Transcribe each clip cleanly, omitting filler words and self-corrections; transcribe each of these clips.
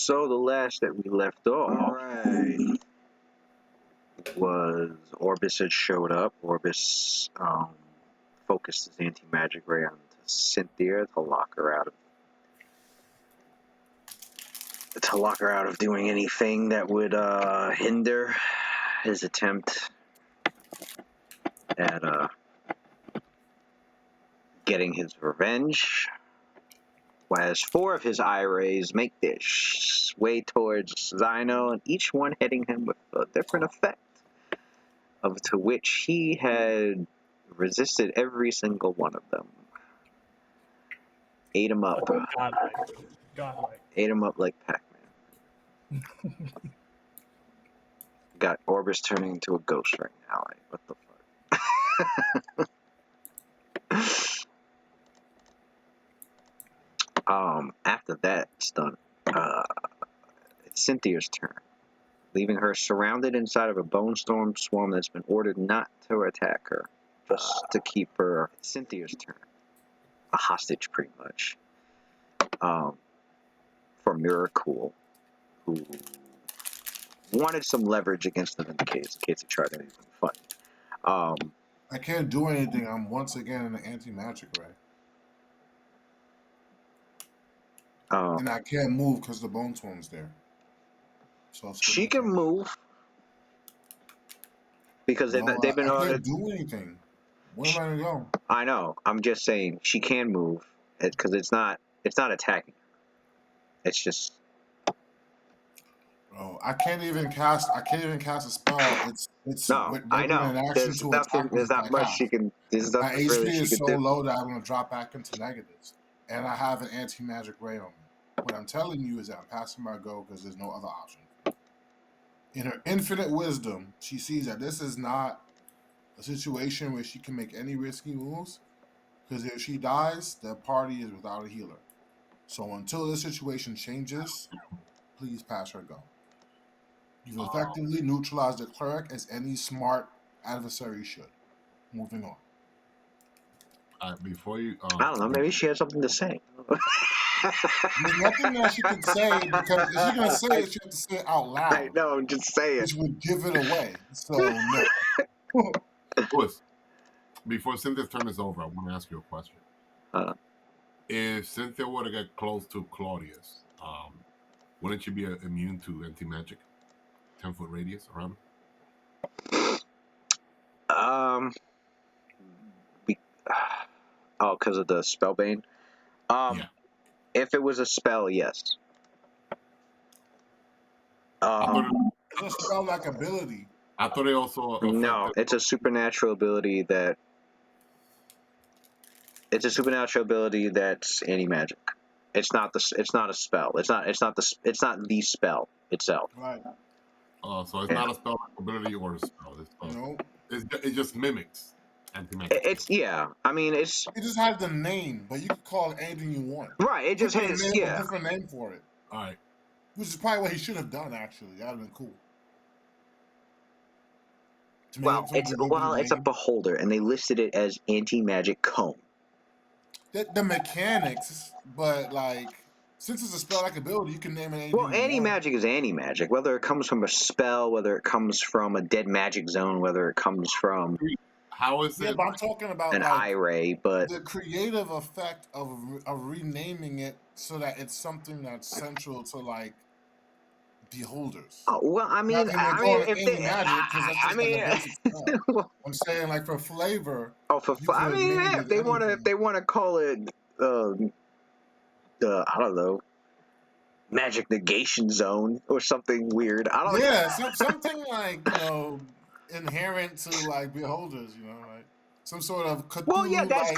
So the last that we left off was Orbis had showed up. Orbis focused his anti-magic ray on Cynthia to lock her out of doing anything that would hinder his attempt at getting his revenge. Whereas 4 of his eye rays make their way towards Zyno, and each one hitting him with a different effect, to which he had resisted every single one of them. Ate him up. Godlike. Ate him up like Pac-Man. Got Orbis turning into a ghost right now. Like, what the fuck? After that's done, it's Cynthia's turn, leaving her surrounded inside of a bone storm swarm that's been ordered not to attack her, just to keep her. It's Cynthia's turn, a hostage pretty much, for Miracle, who wanted some leverage against them in case he tried anything funny. I can't do anything. I'm once again in the anti-magic ray. And I can't move because the bone swarm's there. So she can move because they've been I can't do anything. Where am I gonna go? I know. I'm just saying she can move because it's not attacking her. It's just. Oh, I can't even cast a spell. It's no. I know. An action There's to nothing. attack There's not much she can. There's nothing my HP really she is can so do. low that I'm gonna drop back into negatives, and I have an anti-magic ray on me. What I'm telling you is that I'm passing my go because there's no other option. In her infinite wisdom, she sees that this is not a situation where she can make any risky moves, because if she dies, the party is without a healer. So until this situation changes, please pass her go. You've effectively neutralized the cleric as any smart adversary should. Moving on. Before you, I don't know. Maybe she has something to say. There's nothing that she can say, because if she's gonna say it, she has to say it out loud. I know. I'm just saying. Which would give it away. So no. Before Cynthia's turn is over, I want to ask you a question. If Cynthia were to get close to Claudius, wouldn't she be immune to anti-magic? 10-foot radius around him? Because of the spellbane. Yeah. If it was a spell, yes. It's a spell-like ability. I thought it also. No, it's a supernatural ability that. It's a supernatural ability that's anti-magic. It's not a spell. It's not the spell itself. Right. So it's not a spell ability or a spell. No. It just mimics anti-magic. I mean, it just has the name, but you can call it anything you want. Right. It just has a different name for it. All right. Which is probably what he should have done. Actually, that'd have been cool. Well, it's a beholder, and they listed it as anti-magic cone. The mechanics, but like, since it's a spell-like ability, you can name it anything. Well, anti-magic is anti-magic, whether it comes from a spell, whether it comes from a dead magic zone, whether it comes from. How is it? Yeah, but I'm talking about an eye ray, but the creative effect of renaming it so that it's something that's central to like beholders. Oh, well, I'm saying like for flavor. If they want to call it, I don't know, magic negation zone or something weird. I don't. Yeah, something like inherent to like beholders, like some sort of Cthulhu. Well, yeah, that's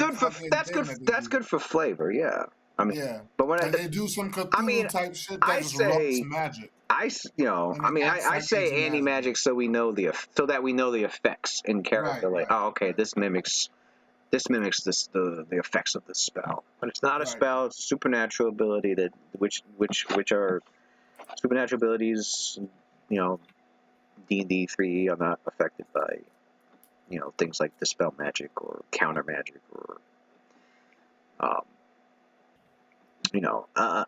good for flavor. Yeah, I mean, yeah, but when they do some Cthulhu type shit that just erupts magic. I say anti-magic so we know the effects in character. Right. Oh, okay, this mimics the effects of this spell, but it's not a spell. It's a supernatural ability which are supernatural abilities. D&D 3 are not affected by things like dispel magic or counter magic or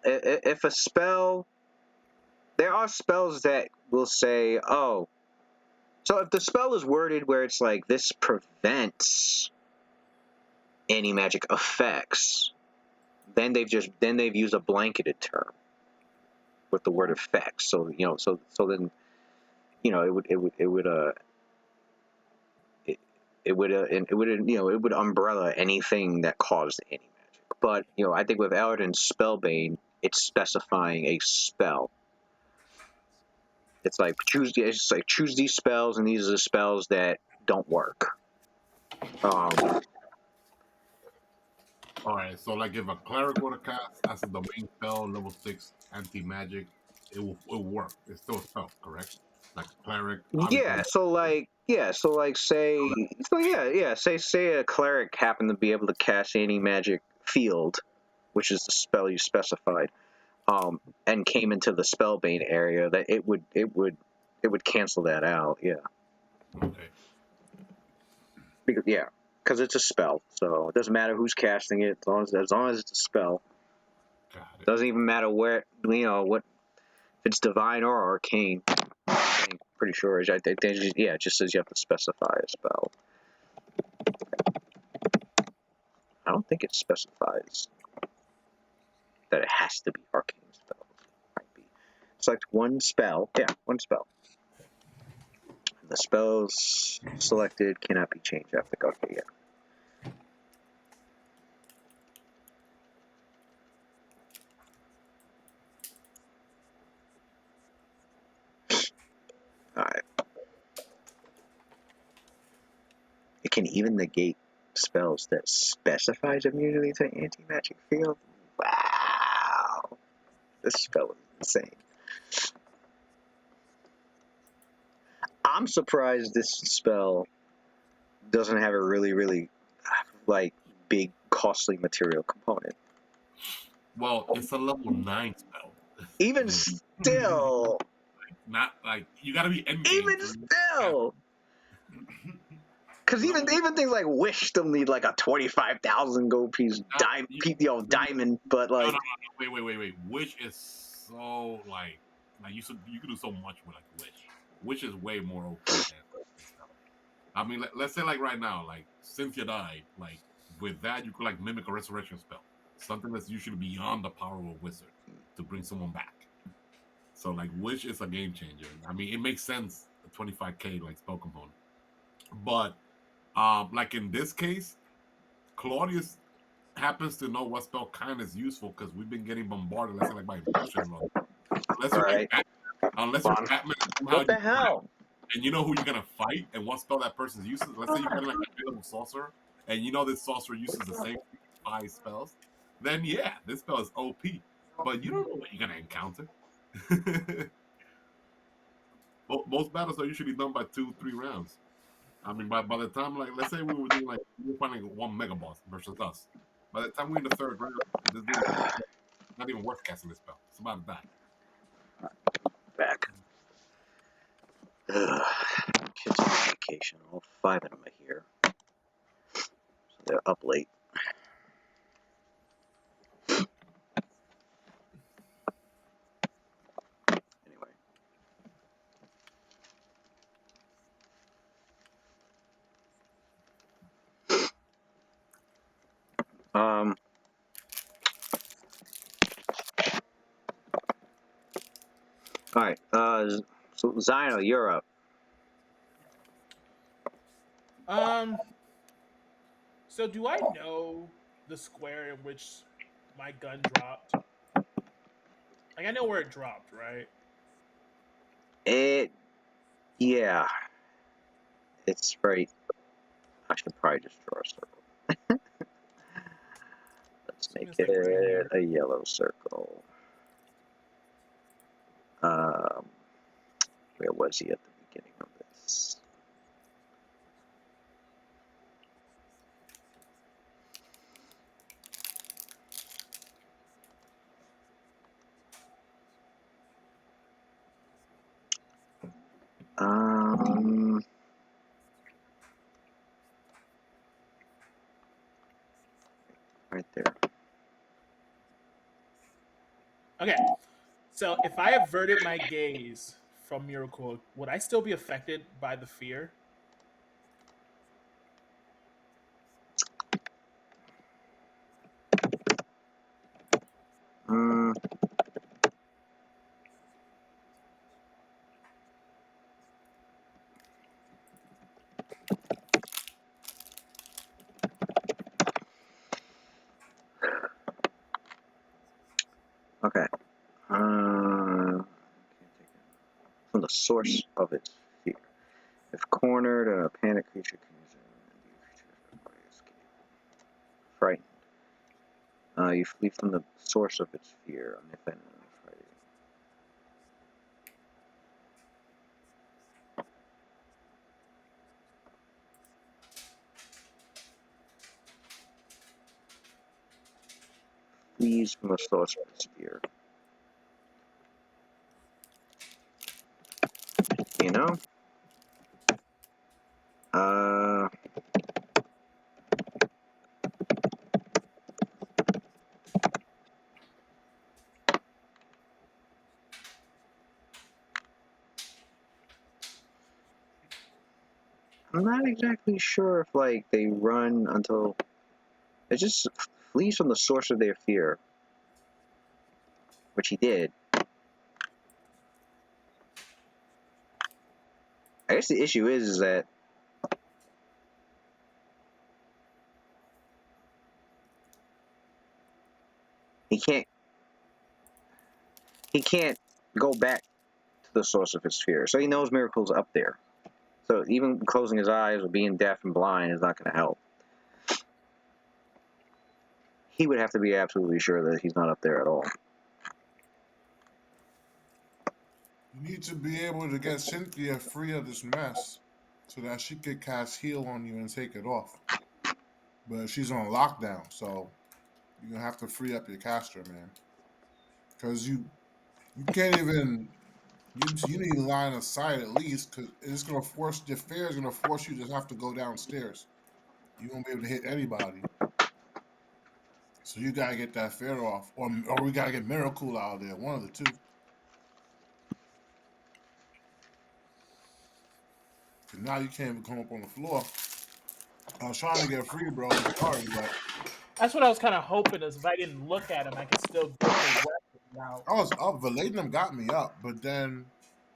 if a spell there are spells that will say, oh, so if the spell is worded where it's like this prevents any magic effects, then they've used a blanketed term with the word effects. So then it would umbrella anything that caused any magic. But I think with Eldritch Spellbane, it's specifying a spell. It's like choose these spells, and these are the spells that don't work. All right, so like if a cleric were to cast as a domain spell, level 6 anti-magic, it will work. It's still a spell, correct? Like cleric. Say a cleric happened to be able to cast any magic field, which is the spell you specified, and came into the Spellbane area, that it would cancel that out. Yeah. Okay. Because it's a spell, so it doesn't matter who's casting it, as long as it's a spell. Got it. Doesn't even matter what if it's divine or arcane. I'm pretty sure. It just says you have to specify a spell. I don't think it specifies that it has to be arcane spells. Might be. Select one spell. Yeah, one spell. The spells selected cannot be changed after. Okay, yeah. Alright. It can even negate spells that specifies immunity to anti-magic field. Wow. This spell is insane. I'm surprised this spell doesn't have a really, really big costly material component. Well, it's a level 9 spell. Even still. Not like you gotta be endgame. Even still. Because even things like Wish still need like a 25,000 gold piece diamond, but like. No. Wait. Wish is so like you could do so much with like Wish. Wish is way more OP than stuff. I mean, let's say like right now, like Cynthia died, like with that you could like mimic a resurrection spell, something that's usually beyond the power of a wizard to bring someone back. So like Wish is a game changer. I mean, it makes sense, a 25k like spell component, but like in this case, Claudius happens to know what spell kind is useful because we've been getting bombarded, let's say like by bullshit roll. Unless you're Batman, What the hell? And you know who you're gonna fight and what spell that person's uses. Let's say you're fighting like a available sorcerer, and you know this sorcerer uses the same 5 spells. Then yeah, this spell is OP, but you don't know what you're gonna encounter. Most battles are usually done by 2-3 rounds. I mean, by the time, like, let's say we were fighting one mega boss versus us. By the time we're in the 3rd round, this dude is not even worth casting this spell. It's about to die. Back. Kids on vacation. All 5 of them are here. So they're up late. Anyway. All right. So Zino, you're up. So do I know the square in which my gun dropped? Like, I know where it dropped, right? Yeah. It's right. I should probably just draw a circle. Let's make it a yellow circle. Where was he at the beginning of this? Right there. Okay. So if I averted my gaze from Miracle, would I still be affected by the fear? Mm, okay. From the source of its fear. If cornered, a panic creature can use it. Frightened. You flee from the source of its fear. Unoffended. Flees from the source of its fear. You know? I'm not exactly sure if, like, they run until... It just flees from the source of their fear. Which he did. I guess the issue is that he can't go back to the source of his fear. So he knows Miracle's up there. So even closing his eyes or being deaf and blind is not going to help. He would have to be absolutely sure that he's not up there at all. You need to be able to get Cynthia free of this mess so that she could cast heal on you and take it off. But she's on lockdown, so you're gonna have to free up your caster, man. Because you can't even you need line of sight at least, because it's gonna force your fear is gonna force you to have to go downstairs. You won't be able to hit anybody. So you gotta get that fear off, or we gotta get Miracle out of there. One of the two. Because now you can't even come up on the floor. I was trying to get free, bro. I'm sorry, but That's what I was kind of hoping is if I didn't look at him, I could still get the weapon out. I was up. Valadinum got me up, but then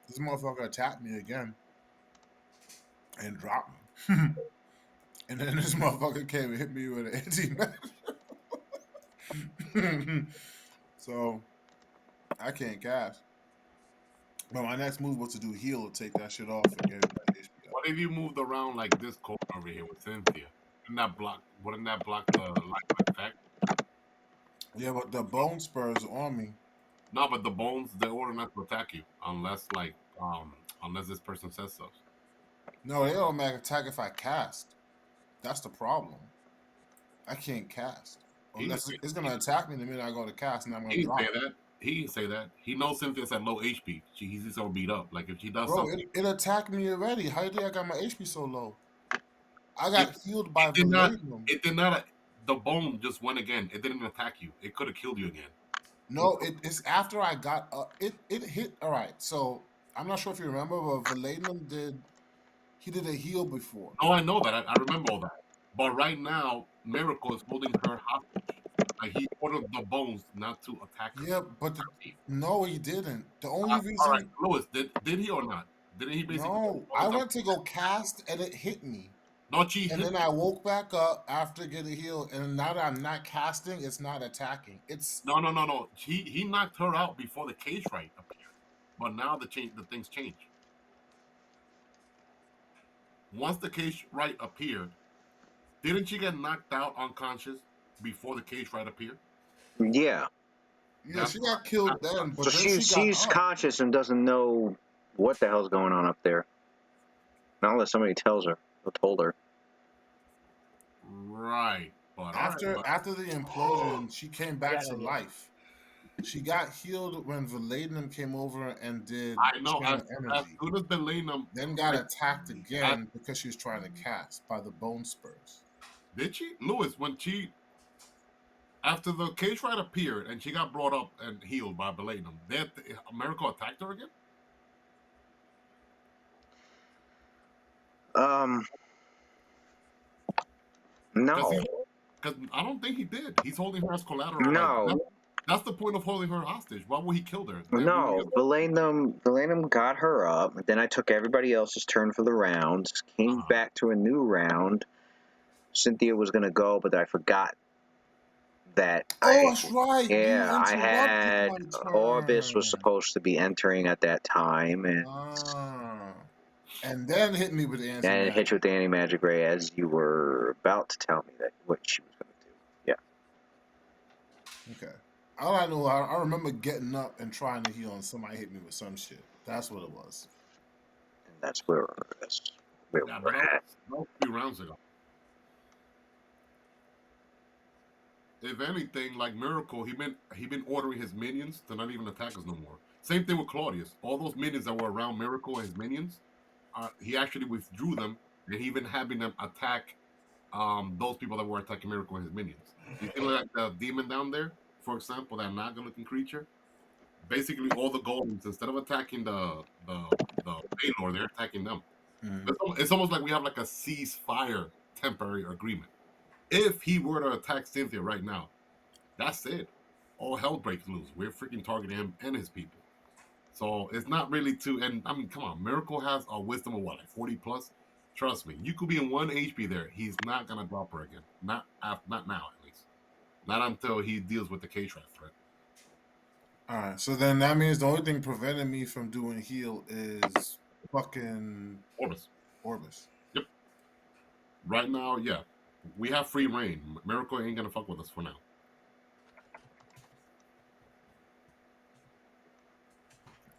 this motherfucker attacked me again and dropped me. And then this motherfucker came and hit me with an anti-magic. So I can't cast. But my next move was to do heal to take that shit off and get that HP up. What if you moved around like this corner over here with Cynthia? Wouldn't that block the light effect? Yeah, but the bone spurs on me. No, but the bones they order not to attack you unless this person says so. No, they automatic attack if I cast. That's the problem. I can't cast. Unless it's gonna attack me the minute I go to cast and I'm gonna He didn't drop. say that. He didn't say that. He knows Cynthia's at low HP. He's just gonna beat up. Like if she does Bro, something, it attacked me already. How do you think I got my HP so low? I got healed by it did not. Valadinum. It did not. The bone just went again. It didn't attack you. It could have killed you again. No, it's after I got it hit. All right, so I'm not sure if you remember, but Valadinum did a heal before. Oh, I know that. I remember all that. But right now, Miracle is holding her hostage. Like he ordered the bones not to attack her. Yeah, but no, he didn't. The only All reason, right, Lewis, did he or not? Didn't he basically? no, I went to go cast and it hit me. No, she And hit. then I woke back up after getting healed, and now that I'm not casting, it's not attacking. It's No. He knocked her out before the cage right appeared. But now the things change. Once the cage right appeared, didn't she get knocked out unconscious before the cage right appeared? Yeah. yeah, she got killed then, but So then she's got up. conscious and doesn't know what the hell's going on up there. Not unless somebody tells her or told her. Right. But After the implosion, she came back to life. She got healed when Valadinum came over and did I know channel as energy. soon as Valadinum Then got attacked again because she was trying to cast by the bone spurs. did she? Lewis, when she After the cage ride appeared and she got brought up and healed by Beladum, then Miracle attacked her again? No. Because I don't think he did. He's holding her as collateral. No. Like, that's the point of holding her hostage. Why would he kill her? No, Belanum got her up. Then I took everybody else's turn for the rounds. Came back to a new round. Cynthia was going to go, but I forgot that. Oh, that's right. Yeah, I had Orbis was supposed to be entering at that time, and then hit me with the anti-magic. And hit you with the anti-magic ray as you were about to tell me that what she was going to do. Yeah. Okay. All I know, I remember getting up and trying to heal, and somebody hit me with some shit. That's what it was. And that's where we're at. That was a few rounds ago. If anything, like Miracle, he been ordering his minions to not even attack us no more. Same thing with Claudius. All those minions that were around Miracle and his minions, he actually withdrew them, and he even having them attack those people that were attacking Miracle and his minions. You see, like the demon down there, for example, that naga-looking creature. Basically, all the golems, instead of attacking the Paylord, they're attacking them. It's almost like we have like a ceasefire temporary agreement. If he were to attack Cynthia right now, that's it. All hell breaks loose. We're freaking targeting him and his people. So it's not really too. And I mean, come on, Miracle has a wisdom of what, like 40 plus. Trust me, you could be in 1 HP there. He's not gonna drop her again. Not now, at least. Not until he deals with the K-Trap threat. All right, so then that means the only thing preventing me from doing heal is fucking Orbis. Yep. Right now, yeah. We have free reign. Miracle ain't gonna fuck with us for now.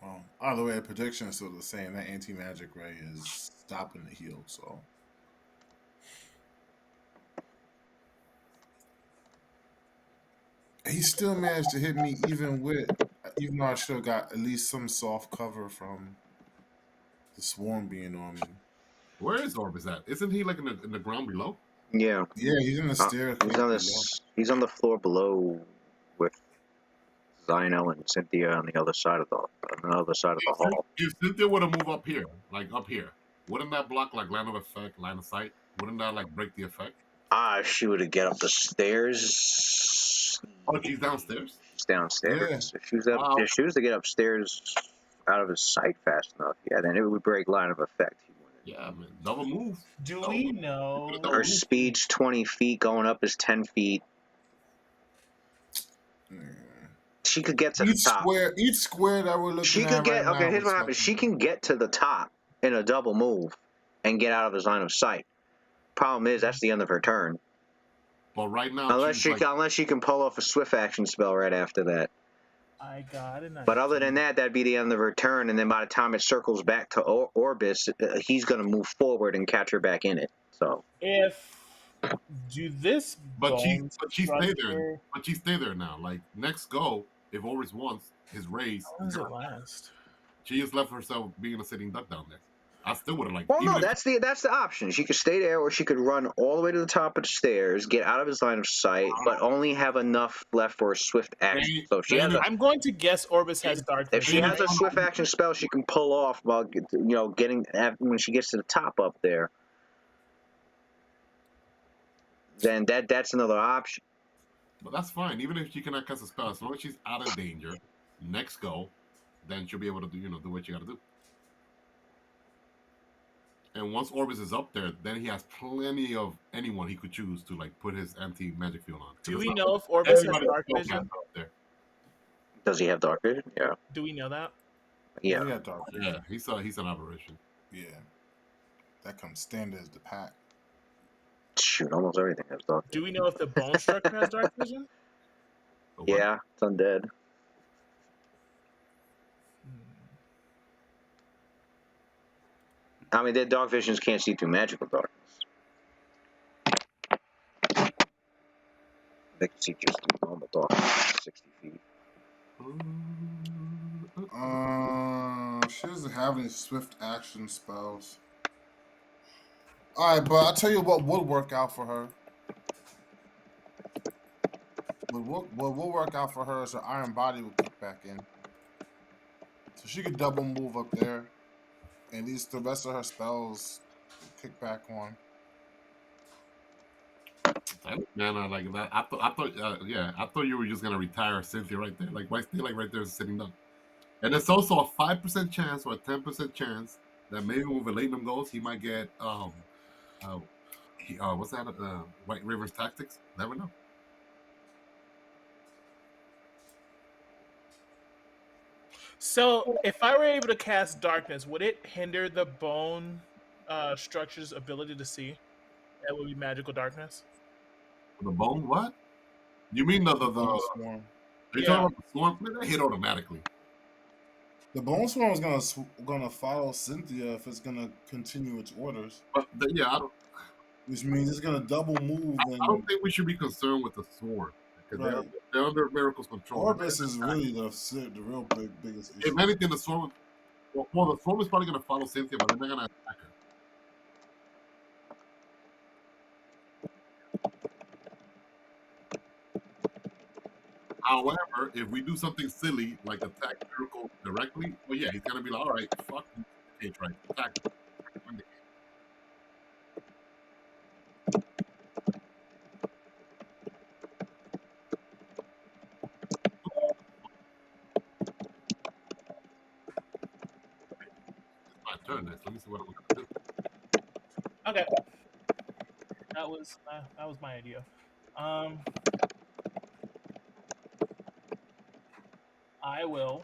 Well, either way, the prediction is still the same. That anti-magic ray is stopping the heal, so. He still managed to hit me even though I should have got at least some soft cover from the swarm being on me. Where is Orbis at? Isn't he like in the ground below? Yeah. Yeah, he's in the stairs. He's on the floor below with Zyno and Cynthia on the other side of the hall. If Cynthia were to move up here, wouldn't that block like line of effect, line of sight? Wouldn't that like break the effect? If she were to get up the stairs. Oh, she's downstairs? She's downstairs. Yeah. If she was to get upstairs out of his sight fast enough, yeah, then it would break line of effect. Yeah, man. Double move. Do we know? Her speed's 20 feet, going up is 10 feet. She could get to the top. Each square that we're looking at right now. Here's what happens. She can get to the top in a double move and get out of his line of sight. Problem is, that's the end of her turn. Well, right now, unless she can pull off a swift action spell right after that. I got it. But other than that, that'd be the end of her turn, and then by the time it circles back to Orbis, he's going to move forward and catch her back in it. So but she stay there. But she stay there now. Like next go, if Orbis wants his raise, how does it last? She just left herself being a sitting duck down there. I still would have liked. Well, no, that's the option. She could stay there, or she could run all the way to the top of the stairs, get out of his line of sight, but only have enough left for a swift action. So if she has I'm going to guess Orbis has dark vision. If she has a swift action spell, she can pull off while getting when she gets to the top up there. Then that's another option. But that's fine. Even if she cannot cast a spell, as long as she's out of danger, next go, then she'll be able to do what you got to do. And once Orbis is up there, then he has plenty of anyone he could choose to like put his anti-magic field on. Do we know if Orbis has dark vision? Does he have dark vision? Yeah. Do we know that? Yeah. He got dark vision. Yeah, he's an aberration. Yeah. That comes standard as the pack. Shoot, almost everything has dark vision. Do we know if the Bone Strucker has dark vision? Yeah, it's undead. I mean, their dark visions can't see through magical darkness. They can see just through normal darkness, 60 feet. She doesn't have any swift action spells. Alright, but I'll tell you what would work out for her. what will work out for her is her Iron Body will kick back in, so she could double move up there. At least the rest of her spells will kick back on. Man, I like that. I thought you were just gonna retire Cynthia right there. Like, why stay like right there sitting down? And there's also a 5% chance or a 10% chance that maybe when Valenium goes, he might get what's that? White River's Tactics. Never know. So, if I were able to cast darkness, would it hinder the bone structure's ability to see? That would be magical darkness. The bone? What? You mean the Bone Swarm. Are you talking about the swarm? Man, they hit automatically. The Bone Swarm is gonna follow Cynthia if it's gonna continue its orders. But I don't. Which means it's gonna double move. I don't think we should be concerned with the sword because Right. they're under Miracle's control. Orbis is really the real biggest issue. If anything, the sword. Well, the sword is probably going to follow Cynthia, but they're not going to attack her. However, if we do something silly like attack Miracle directly, well, yeah, he's going to be like, all right, fuck you. Okay, try to attack. It's my turn next. Let me see what I'm going to do. Okay. That was my idea. I will.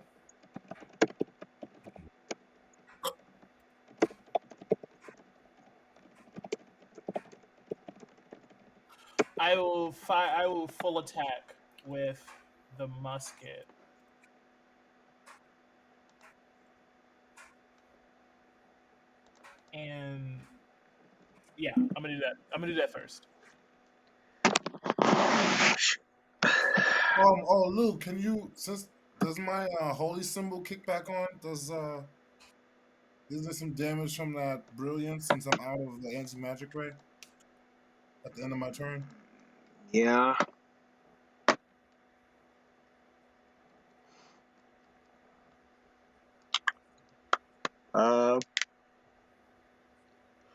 I will full attack with the musket. And yeah, I'm gonna do that. I'm gonna do that first. Oh, Luke, can you does my holy symbol kick back on? Is there some damage from that brilliance since I'm out of the anti-magic ray at the end of my turn? Yeah.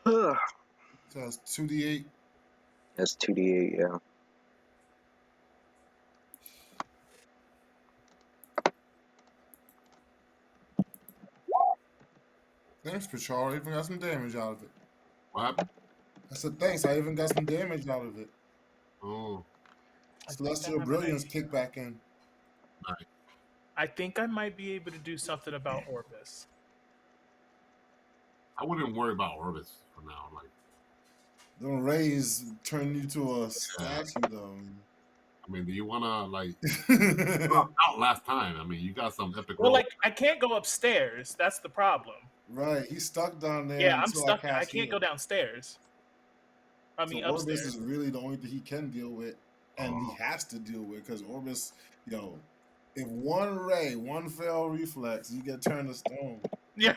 So that's 2d8. That's 2d8, yeah. Thanks, Pachar. I even got some damage out of it. What happened? I said thanks. I even got some damage out of it. Oh. Celestial Brilliance kick back in. Nice. I think I might be able to do something about Orbis. I wouldn't worry about Orbis for now. Like, the rays turn you to a statue, though. I mean, do you want to like out last time? I mean, you got some epic. Well, like I can't go upstairs. That's the problem. Right, he's stuck down there. Yeah, I'm stuck. I can't go downstairs. I mean, so upstairs. Orbis is really the only thing he can deal with, and he has to deal with because Orbis, if one fail reflex, you get turned to stone. Yeah.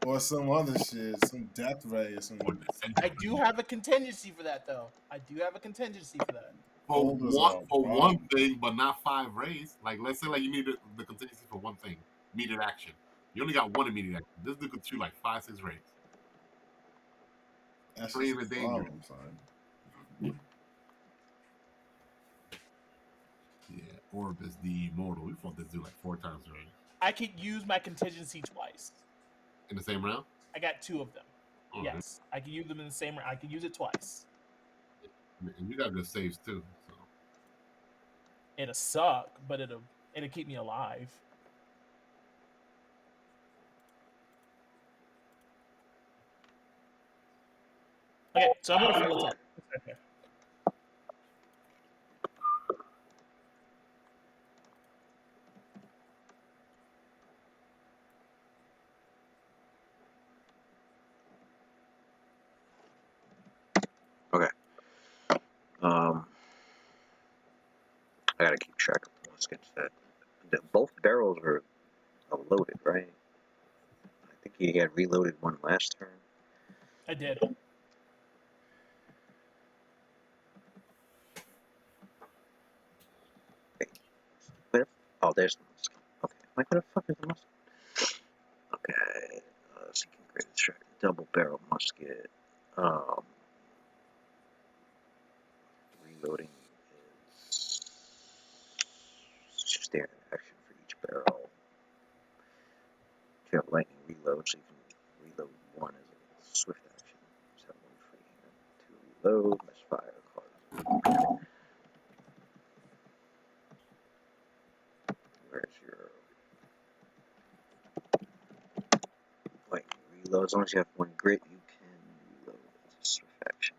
Or some other shit, some death ray or something. I do have a contingency for that, though. I do have a contingency for that. For one thing, but not 5 rays. Like, let's say like you need the contingency for one thing, immediate action. You only got one immediate action. This dude could shoot like 5, 6 rays. That's really dangerous. Yeah, Orbis the Immortal. We fought this dude like 4 times already. I could use my contingency twice. In the same round? I got 2 of them. Oh, yes, I can use them in the same round. I can use it twice. And you got good saves too. So. It'll suck, but it'll keep me alive. Okay, so I'm gonna full attack. Okay. Okay. I gotta keep track of the muskets. Both barrels are loaded, right? I think he had reloaded one last turn. I did. Oh, there's the musket. Okay. Like, where the fuck is the musket? Okay. Seeking great strike. Double barrel musket. Reloading is standard action for each barrel. If you have lightning reload, so you can reload one as a swift action. Just have one free hand to reload, misfire, cause. Where's your lightning reload? As long as you have one grit, you can reload as a swift action.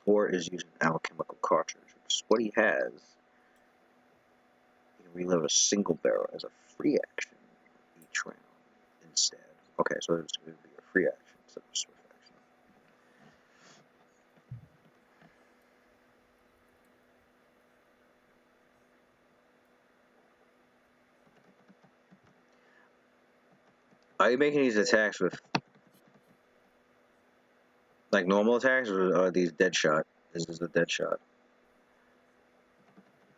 Or is using alchemical cartridge, which is what he has. You can reload a single barrel as a free action each round instead. Okay, so it's going to be a free action instead of a swift action. Are you making these attacks with like normal attacks, or are these dead shot? Is this a dead shot?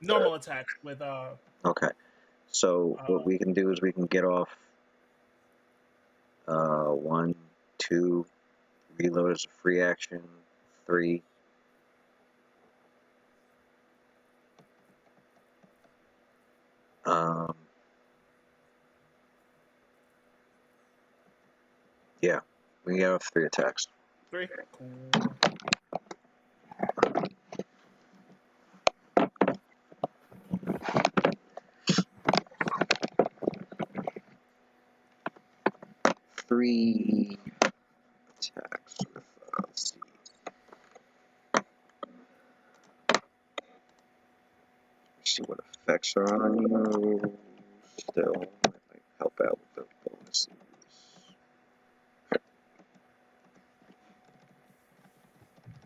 Normal attacks with Okay. So what we can do is we can get off 1, 2, reload as a free action, 3. Yeah, we can get off 3 attacks. 3. Cool. Three attacks with, let's see. Let's see what effects are on you. Still, might help out with the bonuses.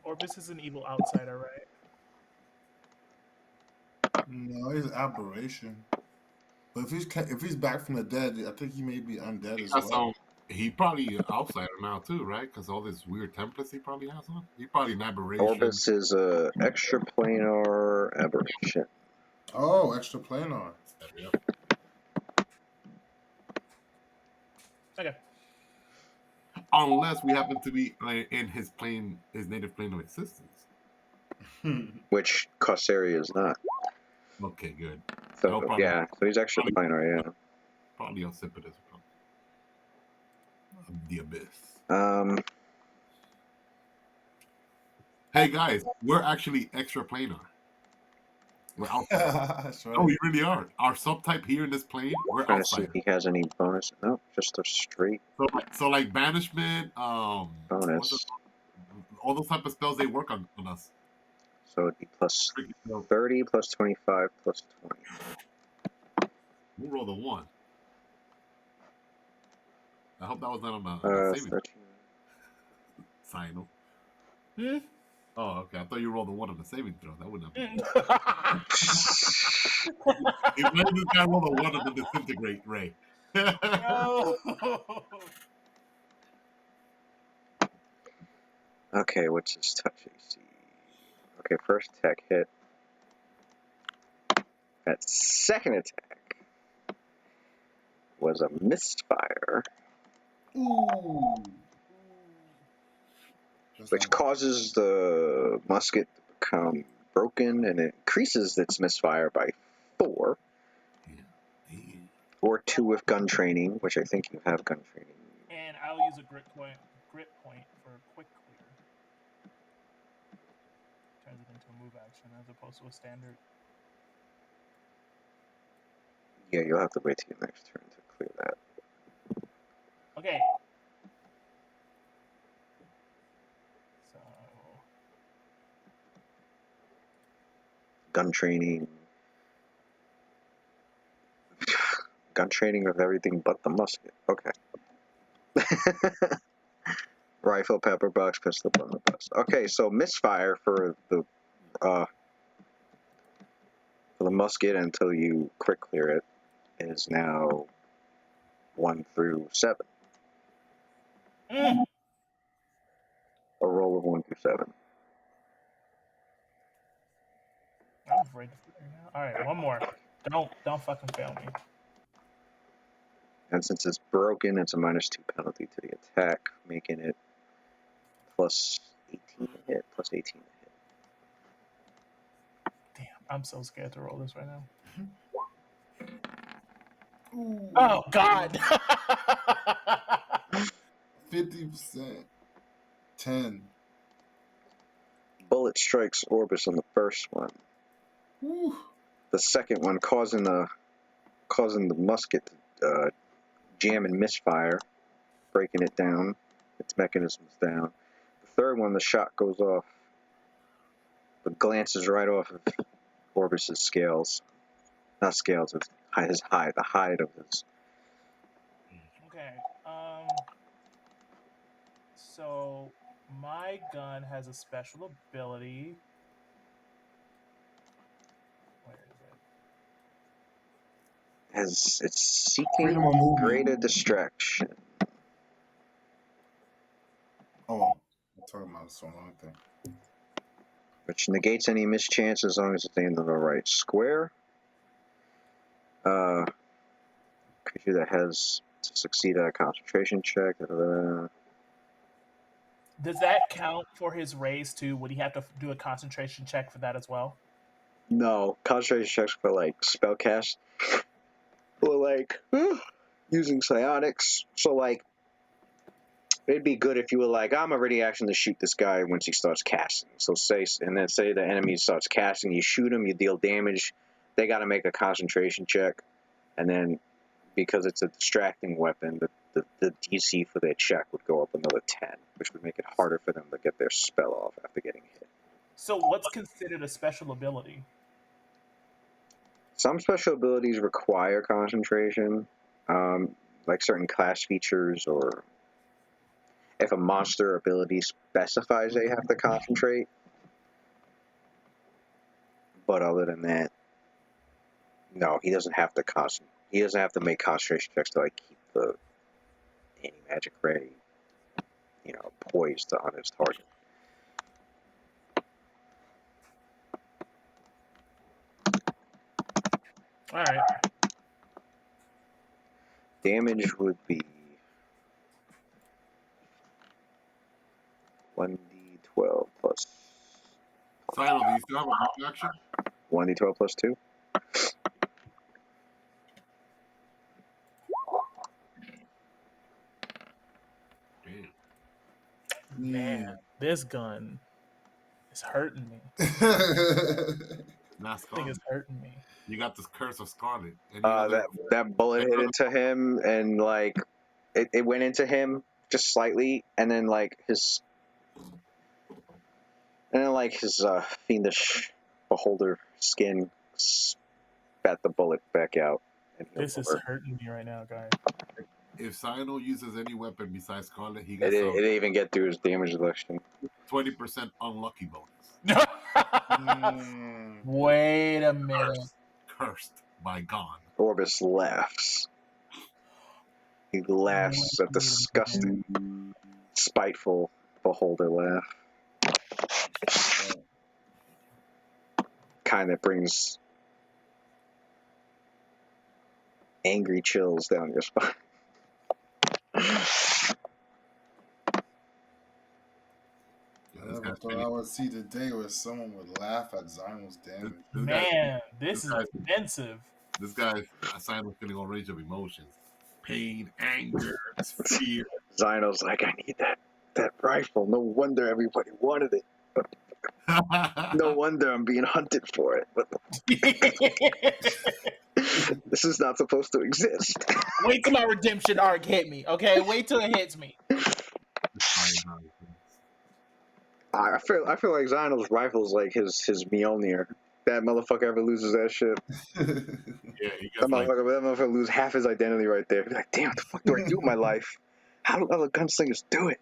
Orbis is an evil outsider, right? No, he's an aberration. But if he's back from the dead, I think he may be undead as well. He probably an outsider now too, right? Because all this weird templates he probably has on. He probably an aberration. Orbis is a extraplanar aberration. Oh, extra planar. Yep. Okay. Unless we happen to be in his native plane of existence. Which Cossaria is not. Okay, good. So yeah, so he's extraplanar, yeah. Probably Occipitus. The abyss. Hey guys, we're actually extraplanar. We're outside. That's right. Oh, we really are. Our subtype here in this plane, we're Trying to see outside. if he has any bonus. No, just a straight So like banishment, bonus. All those type of spells they work on us. So it'd be plus 30, plus 25, plus 20. We'll roll the 1. I hope that was not on the saving 13. Signal. Hmm? Oh, okay. I thought you rolled the 1 on the saving throw. That wouldn't have been. If let this guy roll the 1 on the disintegrate ray. No. Okay, what's his touch AC? Okay, first attack hit. That second attack was a misfire, Ooh. which causes the musket to become broken, and it increases its misfire by 4. Or 2 with gun training, which I think you have gun training. And I'll use a grit point for quick clear. Turns it into a move action as opposed to a standard. Yeah, you'll have to wait till your next turn to clear that. Okay. So Gun training. Gun training with everything but the musket. Okay. Rifle, pepper box, pistol, blunderbuss. Okay, so misfire for the musket until you quick clear it is now 1 through 7. of 1 through 7. I'm afraid to figure it out. All right, one more. Don't fucking fail me. And since it's broken, it's a -2 penalty to the attack, making it plus 18 to hit, plus 18 to hit. Damn, I'm so scared to roll this right now. Ooh, Oh God! 50%. 10. Bullet strikes Orbis on the first one. Woo. The second one causing the musket to jam and misfire, breaking it down, its mechanisms down. The third one, the shot goes off, but glances right off of Orbis's scales. Not scales, it's his hide, the hide of his. Okay. So my gun has a special ability. Where is it? It's seeking Freedom of movement. greater distraction. Oh, I'm talking about the wrong thing. Which negates any mischance as long as it's in the right square. Creature that has to succeed at a concentration check. Does that count for his raise too? Would he have to do a concentration check for that as well? No, concentration checks for like spellcast or like using psionics. So like, it'd be good if you were like, I'm already acting to shoot this guy once he starts casting. So say the enemy starts casting, you shoot him, you deal damage. They got to make a concentration check, and then because it's a distracting weapon, the DC for their check would go up another 10, which would make it harder for them to get their spell off after getting hit. So what's considered a special ability? Some special abilities require concentration, like certain class features, or if a monster ability specifies they have to concentrate. But other than that, no, he doesn't have to He doesn't have to make concentration checks to like keep the anti-magic ray, poised on his target. All right. Damage would be 1d12 plus. Sino, do you still have a bonus action? 1d12 plus 2. Damn. Man, this gun is hurting me. Not This thing is Scarlet. hurting me. You got this curse of Scarlet. Any other? That bullet hit into him, and like it went into him just slightly, and then like his fiendish beholder skin spat the bullet back out. And This is hurting me right now, guys. If Sino uses any weapon besides Scarlet, he gets it didn't even get through his damage reduction. 20% unlucky bonus. Wait a minute. Cursed by God. Orbis laughs. He laughs a disgusting, spiteful beholder laugh. Kind of brings angry chills down your spine. I never thought I would see the day where someone would laugh at Zymo's damage. Man, this is offensive. This guy's Sino's feeling a range of emotions. Pain, anger, fear. Zyno's like, I need that rifle. No wonder everybody wanted it. No wonder I'm being hunted for it. But this is not supposed to exist. Wait till my redemption arc hit me, okay? Wait till it hits me. I feel like Zyno's rifle is like his Mjolnir. That motherfucker ever loses that shit. Yeah, he gets that motherfucker lose half his identity right there. Be like, damn, what the fuck do I do with my life? How do other gunslingers do it?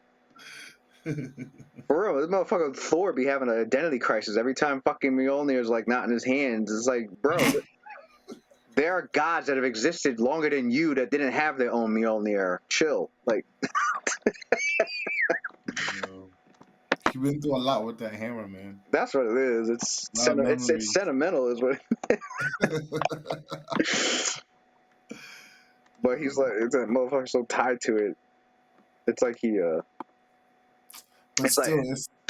For real, this motherfucker Thor be having an identity crisis every time fucking Mjolnir is like not in his hands. It's like, bro, there are gods that have existed longer than you that didn't have their own Mjolnir. Chill, like. He went through a lot with that hammer, man. That's what it is. It's A lot of it's sentimental, is what. But he's like, it's that motherfucker's so tied to it. It's like he But It's like, still,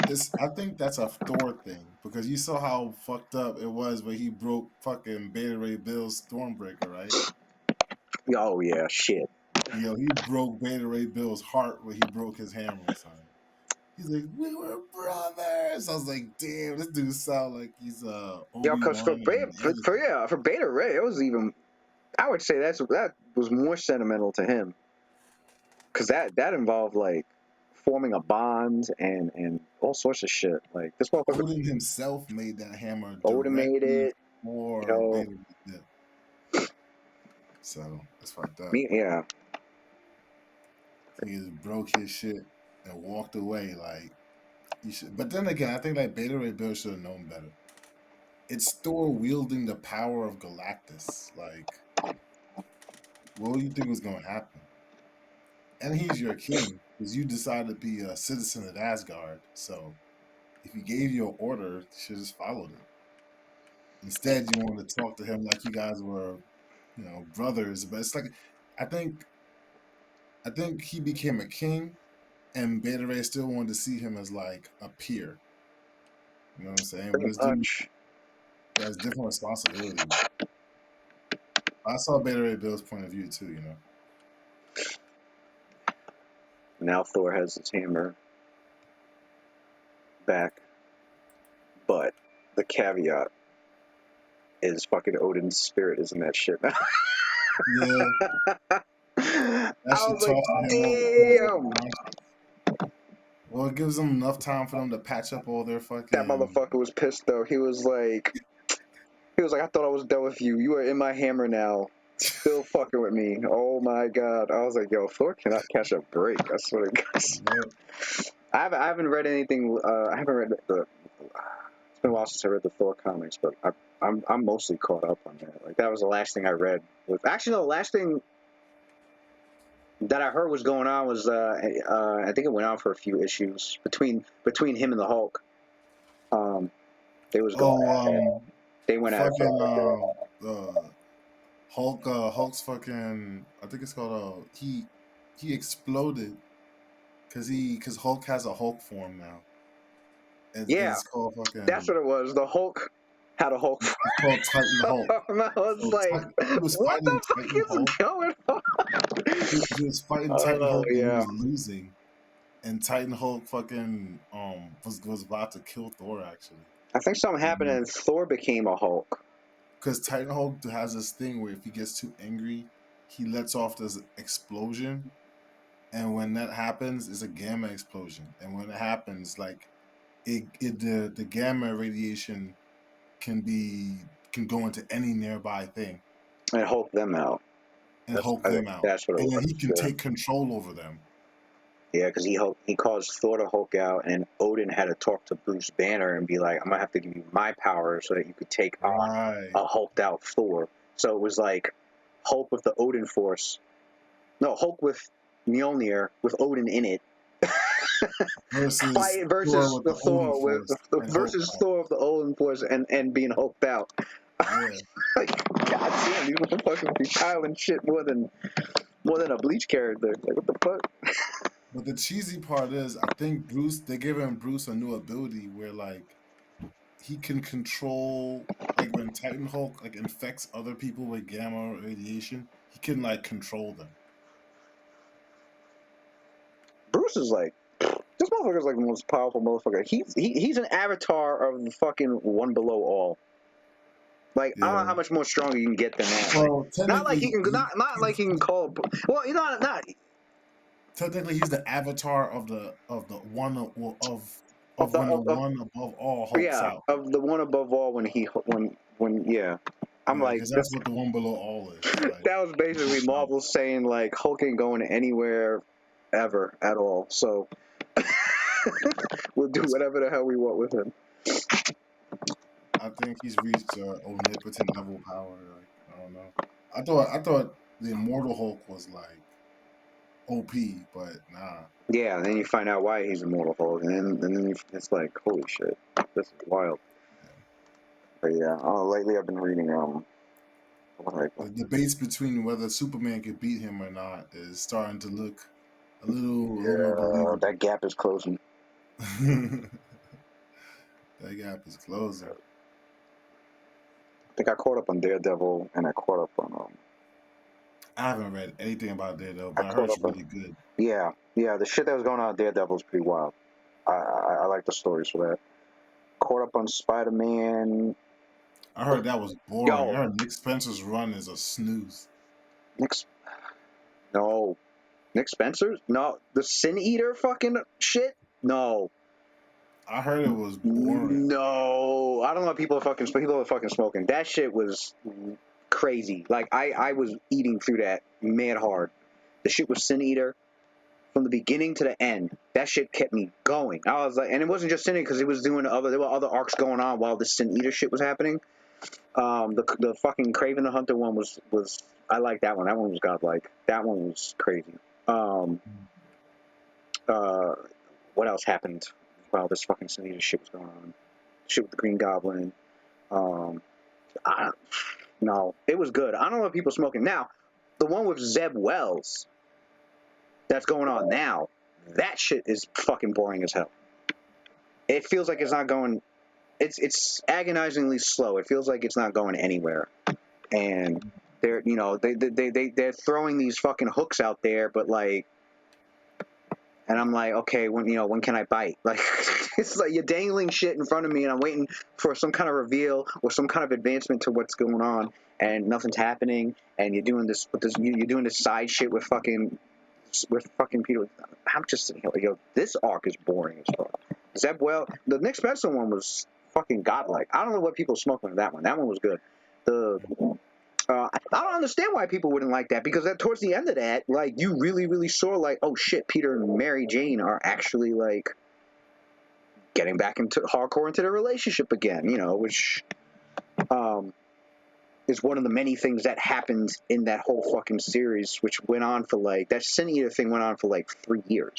it's. I think that's a Thor thing because you saw how fucked up it was when he broke fucking Beta Ray Bill's Stormbreaker, right? oh yeah, shit. Yo, he broke Beta Ray Bill's heart when he broke his hammer, son. He's like, we were brothers. I was like, damn, this dude sound like he's Yo, cause for Obi-Wan Beta, and Anakin. for Beta Ray, it was even. I would say that was more sentimental to him, cause that involved like forming a bond and all sorts of shit. Like this motherfucker, Odin himself made that hammer Odin made directly it. You for know, Beta Ray Bill. So it's fucked up. yeah. He just broke his shit and walked away like you should. But then again, I think like Beta Ray Bill should have known better. It's Thor wielding the power of Galactus. Like, what do you think was going to happen? And he's your king because you decided to be a citizen of Asgard. So if he gave you an order, you should just followed it. Instead, you wanted to talk to him like you guys were, brothers. But it's like, I think, I think he became a king, and Beta Ray still wanted to see him as like a peer. You know what I'm saying? But Pretty this dude much. has different responsibilities. I saw Beta Ray Bill's point of view too. Now Thor has his hammer back, but the caveat is fucking Odin's spirit is in that shit now. Yeah, I that shit was like, talks to him over. damn. Well, it gives them enough time for them to patch up all their That fucking. motherfucker was pissed though. He was like, I thought I was done with you. You are in my hammer now. Still fucking with me. Oh my god. I was like, yo, Thor cannot catch a break. I swear to God. Yeah. I haven't read anything. I haven't read the. It's been a while since I read the Thor comics, but I'm mostly caught up on that. Like that was the last thing I read. Actually, no, the last thing that I heard was going on was I think it went on for a few issues between him and the Hulk. They was going at it. They went at it for a fucking little bit. Hulk's fucking. I think it's called he exploded because Hulk has a Hulk form now. Yeah, It's called fucking. that's what it was. The Hulk had a Hulk. It's called Titan Hulk. And I was So like, he was what fighting the fuck Titan is Hulk. going on? He was fighting Titan Oh Hulk and he yeah. was losing, and Titan Hulk fucking was about to kill Thor actually. I think something happened and Thor became a Hulk. Because Titan Hulk has this thing where if he gets too angry, he lets off this explosion, and when that happens, it's a gamma explosion. And when it happens, like the gamma radiation can go into any nearby thing And Hulk them out. and Hulk I them think out, that's what it and then was. he can take control over them. Yeah, because he caused Thor to Hulk out, and Odin had to talk to Bruce Banner and be like, I'm gonna have to give you my power so that you could take on a hulked out Thor. So it was like Hulk with the Odin force. No, Hulk with Mjolnir with Odin in it. versus versus the Thor with versus Thor with the Odin force and being hulked out. Yeah. Like, god damn, these motherfuckers be piling shit more than a Bleach character. Like, what the fuck? But the cheesy part is, I think they're giving Bruce a new ability where like he can control, like when Titan Hulk like infects other people with gamma radiation, he can like control them. Bruce is like, this motherfucker's like the most powerful motherfucker. He's an avatar of the fucking one below all. Like, I don't know how much more stronger you can get than that. Well, not like he can like he can call. Well, you know, not. Technically, he's the avatar of the one of when the one above all hulks out. Of the one above all when yeah. I'm like, because that's what the one below all is. Like, that was basically Marvel saying like Hulk ain't going anywhere ever at all. So we'll do whatever the hell we want with him. I think he's reached omnipotent level power. Like, I don't know. I thought the Immortal Hulk was like OP, but nah. Yeah, and then you find out why he's Immortal Hulk, and then it's like, holy shit, this is wild. But yeah, lately I've been reading The debates between whether Superman could beat him or not is starting to look a little more believable. that gap is closing. That gap is closing. I think I caught up on Daredevil, and I caught up on I haven't read anything about Daredevil, but I heard it's really good. Yeah, the shit that was going on with Daredevil is pretty wild. I like the stories for that. Caught up on Spider-Man. I heard that was boring. Yo. I heard Nick Spencer's run is a snooze. Nick Spencer? No, the Sin Eater fucking shit? No. I heard it was boring. No, I don't know. People are fucking smoking. That shit was crazy. Like I was eating through that mad hard. The shit was Sin Eater from the beginning to the end. That shit kept me going. I was like, and it wasn't just Sin Eater because he was doing there were other arcs going on while the Sin Eater shit was happening. The fucking Kraven the Hunter one was I like that one. That one was godlike. That one was crazy. What else happened while this fucking Sin Eater shit was going on? Shit with the Green Goblin. No, it was good. I don't know what people smoking now. The one with Zeb Wells that's going on now, that shit is fucking boring as hell. It feels like it's not going. It's agonizingly slow. It feels like it's not going anywhere. And they're they're throwing these fucking hooks out there, but like, and I'm like, okay, when can I bite? Like, it's like you're dangling shit in front of me, and I'm waiting for some kind of reveal or some kind of advancement to what's going on, and nothing's happening. And you're doing this side shit with fucking Peter. I'm just sitting here, yo, this arc is boring as fuck. Zeb Wells, the Nick Spencer one was fucking godlike. I don't know what people smoking with that one. That one was good. I don't understand why people wouldn't like that, because towards the end of that, like, you really, really saw, like, oh shit, Peter and Mary Jane are actually, like, getting back into their relationship again, which is one of the many things that happened in that whole fucking series, which went on for, like, that Sin Eater thing went on for, like, 3 years.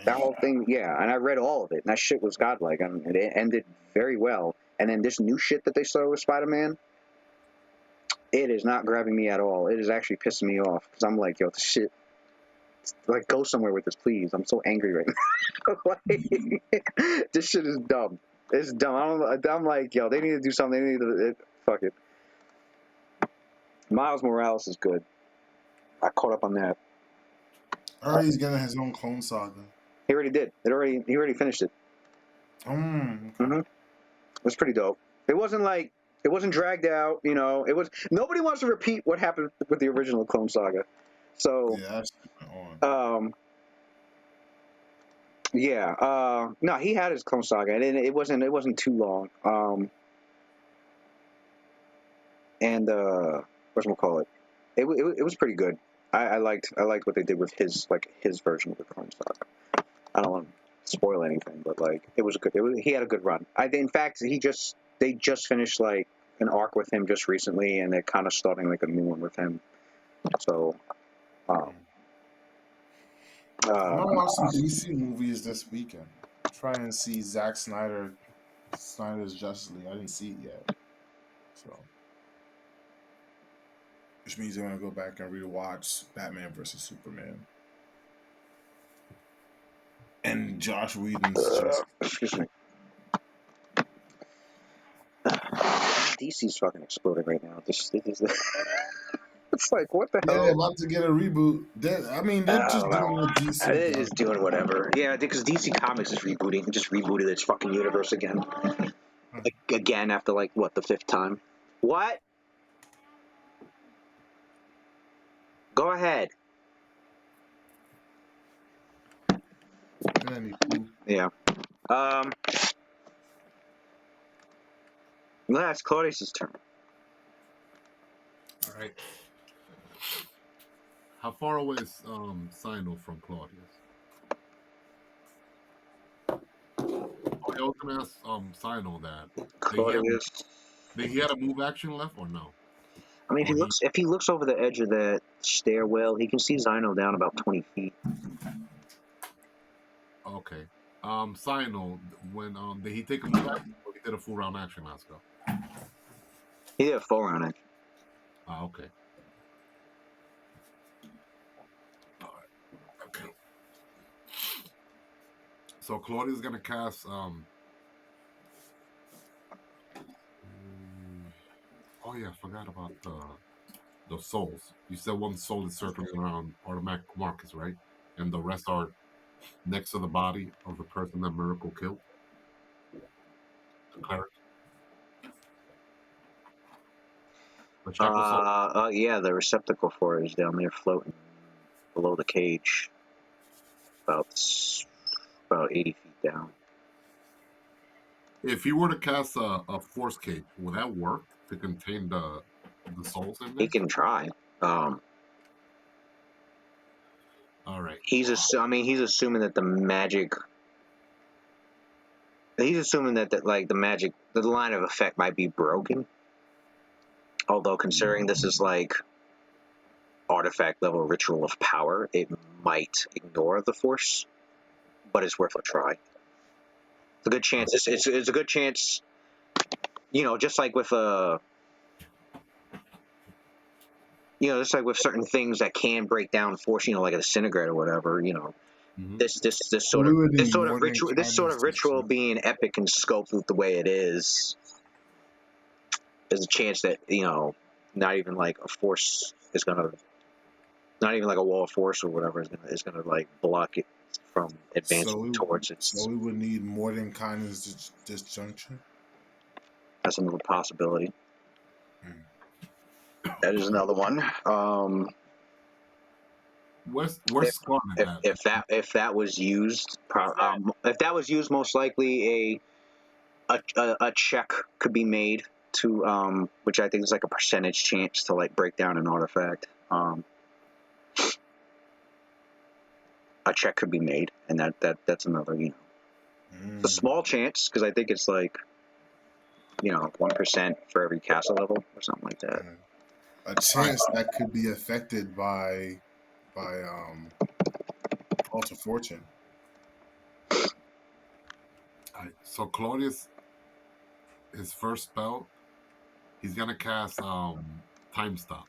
That whole thing, yeah, and I read all of it, and that shit was godlike. I mean, it ended very well. And then this new shit that they started with Spider-Man, it is not grabbing me at all. It is actually pissing me off, because I'm like, yo, this shit, like, go somewhere with this, please. I'm so angry right now. Like, this shit is dumb. It's dumb. I'm like, yo, they need to do something. They need to, fuck it. Miles Morales is good. I caught up on that. He's getting his own Clone Saga. He already did. He already finished it. It was pretty dope. It wasn't dragged out, it was. Nobody wants to repeat what happened with the original Clone Saga. So yeah, that's on. No, he had his Clone Saga, and it wasn't too long. Whatchamacallit? It was pretty good. I liked what they did with his version of the Clone Saga. I don't want to spoil anything, but like, it was good. He had a good run. In fact, they just finished like an arc with him just recently, and they're kind of starting like a new one with him. So, I'm gonna watch some DC movies this weekend. Try and see Zack Snyder's Justice League. I didn't see it yet, so which means I'm gonna go back and rewatch Batman vs Superman and Josh Whedon's Justice. Excuse me. DC's fucking exploding right now. It's like, what the hell? Yeah, they're about to get a reboot. They're just doing what DC. They're just doing whatever. Yeah, because DC Comics is rebooting. It just rebooted its fucking universe again. Again after like what, the 5th time? What? Go ahead. Yeah. That's Claudius's turn. All right. How far away is Sino from Claudius? I was gonna ask Sino that. Claudius. Did he have a move action left or no? I mean, if he looks over the edge of that stairwell. He can see Xyno down about 20 feet. Okay. Sino, when did he take a move action or he did a full round action last go? He did a full round action. Ah, okay. All right. Okay. So Claudia's gonna cast oh yeah, I forgot about the souls. You said one soul is circling around automatic Marcus, right? And the rest are next to the body of the person that Miracle killed. The cleric. The Shackled soul. Yeah, the receptacle for it is down there floating below the cage, about 80 feet down. If he were to cast a force cape, would that work to contain the souls in there? He can try. All right. He's assuming that the magic. He's assuming that the magic, the line of effect might be broken. Although considering this is like artifact level ritual of power, it might ignore the force, but it's worth a try. It's a good chance. It's a good chance. You know, just like with just like with certain things that can break down force, like a disintegrate or whatever. This sort of ritual being epic and scope with the way it is, there's a chance that not even like a force is gonna, not even like a wall of force or whatever is gonna like block it from advancing towards it. So we would need Mordenkainen's disjunction. That's another possibility. That is another one. Where's Scarlet at? If that was used, most likely a check could be made to which I think is like a percentage chance to like break down an artifact. A check could be made, and that's another it's a small chance because I think it's like 1% for every castle level or something like that. A chance that could be affected by Cult of Fortune. All right, so Claudius, his first spell, he's gonna cast Time Stop.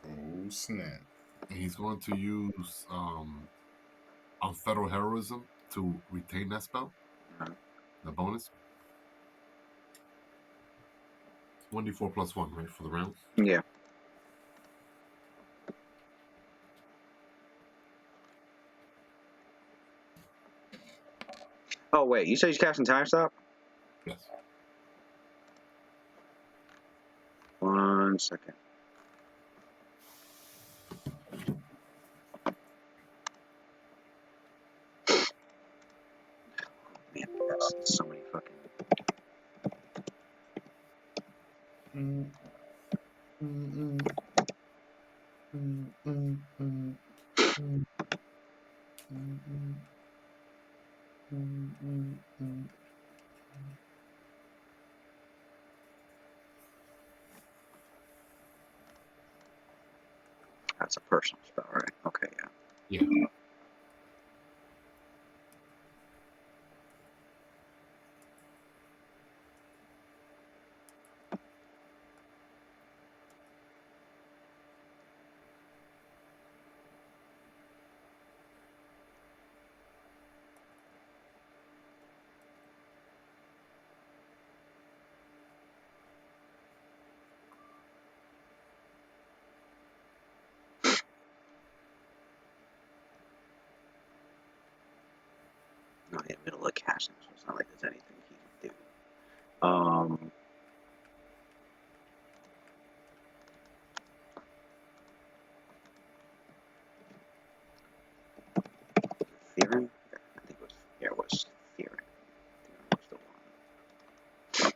Oh snap! And he's going to use Unfettered Heroism to retain that spell. The bonus. 1d4 plus 1, right, for the round? Yeah. Oh wait, you said he's casting Time Stop? Yes. 1 second. Man, that's so many fucking. That's a personal spell, right? Okay, yeah. Yeah. Not in the middle of casting, so it's not like there's anything he can do. Theron? I think it was Theron. Theron was the one.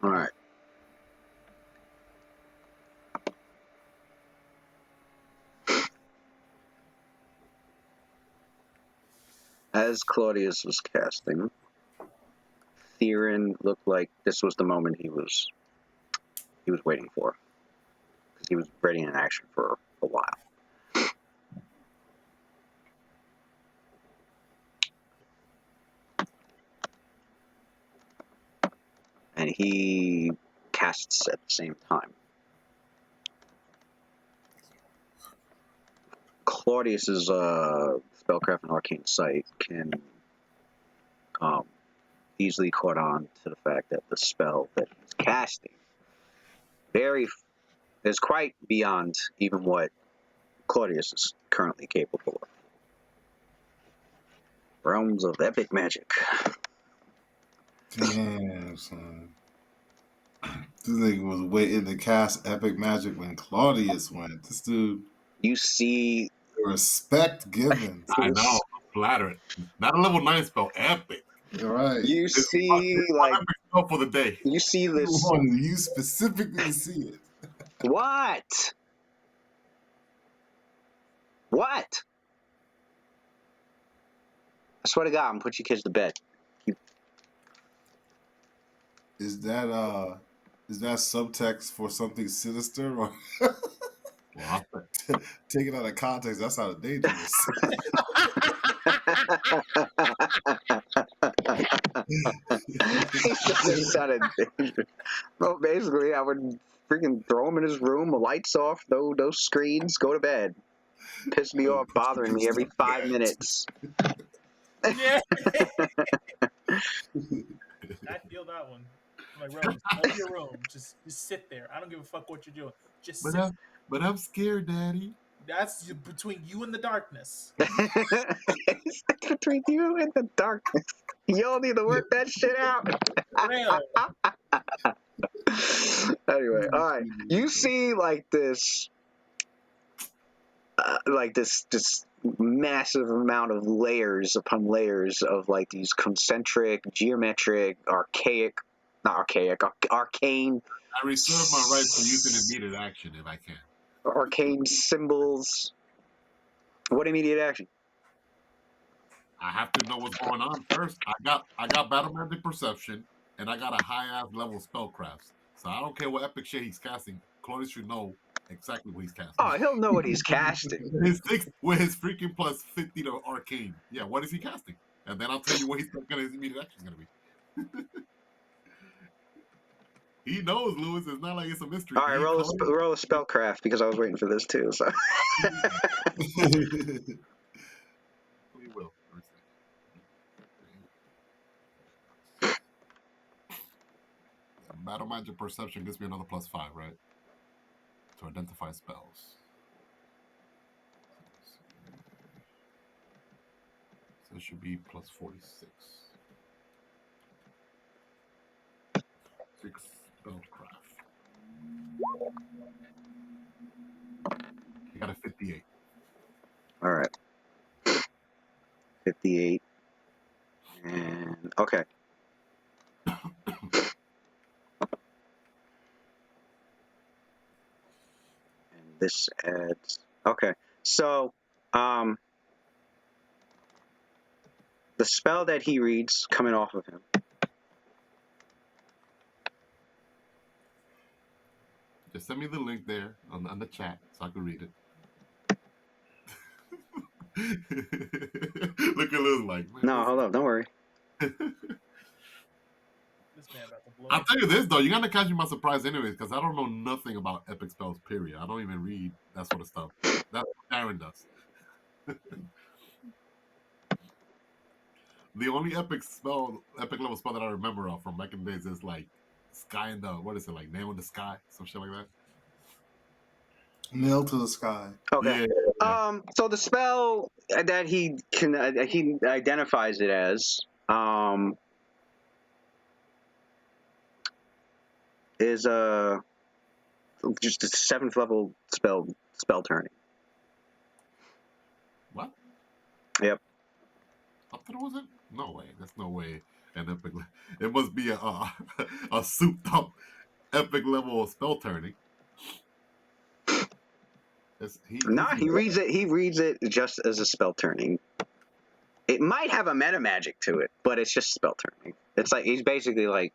All right. As Claudius was casting, Theron looked like this was the moment he was waiting for, because he was ready in action for a while. And he casts at the same time. Claudius's spellcraft and arcane sight can easily caught on to the fact that the spell that he's casting is quite beyond even what Claudius is currently capable of. Realms of epic magic. Damn, son. This nigga was waiting to cast epic magic when Claudius went. This dude. You see, Respect given. I know. I'm flattered. Not a level 9 spell. Epic. All right. you It's see, one like, epic spell for the day. you see You this. wanted you specifically to see it. What? What? I swear to God, I'm gonna put you kids to bed. Is that subtext for something sinister, or Well, taken out of context? That sounded dangerous. It sounded dangerous. Well, basically, I would freaking throw him in his room, lights off, those screens, go to bed. Piss me off, bothering me every 5 minutes. Yeah. I feel that one. I'm like, Rose, go to your room. Just sit there. I don't give a fuck what you're doing. Just sit. but I'm scared, Daddy. That's between you and the darkness. It's between you and the darkness. Y'all need to work that shit out. Real. Anyway, all right. You see, like this massive amount of layers upon layers of like these concentric, geometric, arcane. I reserve my right to use an immediate action if I can. Arcane symbols. What immediate action? I have to know what's going on first. I got battle magic perception, and I got a high ass level spellcrafts. So I don't care what epic shit he's casting. Claudius should know exactly what he's casting. Oh, he'll know what he's casting. with his freaking plus 50 to arcane. Yeah, what is he casting? And then I'll tell you what his immediate action is gonna be. He knows, Lewis. It's not like it's a mystery. All right, roll a spellcraft, because I was waiting for this too. So. We will. Battle magic perception gives me another +5, right? To identify spells. So it should be +46. 6 spellcraft. I got a 58. All right. 58. And okay. And this adds. Okay. So, the spell that he reads coming off of him. Just send me the link there on the chat so I can read it. Look at Lewis like. No, hold up. Don't worry. This man about to blow. I'll tell you this though, you're gonna catch me by surprise anyways, because I don't know nothing about epic spells. Period. I don't even read that sort of stuff. That's what Aaron does. The only epic level spell that I remember of from back in the days is like Sky in the like Nail in the Sky, some shit like that. Nail to the sky. Okay. Yeah. So the spell that he identifies it as is just a 7th level spell turning. What? Yep. I thought it wasn't. No way. There's no way. An epic. It must be a souped up epic level of spell turning. He reads it. He reads it just as a spell turning. It might have a meta magic to it, but it's just spell turning. It's like he's basically like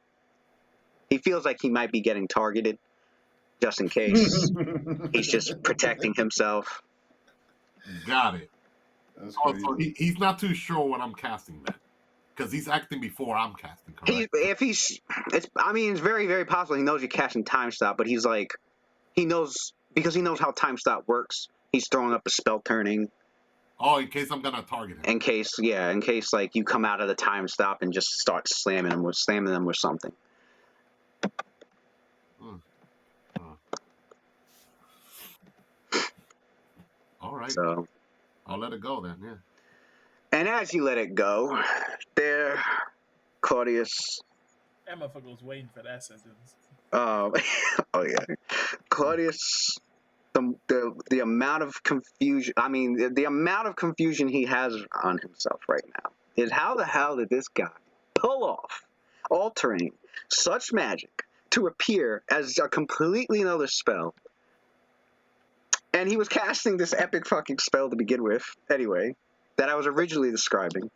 he feels like he might be getting targeted, just in case. He's just protecting himself. Got it. That's Oh, crazy. so he's not too sure when I'm casting then, because he's acting before I'm casting. Correct. It's very, very possible he knows you're casting time stop, but he's like, he knows because he knows how time stop works. He's throwing up a spell turning Oh, in case I'm gonna target him. in case like you come out of the time stop and just start slamming them with something. All right. So, I'll let it go then. Yeah. and as you let it go, there, Claudius. That motherfucker was waiting for that sentence. Oh yeah, Claudius. The amount of confusion. I mean, the amount of confusion he has on himself right now is how the hell did this guy pull off altering such magic to appear as a completely another spell? And he was casting this epic fucking spell to begin with, anyway, that I was originally describing.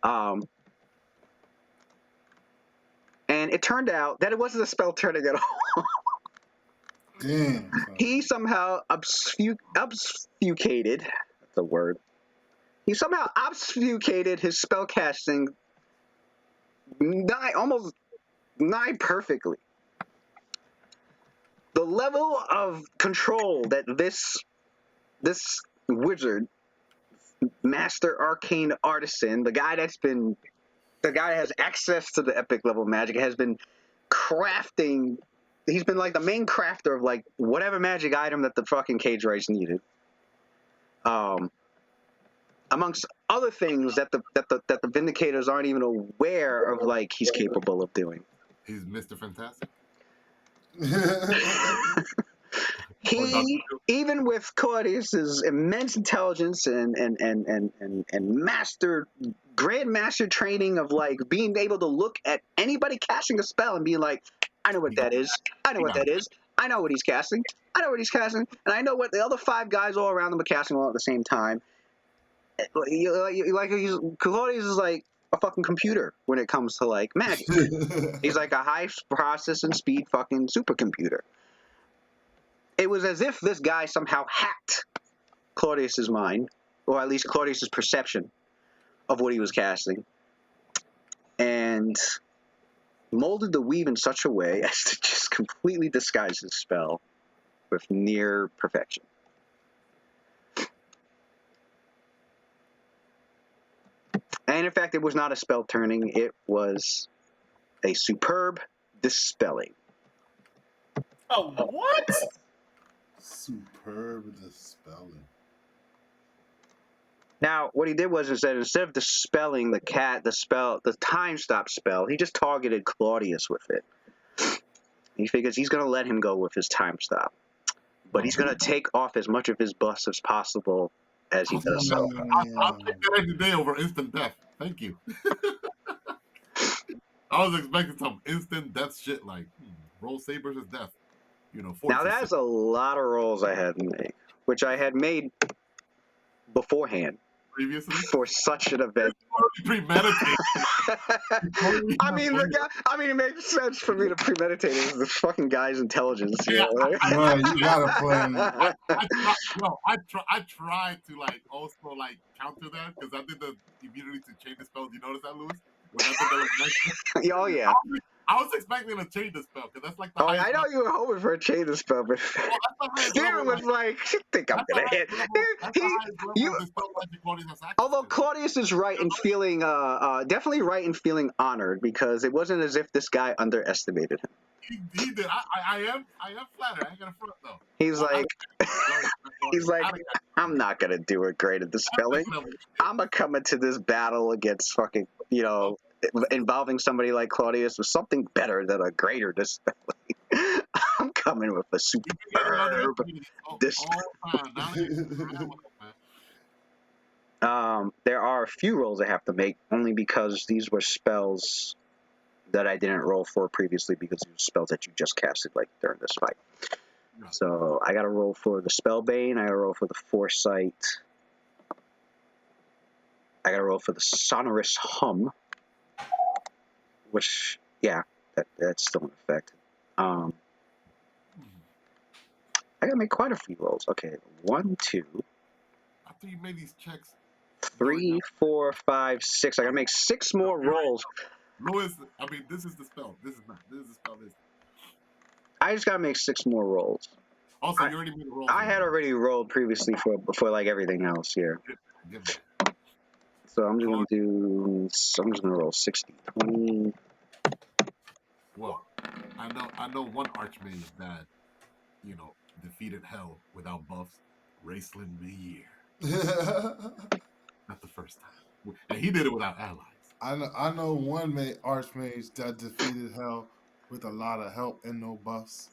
And it turned out that it wasn't a spell turning at all. Damn. He somehow obfuscated. That's a word. He somehow obfuscated his spell casting almost nigh perfectly. The level of control that this wizard, master arcane artisan, the guy that has access to the epic level magic, has been crafting. He's been like the main crafter of like whatever magic item that the fucking Cage Rights needed. Amongst other things that the Vindicators aren't even aware of, like he's capable of doing. He's Mr. Fantastic. He, even with Claudius's immense intelligence and grandmaster training of like being able to look at anybody casting a spell and being like, I know what that is. I know what that is. I know what he's casting. I know what he's casting, and I know what the other 5 guys all around him are casting all at the same time. Claudius is like a fucking computer when it comes to like magic. He's like a high processing speed fucking supercomputer. It was as if this guy somehow hacked Claudius's mind, or at least Claudius's perception of what he was casting, and molded the weave in such a way as to just completely disguise his spell with near perfection. And in fact, it was not a spell turning, it was a superb dispelling. Oh, what? Superb dispelling. Now, what he did was instead of dispelling the time stop spell, he just targeted Claudius with it. He figures he's going to let him go with his time stop, but he's going to take off as much of his bust as possible as he does so. I'll take that every day over instant death. Thank you. I was expecting some instant death shit like roll sabers is death. Now that's a lot of rolls I had to make, which I had made beforehand previously for such an event. Premeditated. It makes sense for me to premeditate it. This fucking guy's intelligence. You gotta play him. I tried to like also like counter that because I did the immunity to change the spells. You notice that, Louis? When I did the oh yeah. I was expecting to change the spell because that's like the I know you were hoping for a change the spell, but Steven was like, "You think I'm gonna hit?" Although Claudius is right in feeling, definitely right in feeling honored because it wasn't as if this guy underestimated him. He did. I am flattered. I ain't gonna front though. He's like, I'm not gonna do it great at the spelling. I'm gonna come into this battle against fucking, involving somebody like Claudius with something better than a greater dispelling. I'm coming with a superb dispelling. There are a few rolls I have to make only because these were spells that I didn't roll for previously because these were spells that you just casted like during this fight. So I got to roll for the Spellbane. I got to roll for the Foresight. I gotta roll for the sonorous hum, which that's still in effect. I gotta make quite a few rolls. Okay, 1, 2, After you made these checks, 3, 4, 5, 6. I gotta make 6 more rolls. Louis, I mean, this is the spell. This is not. This is the spell. This. I just gotta make 6 more rolls. Also, you already made a roll. I had already rolled previously for like everything else here. Give me. So I'm just gonna roll 60, 20. Well, I know one archmage that, defeated hell without buffs. Raceland Meir. Not the first time, and he did it without allies. I know one archmage that defeated hell with a lot of help and no buffs.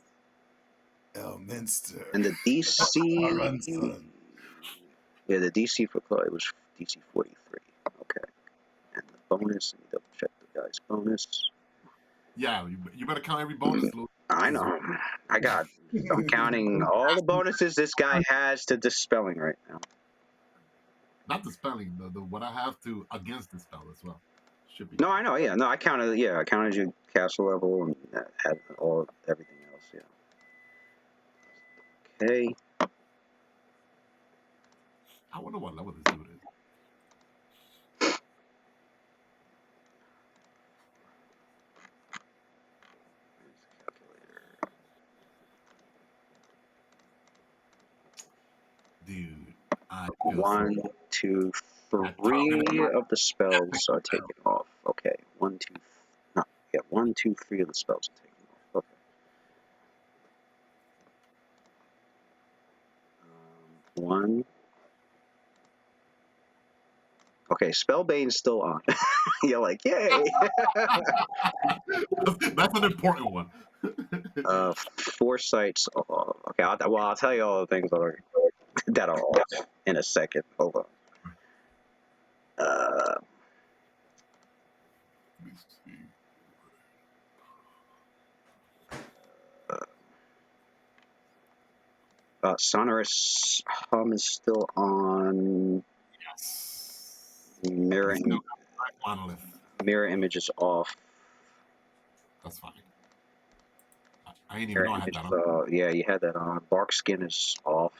Elminster. And the DC. Yeah, the DC for Chloe was DC 43. Okay. And the bonus, let me double check the guy's bonus. Yeah, you better count every bonus, Louis. I know. I'm counting all the bonuses this guy has to dispelling right now. Not the spelling, the what I have to against the spell as well. Should be. No, I know. Yeah, no, I counted your castle level and had everything else. Yeah. Okay. I wonder what level this dude is. Dude, I feel 1, 2, 3 of the spells are taken off. Okay, 1, 2, 3 of the spells are taken off. Okay. 1. Okay, Spellbane's still on. You're like, yay! That's an important one. Foresight's off. Okay, I'll tell you all the things that are off in a second. Hold on. Let me see. Sonorous hum is still on. Yes. Mirror Monolith. Mirror image is off. That's fine. I didn't even know I had that on. Yeah, you had that on. Bark skin is off.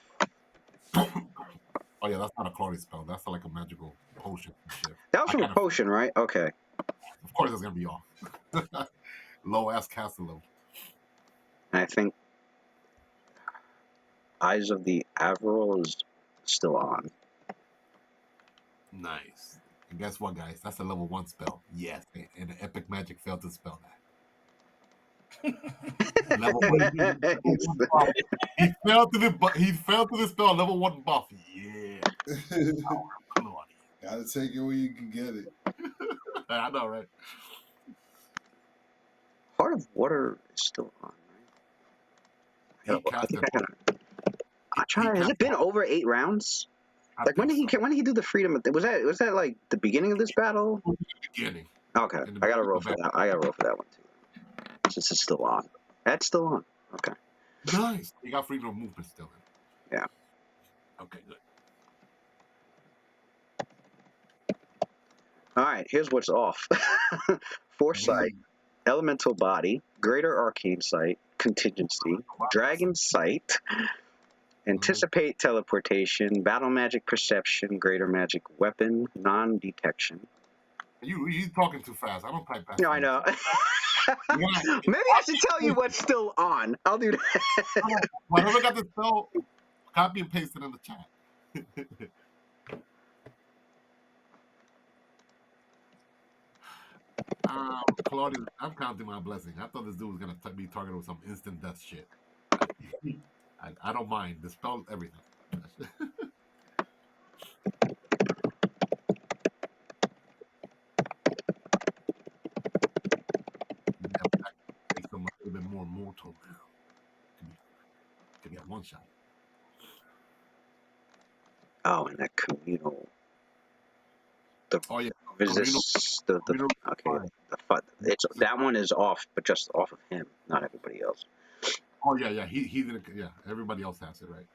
Oh yeah, that's not a Claudia spell. That's like a magical potion shit. That was from a potion, right? Okay. Of course, it's gonna be off. Low ass castle level. And I think Eyes of the Averil is still on. Nice. And guess what, guys? That's a level 1 spell. Yes, and the epic magic failed to spell that. Level 1. He failed to the spell level 1 buff. Yeah. Gotta take it where you can get it. I know, right? Heart of Water is still on, right? Has it been over 8 rounds? Like when did he do the freedom? Was that like the beginning of this battle? Beginning. Okay, I gotta roll for that. I gotta roll for that one too, since it's still on. That's still on. Okay. Nice. You got freedom of movement still in. Yeah. Okay, good. All right. Here's what's off. Foresight, Elemental Body, Greater Arcane Sight, Contingency, Dragon Sight, Anticipate Teleportation, Battle Magic Perception, Greater Magic Weapon, Non-Detection. You talking too fast. I don't type fast. No, I know. Maybe I should tell you what's still on. I'll do that. Whoever got the spell, copy and paste it in the chat. Claudia, I'm counting my blessing. I thought this dude was gonna be targeted with some instant death shit. I don't mind. The spell, everything. Makes them a little bit more mortal now. To get one shot. Oh, and that communal. Yeah. That one is off, but just off of him, not everybody else. Oh yeah. He didn't. Yeah, everybody else has it, right?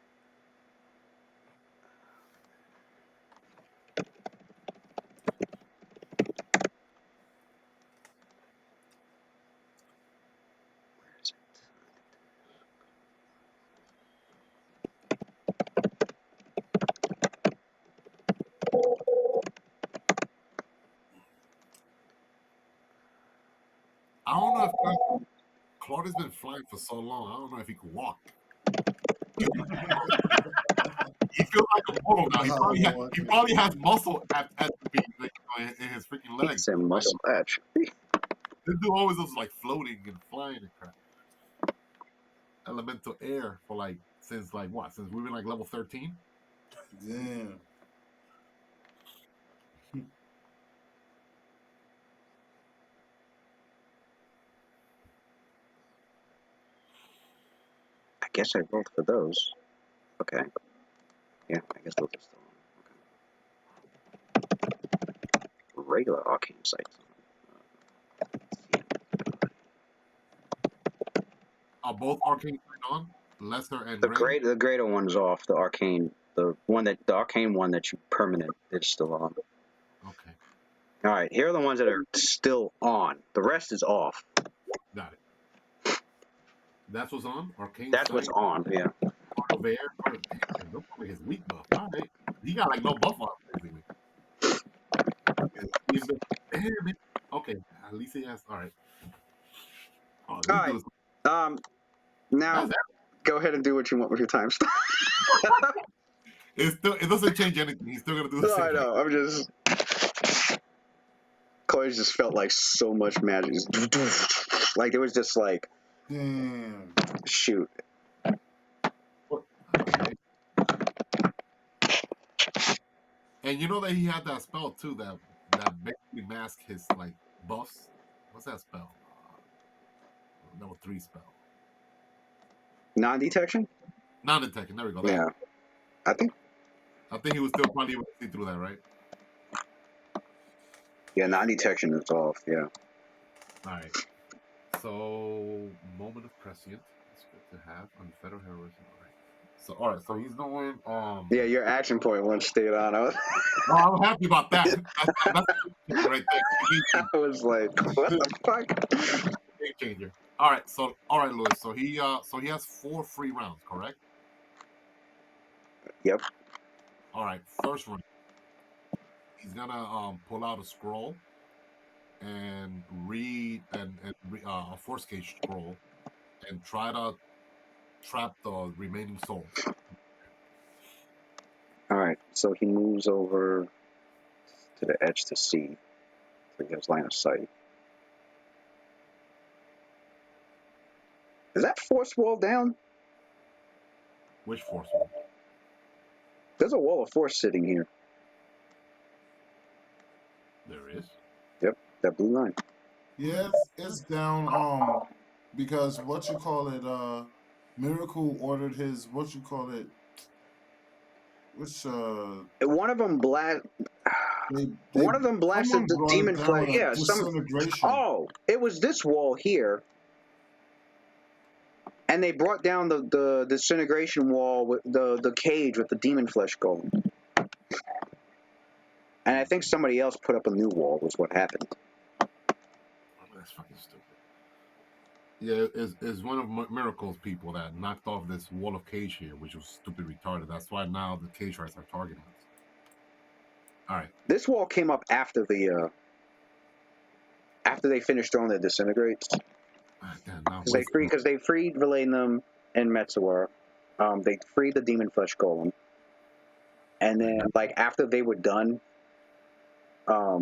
Claudia's been flying for so long. I don't know if he could walk. He feels like a model now. He probably has muscle atrophy in his freaking legs. It's a muscle atrophy. This dude always was like floating and flying and crap. Elemental air for like since we've been like level 13. Damn. I guess I rolled for those. Okay. Yeah, I guess those are still on. Okay. Regular arcane sights. Are both arcane on? Lesser and The greater? greater one's off. The arcane one that you permanent is still on. Okay. All right, here are the ones that are still on. The rest is off. Got it. That's what's on? Arcane That's sight, what's on. Yeah. Art of air. Damn, look at his weak buff. All right. He got like no buff on basically. He's been damn it. Okay. At least he has all right. Oh, this All right. dude's Now that's go ahead and do what you want with your time stop. it doesn't change anything. He's still gonna do the No, same I thing. know. I'm just. Chloe just felt like so much magic. Like it was just like, Damn. shoot. Okay. And you know that he had that spell too that basically masked his like buffs. What's that spell? Level 3 spell. Non-detection? Non-detection. There we go. Yeah. I think. I think he was still probably able to see through that, right? Yeah, non-detection is off. Yeah. All right. So moment of prescient. It's good to have unfettered heroism. All right. So he's doing. Yeah, your action point once stayed on. Well, I'm happy about that. That's right there. I was like, what the fuck? Game changer. All right, Louis. So he has 4 free rounds, correct? Yep. All right. First round, he's gonna pull out a scroll and read a force cage scroll and try to trap the remaining souls. All right. So he moves over to the edge to see. So he has line of sight. Is that force wall down? Which force wall? There's a wall of force sitting here. There is. Yep, that blue line. Yeah, it's down. Because Miracle ordered his which One of them One of them blasted someone the brought demon it down flag. a Yeah, disintegration. Oh, it was this wall here, and they brought down the disintegration wall with the cage with the demon flesh golem. And I think somebody else put up a new wall. Was what happened. Oh, that's fucking stupid. Yeah, it's one of Miracle's people that knocked off this wall of cage here, which was stupid retarded. That's why now the cage rights are targeting us. All right. This wall came up after after they finished throwing their disintegrates. Because they freed Relenum and Metsuar. They freed the demon flesh golem, and then like after they were done. All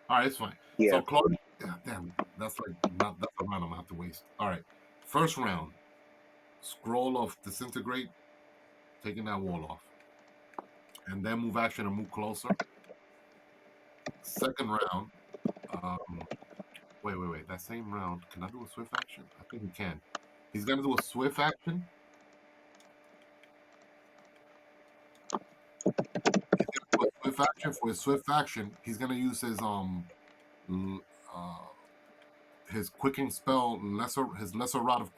right, it's fine. Yeah. So Claude, damn, that's a round I'm gonna have to waste. All right, first round, scroll of disintegrate, taking that wall off, and then move action and move closer. Second round, wait, that same round, can I do a swift action? I think he can. He's gonna do a swift action. For his swift action, he's gonna use his quickening spell, lesser rod of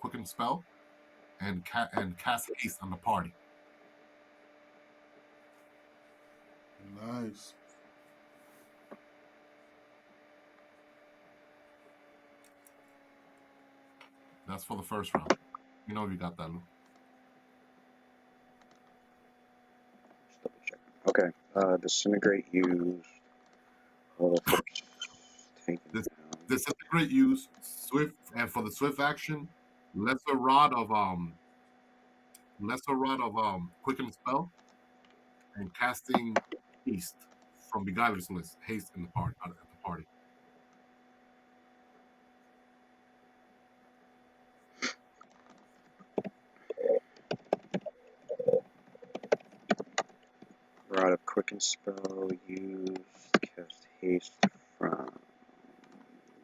quickening spell, and cast haste on the party. Nice. That's for the first round. You know you got that, Lou. Okay. Disintegrate used. Disintegrate use swift, and for the swift action, lesser rod of quicken spell, and casting haste from Beguiler's list. Haste in the party at the party. Rod of quicken spell used. Cast haste from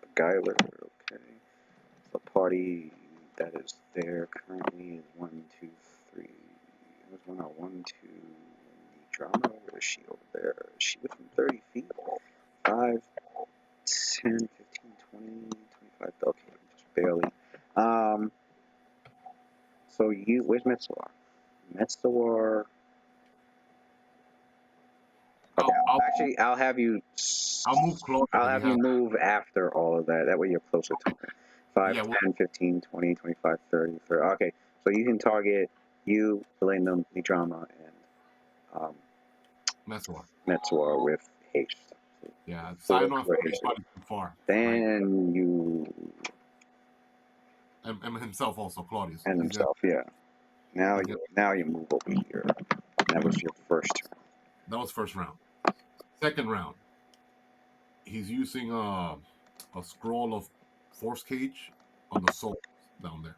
Beguiler. Okay. The party that is there currently is 1, 2, 3. There's one out 1, 2. Drama. Where is she over there? Is she within 30 feet? 5, 10, 15, 20, 25. Okay, just barely. So you, where's Metzawar? Metzawar. Okay, actually, I'll have you. I'll move Claudius. I'll have you move after all of that. That way you're closer to me. 5, 10, 15, 20, 25, 30, 30. Okay, so you can target you, Millennium, Nidrama, and Metzawar with haste. Yeah, sign off too far. Then you. And himself also, Claudius. And himself, yeah. Now you move over here. That was your first turn. That was first round. Second round, he's using a scroll of force cage on the soul down there.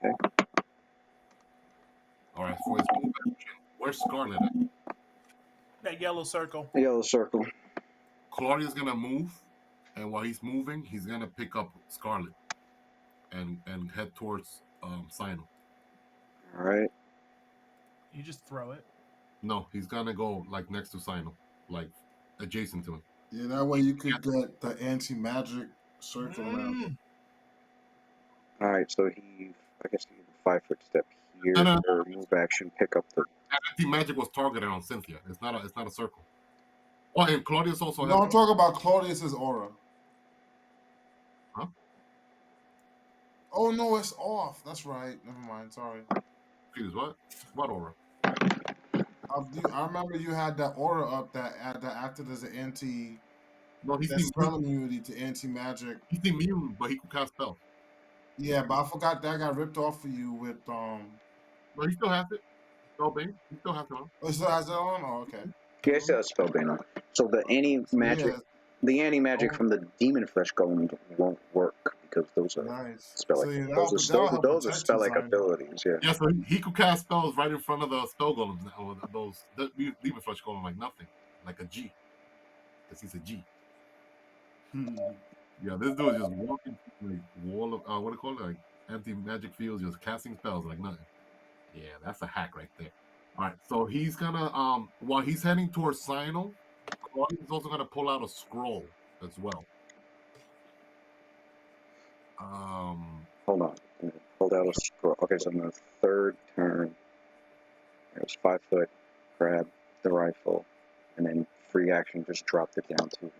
Okay. All right, for his move action, where's Scarlet at? That yellow circle. The yellow circle. Claudia's gonna move, and while he's moving, he's gonna pick up Scarlet and head towards Sino. All right. You just throw it. No, he's gonna go like next to Sino, like adjacent to him. Yeah, that way you could get the anti-magic circle around him. All right, so I guess he 5-foot step here. Or move action, pick up the. Anti-magic was targeted on Cynthia. It's not a circle. Oh, and Claudius also. No, I'm talking about Claudius's aura. Huh? Oh no, it's off. That's right. Never mind. Sorry. Excuse what? What aura? I remember you had that aura up that acted as an anti. No, he's spell immunity to anti-magic. He's immune, but he can cast spells. Yeah, but I forgot that got ripped off for you with No, he still has it. Spellbane. He still has it on. Oh, he still has it on? Oh, okay. Yeah, he still has Spellbane on. So the anti-magic from the demon flesh golem won't work because those are spell-like. Those are spell-like abilities. Yeah. Yeah, so he could cast spells right in front of the spell golems. Or those demon flesh golem like nothing, like a G, because he's a G. Yeah, this dude is just walking like wall of what do you call it, like anti-magic fields, just casting spells like nothing. Yeah, that's a hack right there. All right, so he's gonna while he's heading towards Sino, he's also gonna pull out a scroll as well. Hold on. Hold out a scroll. Okay, so in the third turn, there's 5 foot, grab the rifle, and then free action just dropped it down to him.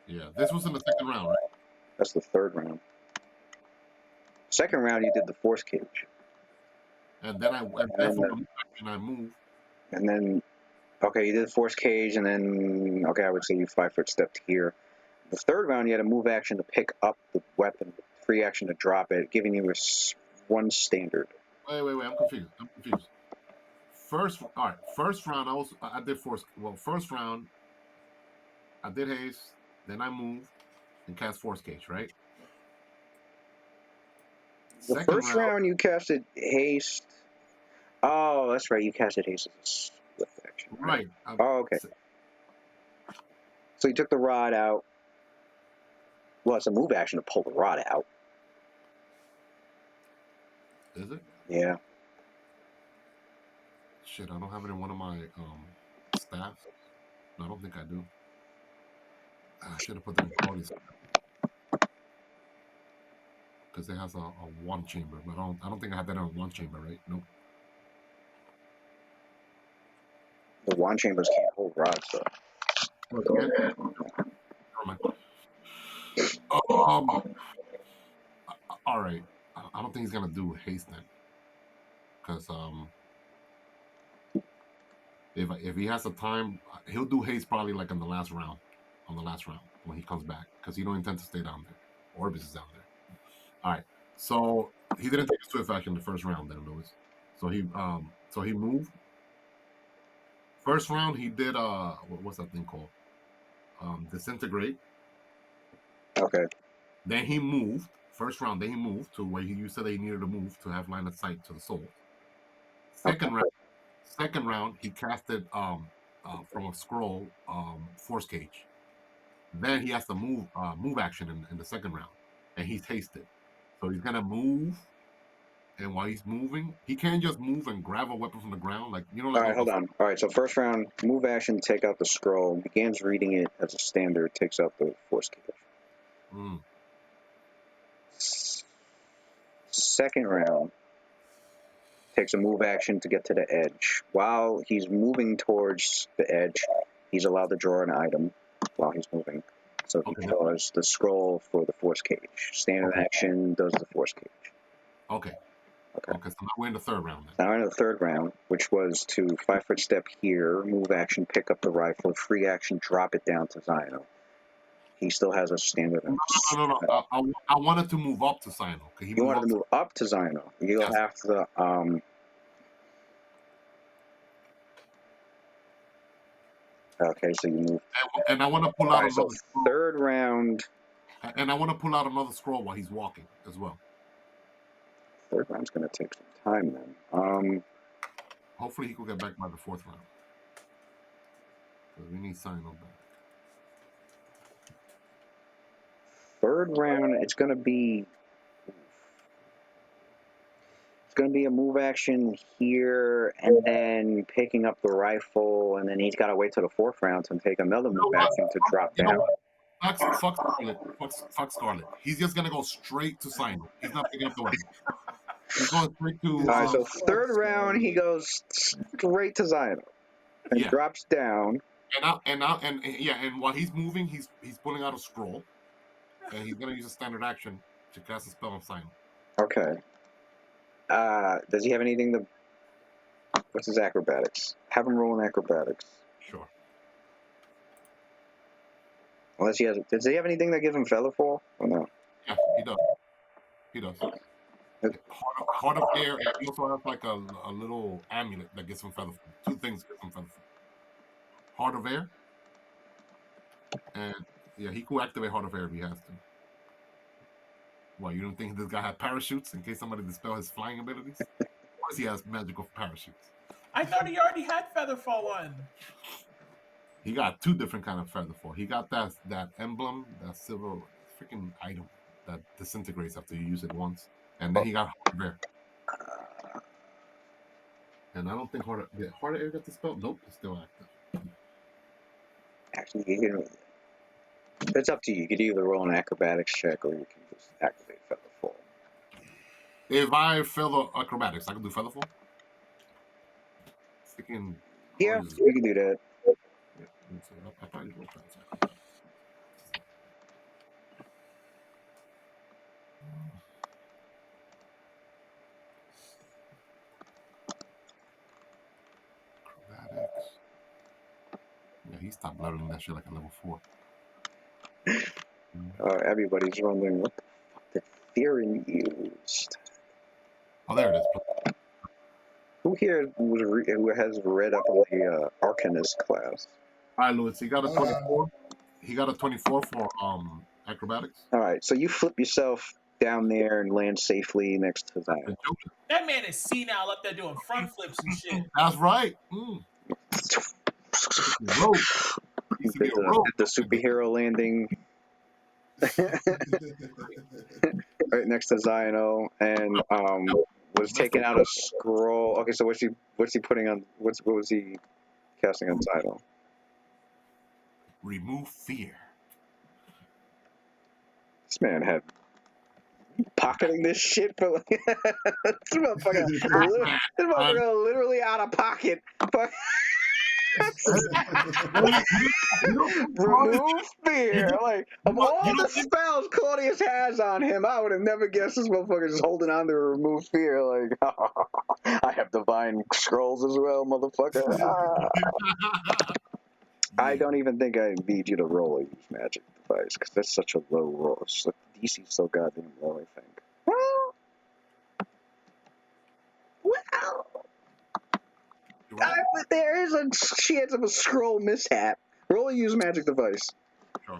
Yeah, this was in the second round, right? That's the third round. Second round, you did the force cage. And then I move. And then, okay, you did the force cage, and then, okay, I would say you 5-foot stepped here. The third round, you had a move action to pick up the weapon, free action to drop it, giving you one standard. Wait, I'm confused. First round, I did force. Well, first round, I did haste, then I moved and cast force cage, right? The first round, you casted haste. Oh, that's right. You casted haste as a split action. Right. Oh, okay. So you took the rod out. Well, it's a move action to pull the rod out. Is it? Yeah. Shit, I don't have it in one of my staffs. No, I don't think I do. I should have put that in Claudius. Because it has a wand chamber, but I don't think I have that in a wand chamber, right? Nope. The wand chambers can't hold rods, though. Oh, again? Never mind. Um, all right. I don't think he's gonna do haste then, because if he has the time, he'll do haste probably like in the last round, on the last round when he comes back, because he don't intend to stay down there. Orbis is down there. All right. So he didn't take a swift action the first round then, Lewis. So he moved. First round he did what's that thing called? Disintegrate. Okay. Then he moved. First round, then he moved to where you said he needed to move to have line of sight to the soul. Second round, he casted from a scroll force cage. Then he has to move action in the second round, and he's hasted. So he's gonna move, and while he's moving, he can't just move and grab a weapon from the ground, like All right, hold on. All right, so first round, move action, take out the scroll. Begins reading it as a standard, takes out the force cage. Mm. Second round, takes a move action to get to the edge. While he's moving towards the edge, he's allowed to draw an item while he's moving. So he draws the scroll for the force cage. Standard action does the force cage. Okay. So now we're in the third round then. Now in the third round, which was to 5-foot step here, move action, pick up the rifle, free action, drop it down to Zino. He still has a standard. No. I wanted to move up to Zino. You wanted to move up to Zino. You'll have to. Okay, so you move. And I want to pull out another scroll. Third round. And I want to pull out another scroll while he's walking as well. Third round's going to take some time then. Hopefully he could get back by the fourth round. Because we need Zino back. Third round, it's going to be a move action here, and then picking up the rifle, and then he's got to wait till the fourth round to take another move action to drop down. Fuck Scarlet. He's just gonna go straight to Zino. He's not picking up the weapon. He's going straight to. All right, so third round he goes straight to Zino and drops down. And while he's moving, he's pulling out a scroll, and he's gonna use a standard action to cast a spell on Zino. Okay. Does he have anything to? What's his acrobatics? Have him roll in acrobatics. Sure. Unless he has. Does he have anything that gives him feather fall or no? Yeah, he does. Heart of air, and he also has like a little amulet that gets him feather fall. Two things get him feather fall. Heart of air, and he could activate Heart of air if he has to. What, you don't think this guy had parachutes in case somebody dispel his flying abilities? Of course he has magical parachutes. I thought he already had Featherfall on. He got two different kind of Featherfall. He got that emblem, that silver freaking item that disintegrates after you use it once. And then he got Heart of Air. And I don't think Heart of Air got the spell? Nope, it's still active. Actually, it's up to you. You could either roll an acrobatics check or you can just activate Featherfall. If I fail the acrobatics, I can do Featherfall? Freaking. Yeah, you can do that. I probably roll that. Acrobatics. Yeah, he stopped leveling that shit like a level 4. Everybody's wondering what the fuck did Theron used. Oh, there it is. Who here who has read up on the Arcanist class? All right, Louis. He got a 24. He got a 24 for acrobatics. All right, so you flip yourself down there and land safely next to Zion. That man is senile up there doing front flips and shit. That's right. The superhero landing right next to Zino, and was taking out a scroll. Okay, so what's he putting on? What was he casting on Zino? Remove fear. This man had pocketing this shit for like this motherfucker literally out of pocket. Remove fear. Like, of all you the don't think spells Claudius has on him, I would have never guessed this motherfucker just holding on to remove fear. Like, I have divine scrolls as well, motherfucker. I don't even think I need you to roll a use magic device because that's such a low roll. It's like DC's so goddamn low, I think. Well, but there is a chance of a scroll mishap. Roll a use magic device. Sure.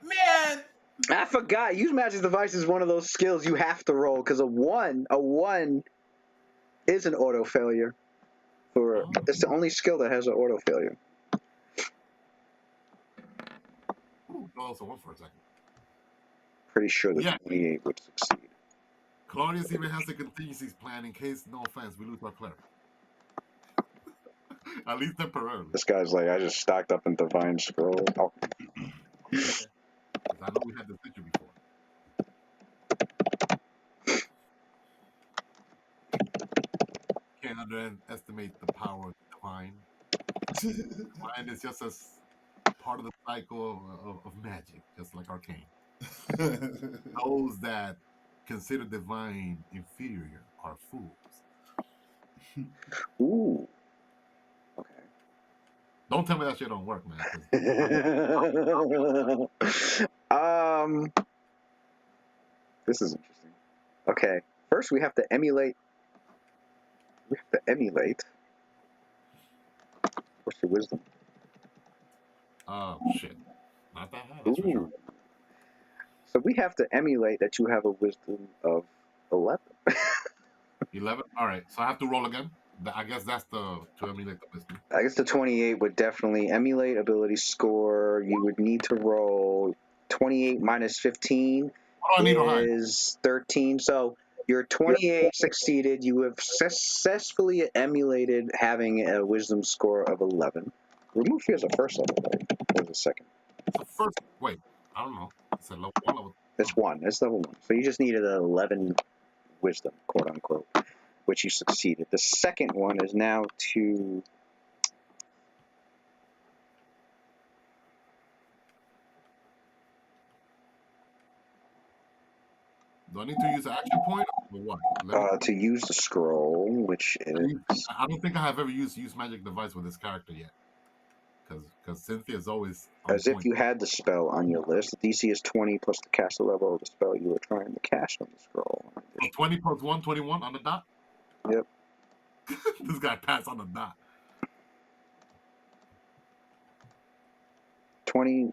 Man, I forgot. Use magic device is one of those skills you have to roll because a one is an auto failure. It's the only skill that has an auto failure. Ooh, also one for a second. Pretty sure the 28 would succeed. Claudius even has a contingencies plan in case, no offense, we lose our cleric. At least temporarily. This guy's like, I just stocked up in divine scroll. Oh. Because I know we had this picture before. Can't underestimate the power of divine. Divine is just as part of the cycle of magic, just like arcane. Those that consider divine inferior are fools. Ooh. Okay. Don't tell me that shit don't work, man. This is interesting. Okay. First, we have to emulate. What's your wisdom? Oh, shit. Not that high, that's for sure. So we have to emulate that you have a wisdom of 11. 11? All right. So I have to roll again? I guess that's to emulate the wisdom. I guess the 28 would definitely emulate ability score. You would need to roll 28 minus 15 is 13. So your 28 succeeded. You have successfully emulated having a wisdom score of 11. Remove fear is a first level, right? Or the second? It's a first. Wait, I don't know. It's a level 1 level. It's 1. It's level 1. So you just needed an 11 wisdom, quote unquote, which you succeeded. The second one is now to. Do I need to use an action point or what? To use the scroll, which is. I don't think I have ever used magic device with this character yet. Because Cynthia is always. As if you had the spell on your list. The DC is 20 plus the caster level of the spell you were trying to cast on the scroll. So 20 plus 1, 21 on the dot? Yep. This guy passed on the dot. 20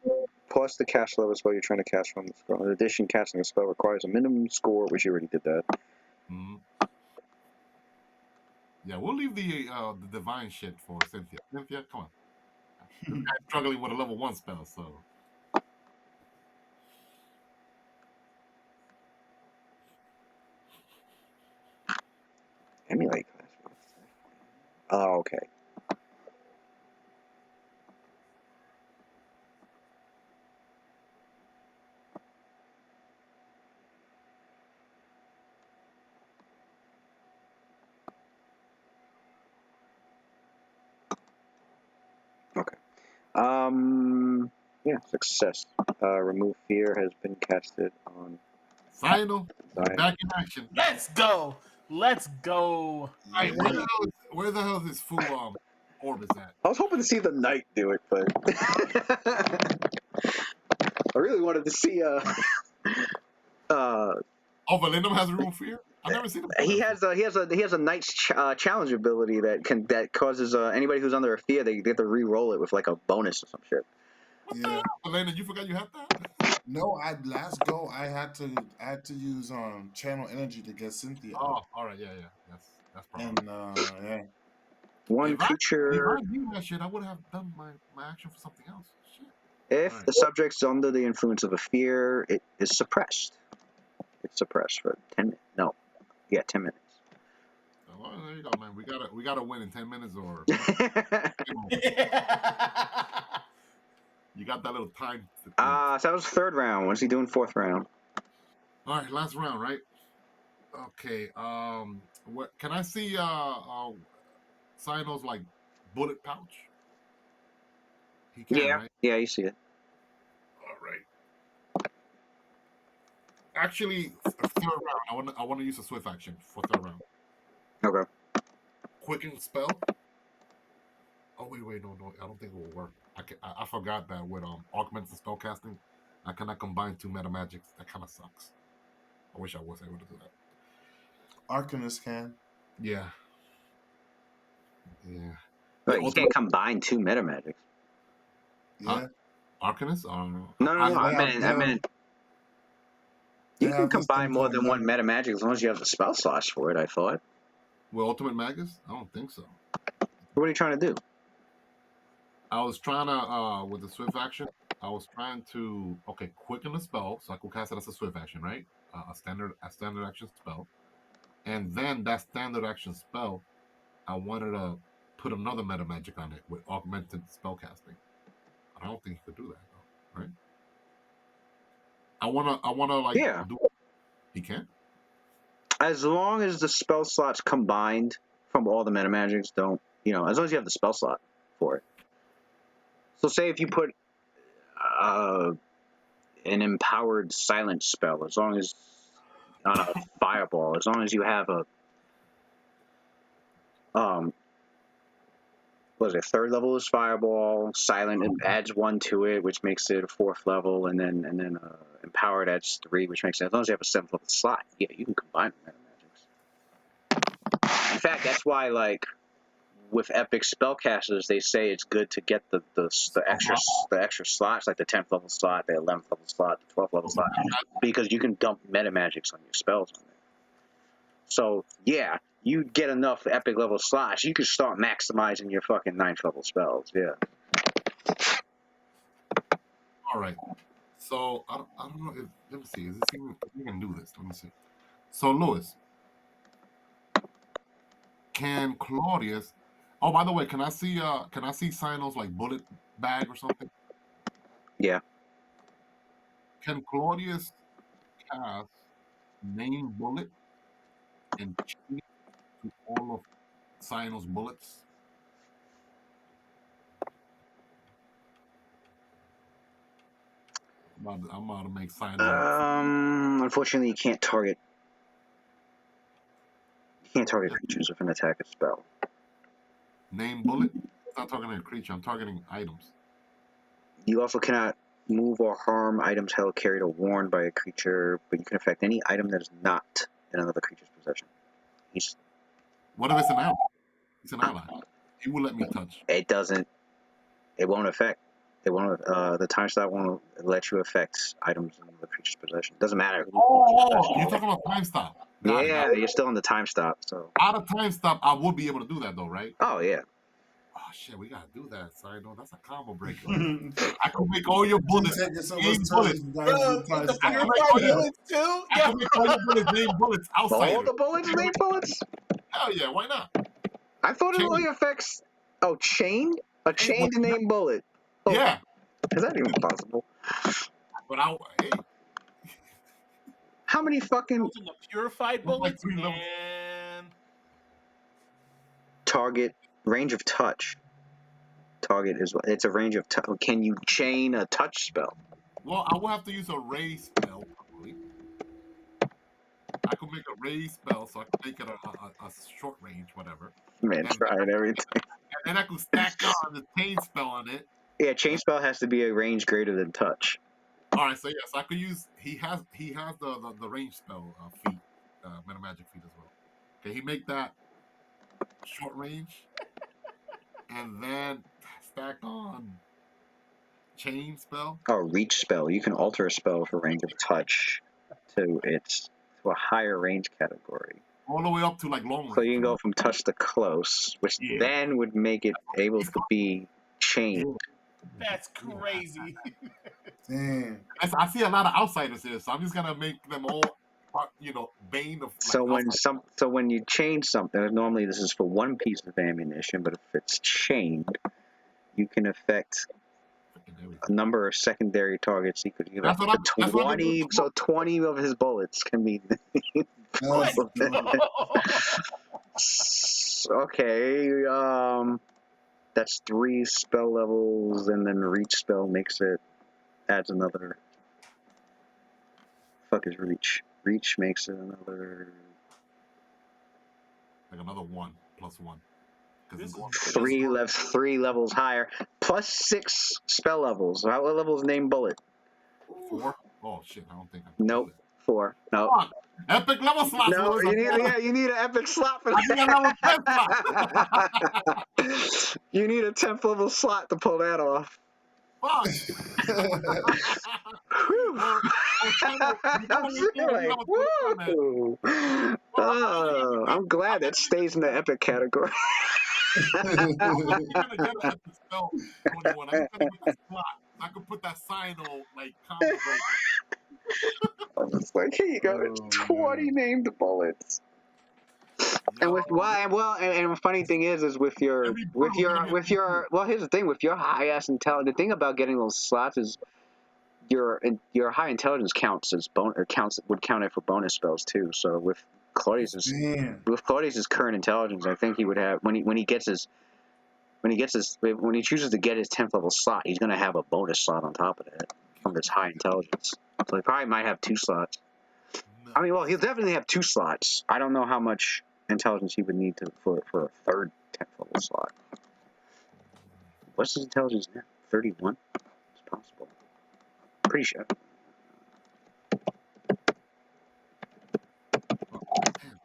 plus the cast level spell you're trying to cast from the scroll. In addition, casting a spell requires a minimum score, which you already did that. Mm-hmm. Yeah, we'll leave the divine shit for Cynthia. Cynthia, come on. I'm struggling with a level 1 spell, so. Emulate class. Oh, okay. Okay. Yeah, success. Remove fear has been casted on. Sino, back in action. Let's go. Let's go. Hey, where the hell is this fool Orbis at? I was hoping to see the knight do it, but I really wanted to see Oh, Valindum has remove fear? I've never seen him. He has a knight's challenge ability that causes anybody who's under a fear they get to re-roll it with like a bonus or some shit. What the hell? Elena, you forgot you had that? No, last go I had to use channel energy to get Cynthia. Oh, all right, yeah, that's probably. And yeah. One creature. If I knew that shit, I would have done my action for something else. Shit. If the subject's under the influence of a fear, it is suppressed. It's suppressed for 10 minutes. No. Yeah, 10 minutes. Well, there you go, man. We gotta win in 10 minutes or you got that little time. So that was third round. What's he doing fourth round? All right, last round, right? Okay. What can I see? Sino's like bullet pouch. He can, Yeah, right? yeah, you see it. All right. Actually, third round. I want to use a swift action for third round. Okay. Quicken spell. Oh wait, no, I don't think it will work. I forgot that with augmented spell casting, I cannot combine 2 meta magics. That kind of sucks. I wish I was able to do that. Arcanist can. Yeah. Yeah. Wait, you can't combine 2 meta magics. Yeah. Arcanist? No. I they have- meant. they You can have this combine thing more called than one meta magic as long as you have the spell slots for it. I thought. With Ultimate Magus? I don't think so. What are you trying to do? I was trying to with the swift action. I was trying to quicken the spell so I could cast it as a swift action, right? A standard action spell, and then that standard action spell, I wanted to put another meta magic on it with augmented spell casting. I don't think he could do that though, right? I wanna like Yeah. do. He can. As long as the spell slots combined from all the meta magics don't, as long as you have the spell slot for it. So say if you put an empowered silence spell, as long as on a fireball, as long as you have a third level is fireball, silent it adds 1 to it, which makes it a 4th level, and then empowered adds 3, which makes it, as long as you have a 7th level slot, yeah, you can combine meta magics. In fact, that's why with epic spellcasters, they say it's good to get the extra slots, like the 10th level slot, the 11th level slot, the 12th level slot, because you can dump meta magics on your spells on there. So yeah, you get enough epic level slots, you can start maximizing your fucking 9th level spells. Yeah. All right. So I don't know if let me see. Is this even you can do this? Let me see. So Lewis, can Claudius? Oh, by the way, can I see Sino's like bullet bag or something? Yeah. Can Claudius cast name bullet and change to all of Sino's bullets? I'm about to make Sino. Unfortunately, you can't target creatures with an attack or spell. Name bullet? I'm not targeting a creature. I'm targeting items. You also cannot move or harm items held, carried, or worn by a creature, but you can affect any item that is not in another creature's possession. What if it's an ally? It's an ally. He will let me touch. It doesn't. It won't affect. It won't. The time slot won't let you affect items in the creature's possession. It doesn't matter. You're talking about time stop. Got it. You're still on the time stop. So out of time stop, I would be able to do that though, right? Oh yeah. Oh shit, we gotta do that. Sorry, no, that's a combo breaker. I could make all your bullets name bullets. The purified bullets too. I could make all your bullets name bullets outside. All the bullets name bullets. Hell yeah, why not? I thought it only affects. Oh, chained. A chained name bullet. Oh, yeah. Is that even possible? But hey. How many fucking purified bullets? Like Man. Target range of touch. Target is it's a range of touch. Can you chain a touch spell? Well, I will have to use a raise spell probably. I could make a raise spell, so I can make it a short range, whatever. Man, tried everything. And then I could stack on the chain spell on it. Yeah, chain spell has to be a range greater than touch. All right, so yes, I could use. He has the range spell feat, meta magic feat as well. Okay, he make that short range, and then stack on chain spell. Oh, reach spell. You can alter a spell for range of touch to a higher range category. All the way up to like long range. So you can go from touch to close, which then would make it able to be chained. That's crazy. Damn. I see a lot of outsiders here, so I'm just gonna make them all, bane of. So when you chain something, normally this is for one piece of ammunition, but if it's chained, you can affect a number of secondary targets. He could give up to 20. So 20 of his bullets can be. Okay. That's 3 spell levels, and then reach spell adds another. Fuck is reach? Reach makes it another. Like another 1 plus 1. This is 3 levels higher, plus 6 spell levels. What level is name bullet? 4? Oh shit! I don't think I can Nope. do it. 4. Nope. Come on. Epic level slots. No, Lewis. you need an epic slot for I need a level 10 slot. that. You need a 10th level slot to pull that off. Fuck. Whew. I'm sitting like, woo! Oh, I'm glad that stays in the epic category. I'm gonna get an epic spell 21. I'm gonna get a slot. I could put that Sino like combo breaker. I'm just like, here you go. It's 20 named bullets. And with and the funny thing is with your well, here's the thing with your high ass intelligence. The thing about getting those slots is your high intelligence would count it for bonus spells too. So with Claudius's current intelligence, I think he would have when he chooses to get his 10th level slot, he's gonna have a bonus slot on top of that from his high intelligence. So he probably might have 2 slots. I mean, well, he'll definitely have 2 slots. I don't know how much intelligence he would need for a third 10th level slot. What's his intelligence now? 31? It's possible. Pretty sure. Damn.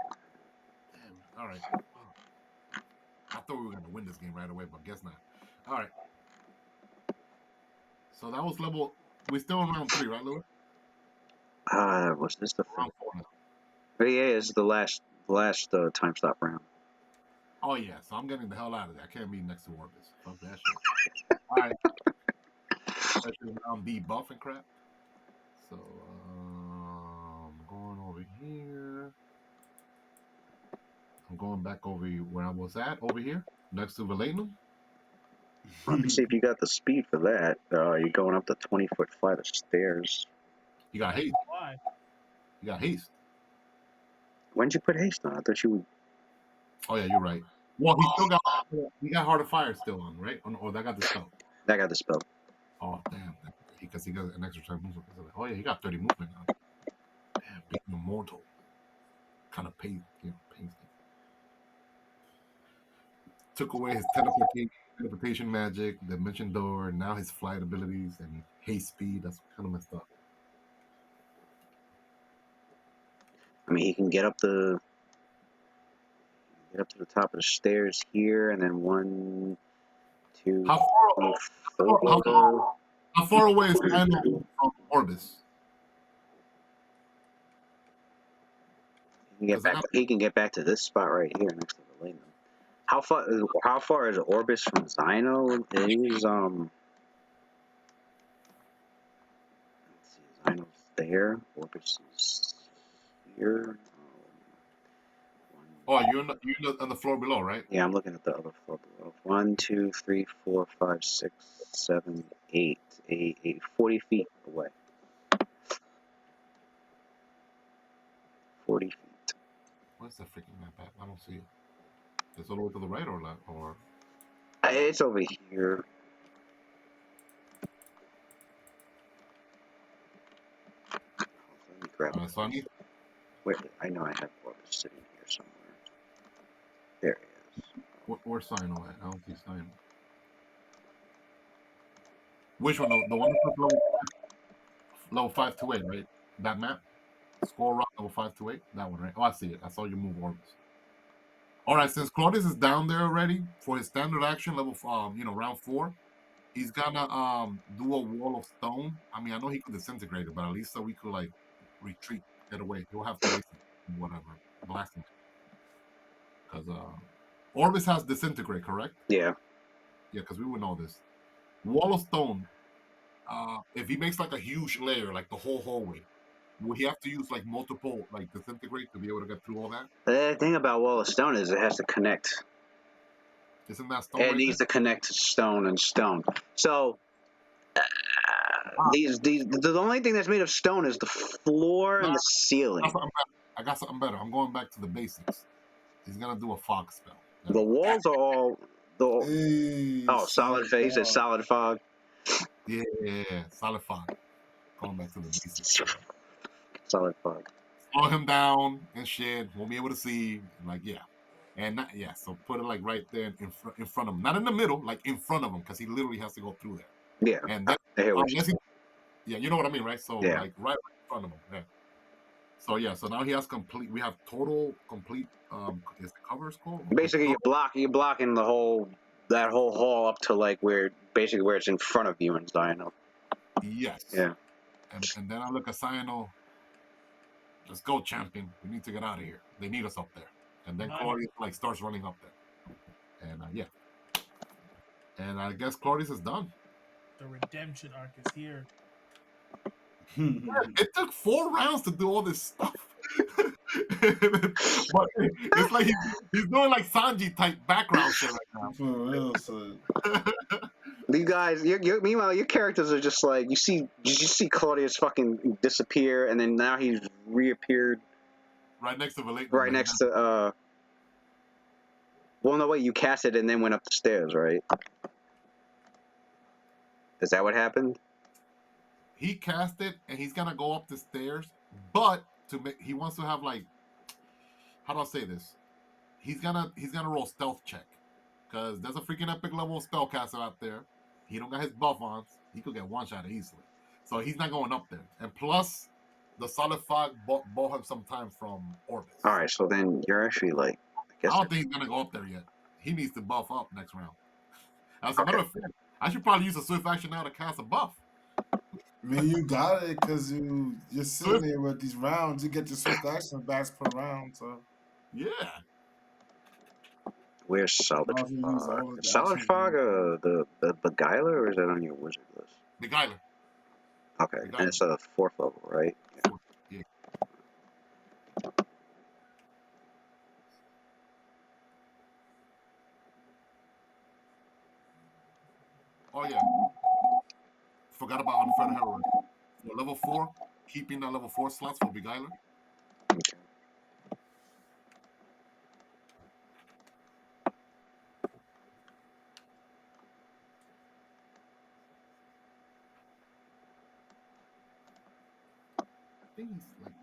All right. I thought we were gonna win this game right away, but guess not. All right. So that was level. We're still in round 3, right, Louis? Was this the round 4 now? Yeah, it's the last time stop round. Oh yeah, so I'm getting the hell out of there. I can't be next to Orbis. Fuck that shit. All right. Especially round B buff and crap. So I'm going over here. I'm going back over where I was at over here, next to Valenum. Let me see if you got the speed for that. You're going up the 20-foot flight of stairs. You got haste. Why? You got haste. When did you put haste on? I thought you would. Oh yeah, you're right. Well, he got Heart of Fire still on, right? Or that got the spell. That got the spell. Oh damn, because he got an extra turn movement. Oh yeah, he got 30 movement now. Damn, being immortal. Kind of pains me. Took away his teleportation magic, dimension door, now his flight abilities and haste speed. That's kind of messed up. I mean, he can get up to the top of the stairs here, and then 1, 2, How 3, 4. How far away is Rhino from Orbis? He can get back to this spot right here next to the Lena. How far is Orbis from Zyno? He's let's see, Zyno's there. Orbis is here. Oh, you're on the floor below, right? Yeah, I'm looking at the other floor below. 1, 2, 3, 4, 5, 6, 7, 8. 40 feet away. 40 feet. Where's the freaking map at? I don't see it. It's all the way to the right or left? Or It's over here. Let me grab it. so I need. Wait, I know I have Orbis sitting here somewhere. There it is. Where's Sino at? I don't see Sino. Which one? The one that's level 528, right? That map? Skullrot level 528? That one, right? Oh, I see it. I saw you move Orbis. Alright, since Claudius is down there already for his standard action level round 4, he's gonna do a wall of stone. I mean, I know he could disintegrate it, but at least so we could like retreat, get away. He'll have to waste whatever blasting. Because Orbis has disintegrate, correct? Yeah. Yeah, because we would know this. Wall of stone. If he makes like a huge layer, like the whole hallway, would he have to use like multiple like disintegrate to be able to get through all that? The thing about Wall of Stone is it has to connect. Isn't that stone? It needs to connect stone and stone. So the only thing that's made of stone is the floor and the ceiling. I got something better. I'm going back to the basics. He's gonna do a fog spell. The walls are all Oh, Hey, solid face and solid fog. Yeah, solid fog. Going back to the basics. Solid fog. Slow him down and shit. Won't be able to see. Like, yeah. And not, yeah, so put it like right there in front of him. Not in the middle, like in front of him, because he literally has to go through there. Yeah. And then I hear what you're unless he, yeah, you know what I mean, right? So Yeah. like right in front of him. Yeah. So yeah, so now he has complete. We have total complete. Is the cover called? Basically, you're blocking the whole that whole hall up to like where basically where it's in front of you and Dino. Yes. Yeah. And then I look at Cyano. Let's go, champion. We need to get out of here. They need us up there. And then Claudius like starts running up there. And yeah. And I guess Claudius is done. The redemption arc is here. It took 4 rounds to do all this stuff. But it's like he's doing like Sanji type background shit right now. For real, son. You guys, meanwhile, your characters are just like you see Claudius fucking disappear, and then now he's reappeared right next to Valente. right next to Well, no, wait, you cast it and then went up the stairs, right? Is that what happened? He cast it and he's gonna go up the stairs, but he wants to have like, how do I say this? He's gonna roll stealth check because there's a freaking epic level spellcaster out there. He don't got his buff on. He could get one shot easily, so he's not going up there. And plus, the solid fog bought him some time from Orbis. All right, so then you're actually like, I don't think he's gonna go up there yet. He needs to buff up next round. As a matter of fact, I should probably use a swift action now to cast a buff. Man, you got it because you're sitting there with these rounds. You get your swift action backs per round. So yeah. Where's Solid Fog? Solid Fog, the Beguiler, or is that on your wizard list? Beguiler. Okay, and it's a 4th level, right? Yeah. Oh yeah. Forgot about Unfed Heroine. For level 4, keeping that level 4 slots for Beguiler. Okay. I think he's like,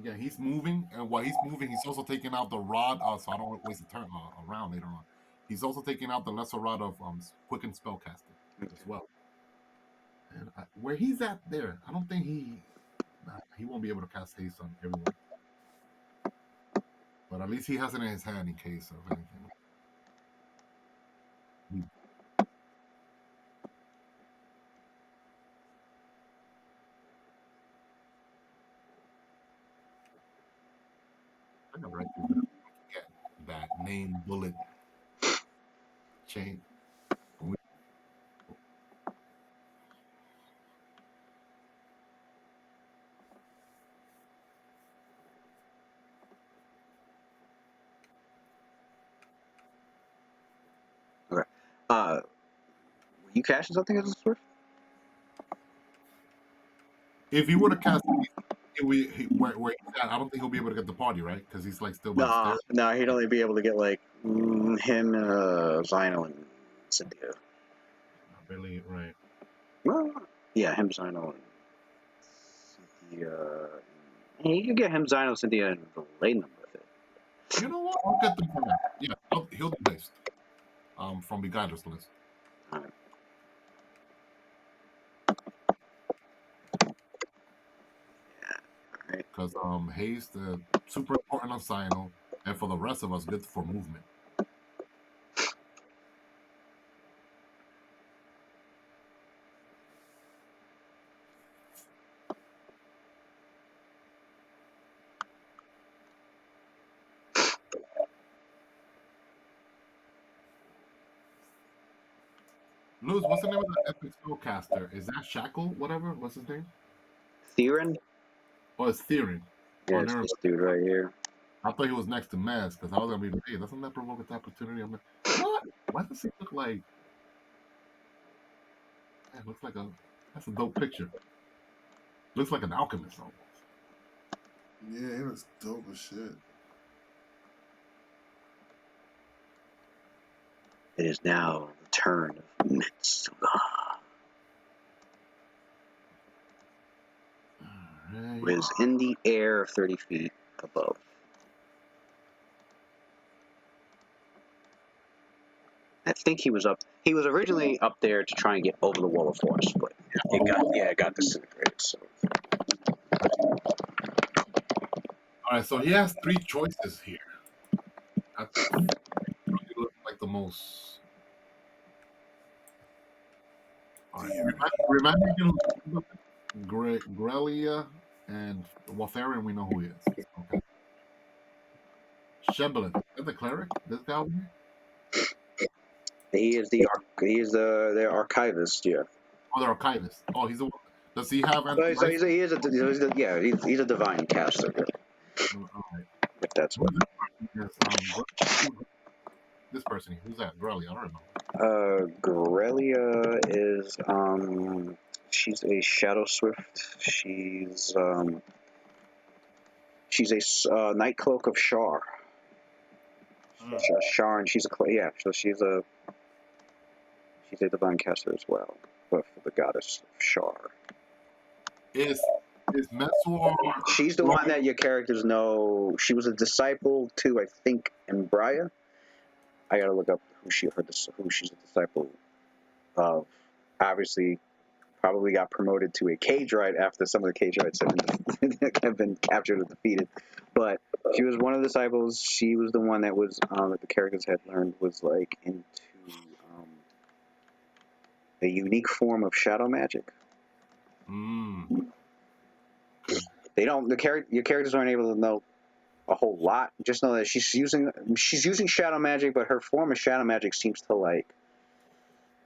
yeah, he's moving, and while he's moving, he's also taking out the rod. So I don't waste a turn around later on. He's also taking out the lesser rod of quicken spellcasting as well. And where he's at there, I don't think he won't be able to cast haste on everyone. But at least he has it in his hand in case of anything. I know, right? That name bullet chain. Okay. You casting something as a Swift? If he were to cast where he's at, I don't think he'll be able to get the party, right? Because he's like still by the stairs. No, he'd only be able to get like him, Zino, and Cynthia. Not really, right? Well, yeah, him, Zino, and Cynthia. He could get him, Zino, Cynthia, and Valena with it. You know what? I'll get them for that. Yeah, he'll do based. From Beguiler's list. All right. Because haste super important on Cyno, and for the rest of us, good for movement. Luz, what's the name of the epic spellcaster? Is that Shackled? Whatever. What's his name? Theron? Oh, it's Theron. Yeah, it's this dude right here. I thought he was next to Maz because I was gonna be like, hey, doesn't that provoke an opportunity? I'm like, what? Why does he look like? Man, looks like that's a dope picture. Looks like an alchemist almost. yeah, it was dope as shit. It is now the turn of Mitsuga, who Alright. is in the air 30 feet above. I think he was up. He was originally up there to try and get over the wall of force, but it got disintegrated. So All right, so he has 3 choices here. That really looks like the most. All right, remind me again. Grelia and Waltharian, we know who he is. Okay. Shebelin, is that the cleric? This guy over here? he is the archivist. Yeah. Oh, the archivist. Oh, he's the one. Does he have So he's a divine caster. Yeah, All right. if that's what. Yes, this person here. Who's that? Grelia, I don't remember. Grelia is she's a shadow swift. She's a night cloak of Shar. Shar, and she's a so she's a divine caster as well, but for the goddess of Shar. Is Messuar? She's the one that your characters know. She was a disciple to, I think, Embrya. I gotta look up who she's a disciple of. Obviously, probably got promoted to a cage ride after some of the cage rides have been captured or defeated. But she was one of the disciples. She was the one that was that the characters had learned was like into a unique form of shadow magic. They don't. Your characters aren't able to know a whole lot. Just know that she's using shadow magic, but her form of shadow magic seems to like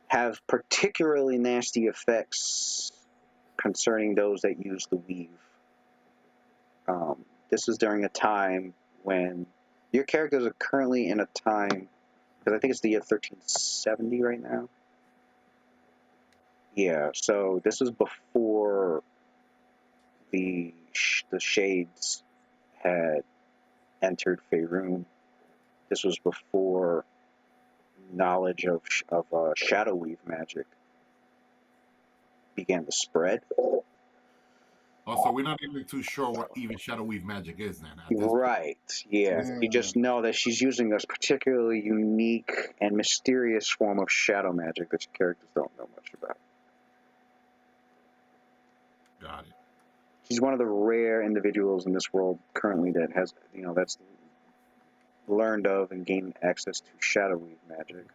have particularly nasty effects concerning those that use the weave. This is during a time when your characters are currently in a time, because I think it's the year 1370 right now. Yeah, so this is before the Shades had entered Faerun. This was before knowledge of shadow weave magic began to spread. So we're not even too sure what even shadow weave magic is then. Right. Yeah. You just know that she's using this particularly unique and mysterious form of shadow magic that your characters don't know much about. Got it. She's one of the rare individuals in this world currently that has, that's learned of and gained access to shadow weave magic.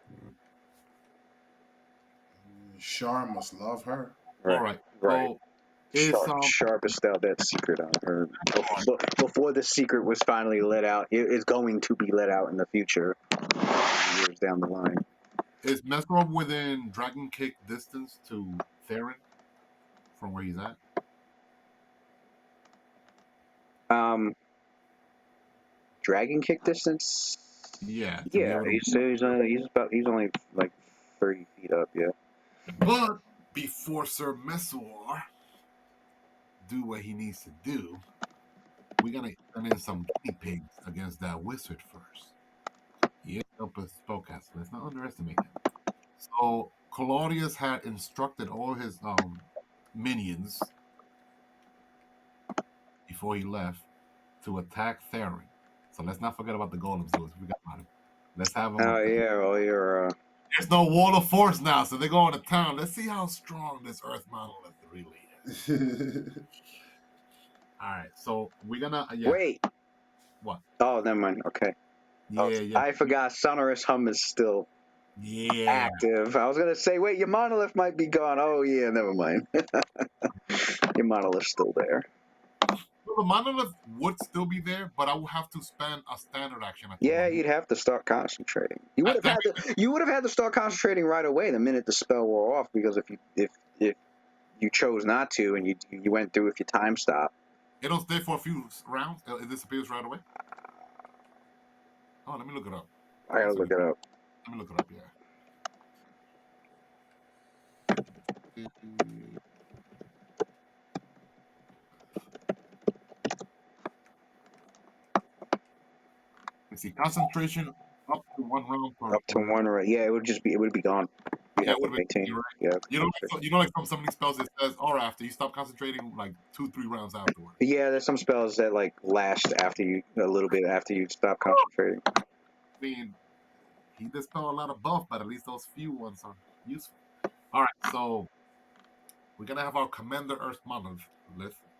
Shar must love her. Right. All right. Right. So, Sharpest out that secret on her before the secret was finally let out. It is going to be let out in the future, years down the line. Is Messuar within dragon kick distance to Theron from where he's at? Dragon kick distance. Yeah. Yeah, he's only like 30 feet up. Yeah. But before Sir Messuar do what he needs to do, we gotta send in some guinea pigs against that wizard first. He is up a spellcaster. Let's not underestimate him. So Claudius had instructed all his minions before he left to attack Theron. So let's not forget about the golems. We forgot about him. Let's have them. Oh yeah. Oh, you're. There's no wall of force now, so they're going to town. Let's see how strong this Earth monolith really is. All right, so we're gonna Wait. What? Oh, never mind. Okay. Yeah. I forgot. Sonorous Hum is still active. I was gonna say, wait, your monolith might be gone. Oh yeah, never mind. Your monolith's still there. Well, the monolith would still be there, but I would have to spend a standard action. You'd have to start concentrating. You would have had to start concentrating right away the minute the spell wore off, because if you chose not to and you went through with your time stop. It'll stay for a few rounds. It disappears right away. Oh, let me look it up. I gotta look it up. Let me look it up. Yeah. Let's see. Concentration up to 1 round per. Up to one, right? Yeah, it would be gone. You Yeah, have it to would maintain. be right. Yeah. Like some summoning spells it says, or after you stop concentrating, like 2-3 rounds afterward. Yeah, there's some spells that like last after you a little bit after you stop concentrating. I mean, he dispelled a lot of buff, but at least those few ones are useful. All right, so we're gonna have our Commander Earth Monolith,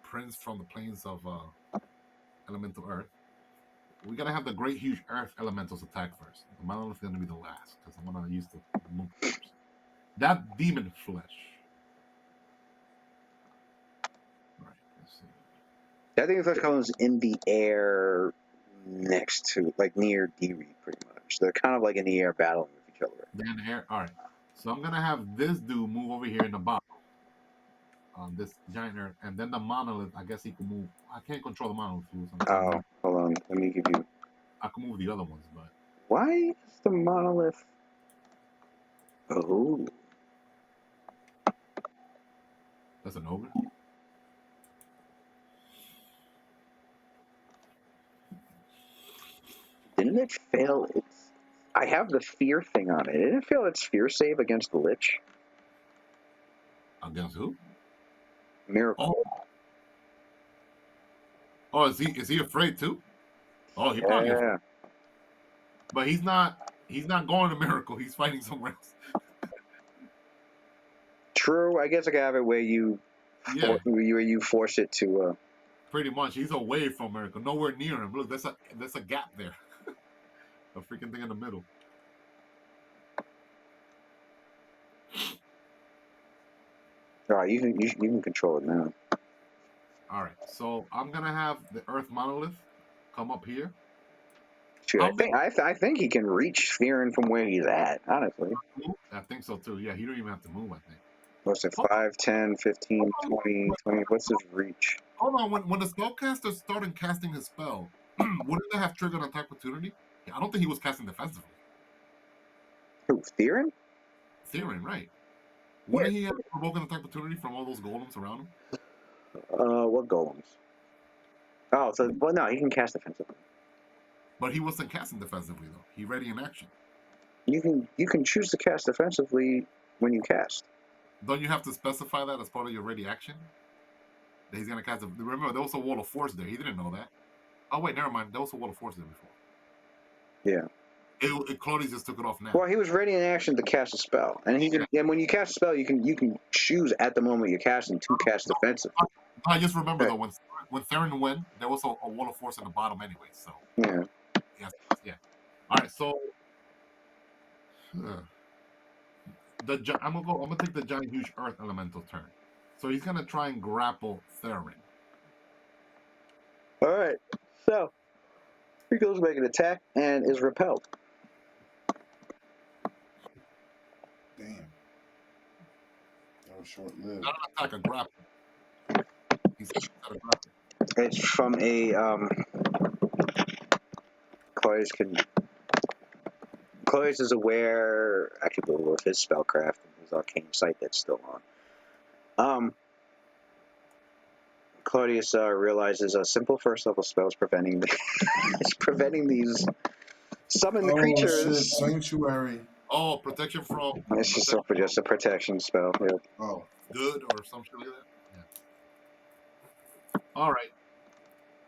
Prince from the plains of Elemental Earth. We're gonna have the Great Huge Earth Elementals attack first. The Monolith is gonna be the last because I'm gonna use the move first. That Demon Flesh. All right, let's see. That thing that comes in the air next to, like near D-Reed, pretty much. They're kind of like in the air battling with each other. Then air. All right. So I'm gonna have this dude move over here in the bottom on this giant earth, and then the monolith. I guess he can move. I can't control the monolith. Oh, hold on. Let me give you. I can move the other ones, but Why is the monolith? Oh, that's an ogre. didn't it fail its? I have the fear thing on it. Didn't it fail its fear save against the Lich? Against who? Miracle. Oh, is he afraid too? Oh, he probably. Yeah. But he's not. He's not going to Miracle. He's fighting somewhere else. True. I guess I can have it where you, Yeah. where you force it to. Pretty much, he's away from Miracle, nowhere near him. Look, there's a gap there. A freaking thing in the middle. All right, you can control it now. All right, so I'm gonna have the Earth Monolith come up here. Shoot, I think he can reach Fearin from where he's at, honestly. I think so too. Yeah, he don't even have to move, I think. What's it, 5, 10, 15, 20, 20? What's his reach? Hold on, when the spellcaster started casting his spell, wouldn't they have triggered an attack opportunity? Yeah, I don't think he was casting defensively. Who, Fearin? Theron, right. Wouldn't he have provoked an attack opportunity from all those golems around him? What golems? Oh, so, well, no, he can cast defensively. But he wasn't casting defensively, though. He ready in action. You can choose to cast defensively when you cast. Don't you have to specify that as part of your ready action? That he's going to cast. Remember, there was a wall of force there. He didn't know that. Oh, wait, never mind. There was a wall of force there before. Yeah. Claudius just took it off now. Well, he was ready in action to cast a spell, and and when you cast a spell, you can choose at the moment you're casting to cast defensively. I just remember though when Theron went, there was a wall of force at the bottom anyway. So yeah. Yeah. All right, so I'm gonna take the giant huge earth elemental turn. So he's gonna try and grapple Theron. All right, so he goes to make an attack and is repelled. Damn. That was short-lived. Not an attack, a grapple. He's got a grapple. It's from a Claudius is aware, actually, with his spellcraft and his arcane sight that's still on. Claudius realizes a simple first level spell is preventing these summoned creatures. Shit. Sanctuary. Oh, protection from. It's just a protection spell. Yeah. Oh. Good or some shit like that. Yeah. All right.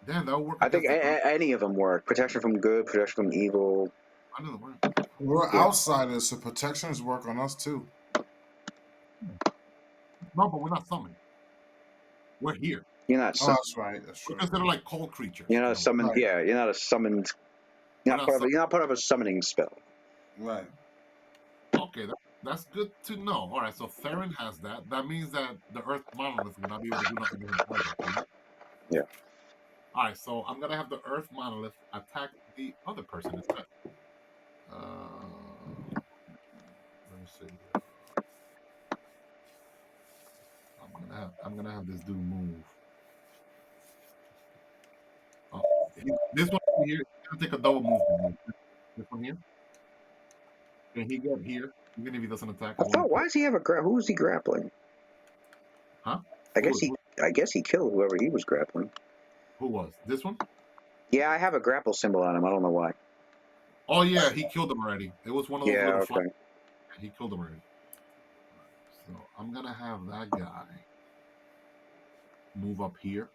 Damn, that'll work. I think any of them work. Protection from good, protection from evil. I know the word. We're outsiders, so protections work on us too. No, but we're not summoned. We're here. You're not summoned. Oh, that's right. That's true. We're considered like cold creatures. You're not summoned. Right. Yeah, you're not a summoned. You're not part of a summoning spell. Right. Okay, that's good to know. All right, so Theron has that. That means that the Earth Monolith will not be able to do nothing with him. Yeah. All right, so I'm gonna have the Earth Monolith attack the other person instead. Let me see. I'm gonna have this dude move. Oh, this one here, he's gonna take a double move. This one here. Can he get here? Even if he doesn't attack. Why does he have who is he grappling? Huh? I guess he killed whoever he was grappling. Who was this one? Yeah, I have a grapple symbol on him. I don't know why. Oh yeah, he killed him already. It was one of those Yeah, little okay. flies. He killed him already. So I'm gonna have that guy move up here.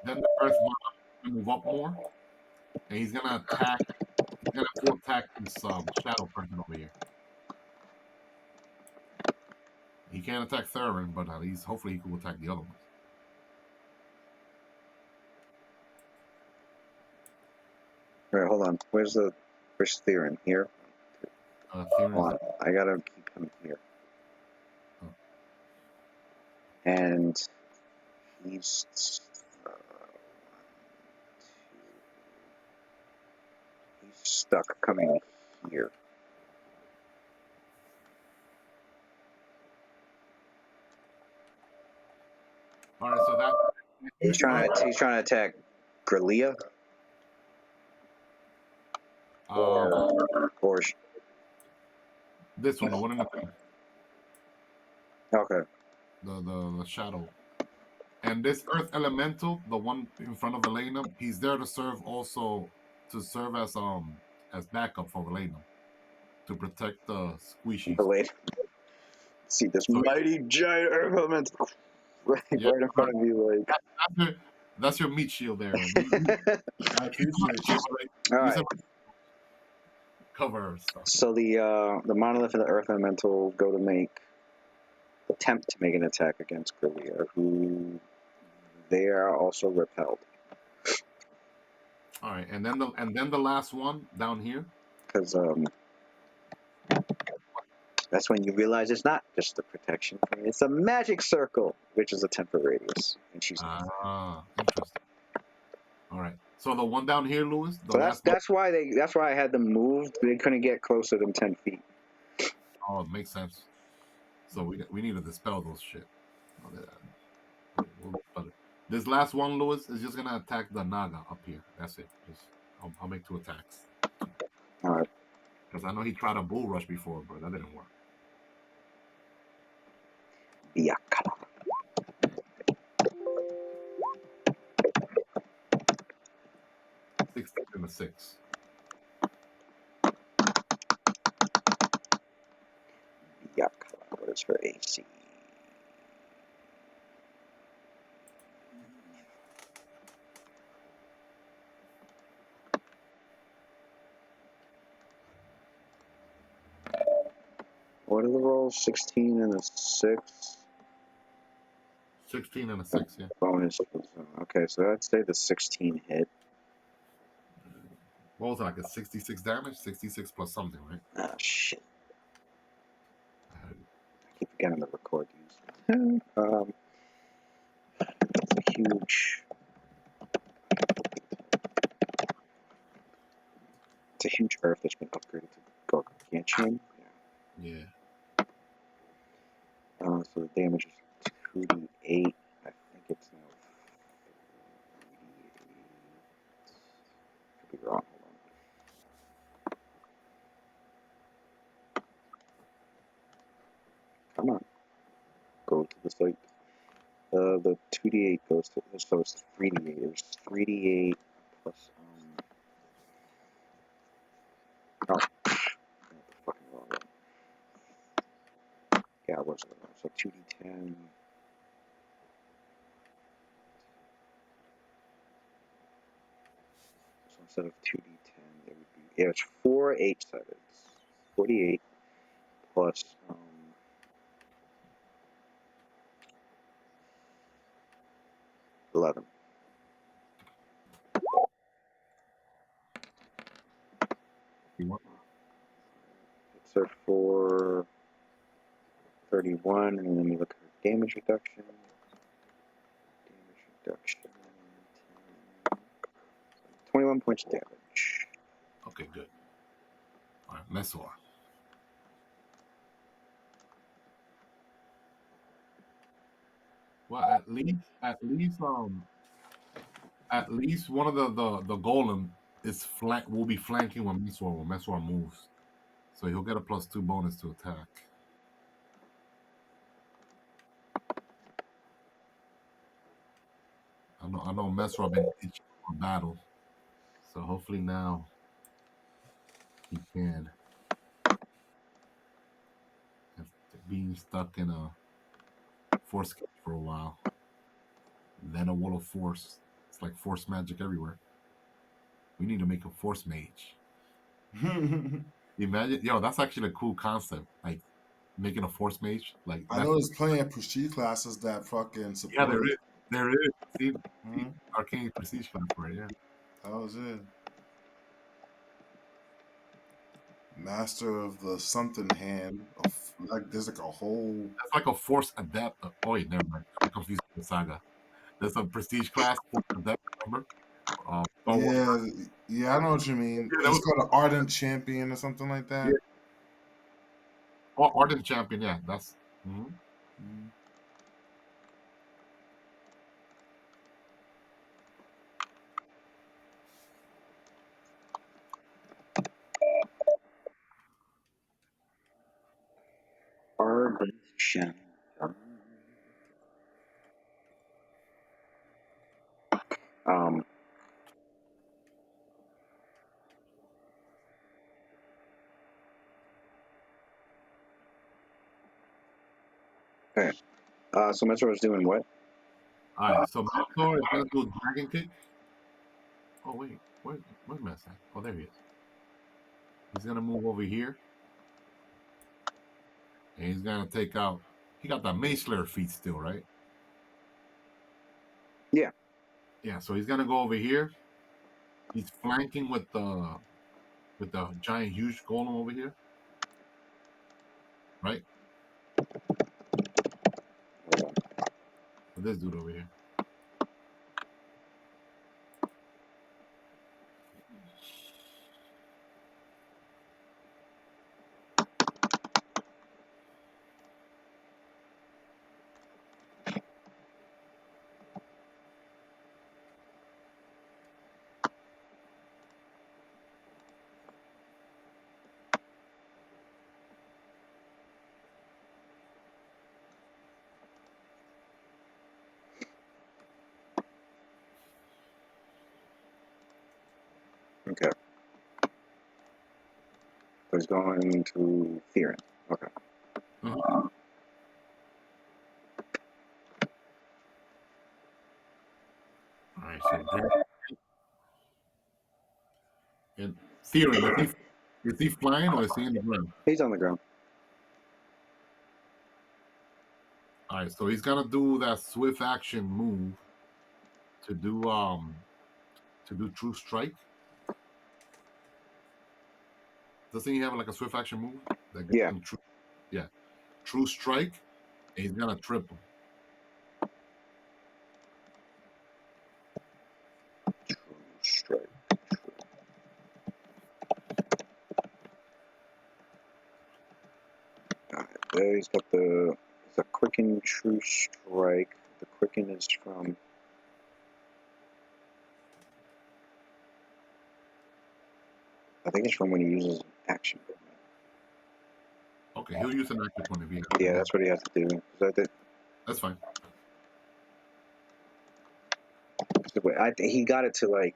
Then the Earth Monarch move up more, and he's gonna attack. He's gonna full attack this shadow person over here. He can't attack Theron, but at least hopefully he can attack the other ones. All right, hold on. Where's Theron? Here? Theron Hold is on. I gotta keep him here. Oh. And he's stuck coming here. all right. So that He's trying to attack Grelia or this one, the one in the okay. the shadow. And this Earth Elemental, the one in front of Elena, he's there to serve as backup for Elena to protect the squishies. Wait. See this mighty giant earth element right in front of you, like. That's your meat shield there. I appreciate you. All right. Cover stuff. So the monolith and the earth elemental go to attempt to make an attack against Grelia, who they are also repelled. All right, and then the last one down here. Because that's when you realize it's not just the protection; it's a magic circle, which is a 10-foot radius. And she's interesting. All right, so the one down here, Lewis. So that's why I had them moved. They couldn't get closer than 10 feet. Oh, it makes sense. So we need to dispel those shit. This last one, Lewis, is just gonna attack the Naga up here. That's it. I'll make 2 attacks. All right. Because I know he tried a bull rush before, but that didn't work. Yeah. 16 and a 6. Yuck. What is her AC? What are the rolls? 16 and a 6? 16 and a 6, yeah. Bonus. Okay, so I'd say the 16 hit. What was it, like a 66 damage? 66 plus something, right? Ah, shit. I keep forgetting to record these. It's a huge... It's a huge earth that's been upgraded to gargantuan. Yeah. So the damage is 2d8. I think it's now 3d8. Could be wrong. Hold on. Come on. Go to the site. The 2d8 goes to, so it's 3d8. There's 3d8 plus, oh, fucking wrong one. Yeah, I was wrong. So 2d10. So instead of 2d10, it would be, yeah, it's 4 8-sided. 48 plus, 11. It's a 4, 31, and then we look at damage reduction. Damage reduction. 21 points of damage. Okay, good. All right, Mesor. Well, at least one of the golem will be flanking when Mesor moves, so he'll get a +2 bonus to attack. I know Mesro been itching for battle, so hopefully now he can. After being stuck in a force cage for a while, then a wall of force. It's like force magic everywhere. We need to make a force mage. Imagine, yo, that's actually a cool concept. Like making a force mage. Like I that's know there's plenty of prestige classes that fucking yeah, support it. there is. See, Mhm. arcane prestige class for it. Yeah, That was it. Master of the something hand. Like there's like a whole. that's like a force adept. Oh wait, never mind. I'm confused with the saga. There's a prestige class force adept. Remember? Star Wars. Yeah, yeah, I know what you mean. Yeah, that It's was called an ardent champion or something like yeah. that. Oh, Ardent Champion. Yeah, that's. Mhm. Arbation. Um. Okay. So Metro is doing what? All right, so Melkor is gonna do Dragon Kick. Oh wait, where's Mess at? Oh, there he is. He's gonna move over here, and he's gonna take out. He got that Mace Slayer feat still, right? Yeah. Yeah. So he's gonna go over here. He's flanking with the giant, huge golem over here, right? With this dude over here. Okay. So he's going to Theron. Okay. Uh-huh. All right. So and Theron, is he flying or is he in the ground? He's on the ground. All right. So he's gonna do that swift action move to do True Strike. Doesn't he have like a swift action move that gets Yeah. him true? Yeah, True Strike, and he's gonna triple. True strike. Alright, there he's got the quicken true strike. The quicken is from. I think it's from when he uses an action. Okay, he'll use an active point if he has. Yeah, that's what he has to do. That's fine. He got it to like.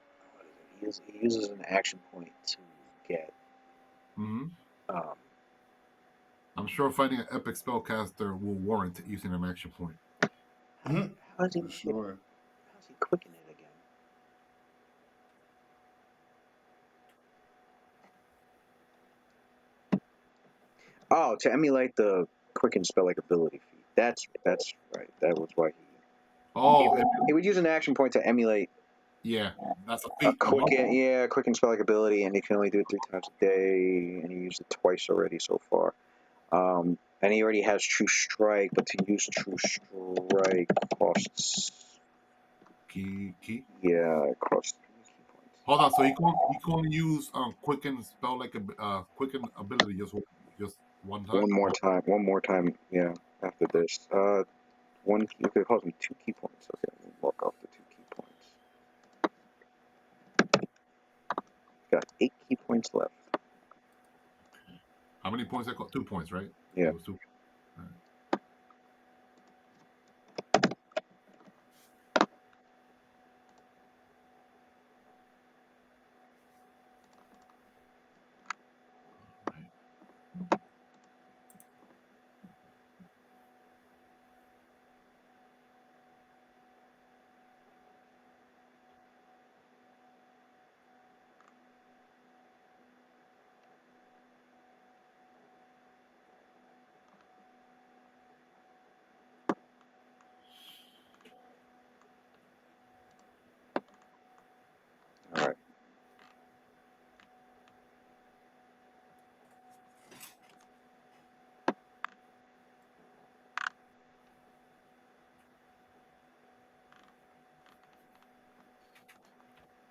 He uses an action point to get. Mm-hmm. Um, I'm sure finding an epic spellcaster will warrant using an action point. Mhm. how's he? For sure. How's he quicken it again? Oh, to emulate the quicken spell like ability feat. That's right. That was why Oh, he would use an action point to emulate yeah, that's a a feat. quicken spell like ability, and he can only do it 3 times a day, and he used it twice already so far. And he already has True Strike, but to use True Strike costs. Key. Yeah, it costs 3 key points. Hold on. So he can only use quicken spell like quicken ability just one time. One more time. Yeah, after this. One key. Okay, it costs me 2 key points. Okay, let me mark off the 2 key points. Got 8 key points left. How many points? That cost 2 points, right? Yeah. It was 2. All right.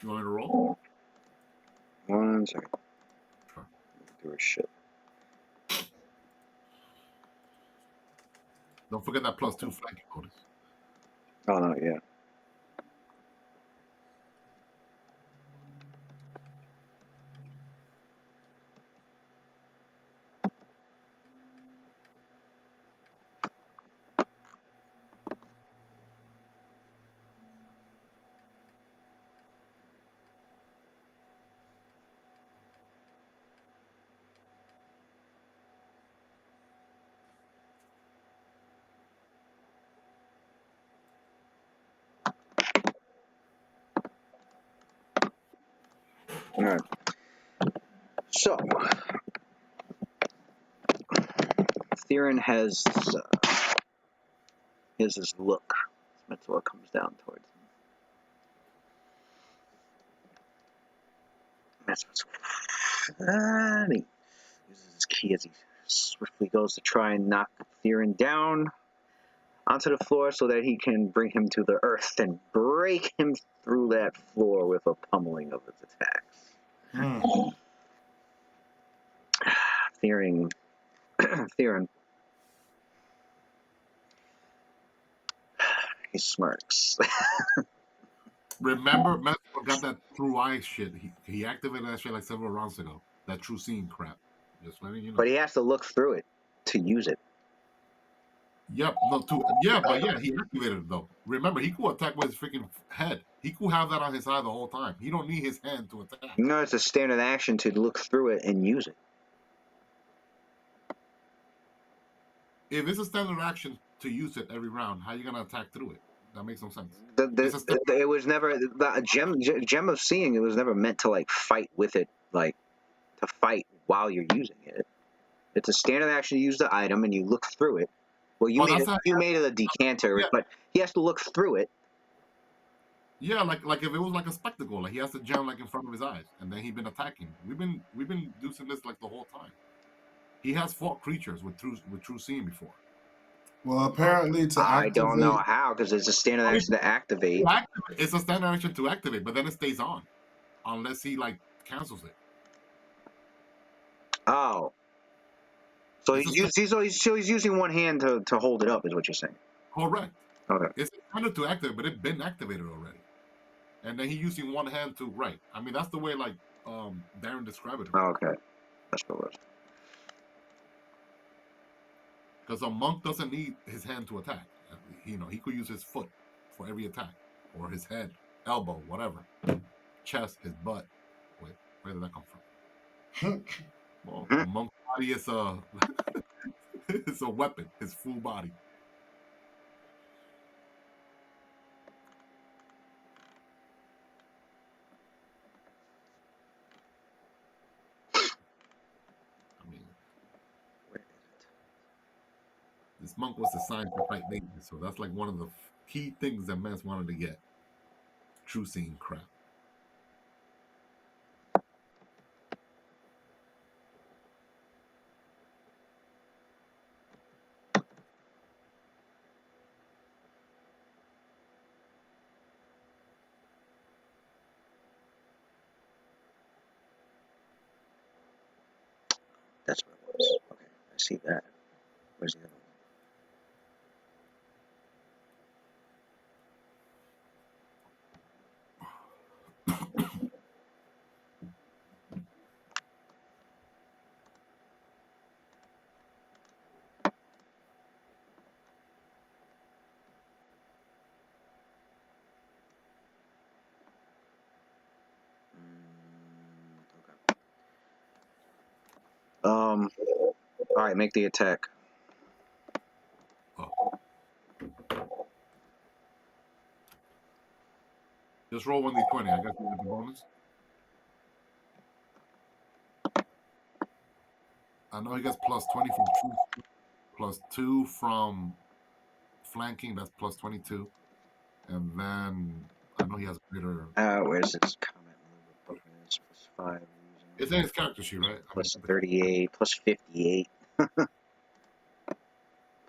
You want me to roll? 1 second. Sure. Do a shit. Don't forget that +2 flanking bonus. Oh no, yeah. All right. So, Theron has this look. That's what comes down towards him. That's what's funny. Uses his key as he swiftly goes to try and knock Theron down onto the floor so that he can bring him to the earth and break him through that floor with a pummeling of his attacks. Theron, he smirks. Remember, Mesmer got that through eyes shit. He activated that shit like several rounds ago. That true seeing crap. Just letting you know. But he has to look through it to use it. Yep, no, too. Yeah, but yeah, he activated it though. Remember, he could attack with his freaking head. He could have that on his eye the whole time. He don't need his hand to attack. You know, it's a standard action to look through it and use it. If it's a standard action to use it every round, how you gonna attack through it? That makes no sense. It was never the gem of seeing. It was never meant to like fight with it, like to fight while you're using it. It's a standard action to use the item, and you look through it. Well, you made it a decanter, yeah. but he has to look through it. Yeah, like if it was like a spectacle, like he has to jam like in front of his eyes, and then he's been attacking. We've been doing this like the whole time. He has fought creatures with true seeing before. Well, apparently to activate... I don't know how, because it's a standard action to activate. It's a standard action to activate, but then it stays on, unless he like cancels it. Oh, so he's using one hand to hold it up, is what you're saying? Correct. Okay. It's standard to activate, but it's been activated already, and then he's using one hand to right. I mean, that's the way like Darren described it. Oh, okay, that's what it was. Because a monk doesn't need his hand to attack. You know, he could use his foot for every attack, or his head, elbow, whatever, chest, his butt. Wait, where did that come from? Well, a monk's body is it's a weapon. His full body. I mean, this monk was assigned to fight David, so that's like one of the key things that Mance wanted to get. True seeing crap. That's what it was. Okay, I see that. Where's the other one? Okay. All right, make the attack. Oh. Just roll 1d20. I got the bonus. I know he gets +20 from truth, +2 from flanking. That's +22, and then I know he has greater. Where's this comment? +5. It's in his character sheet, right? +38, +58.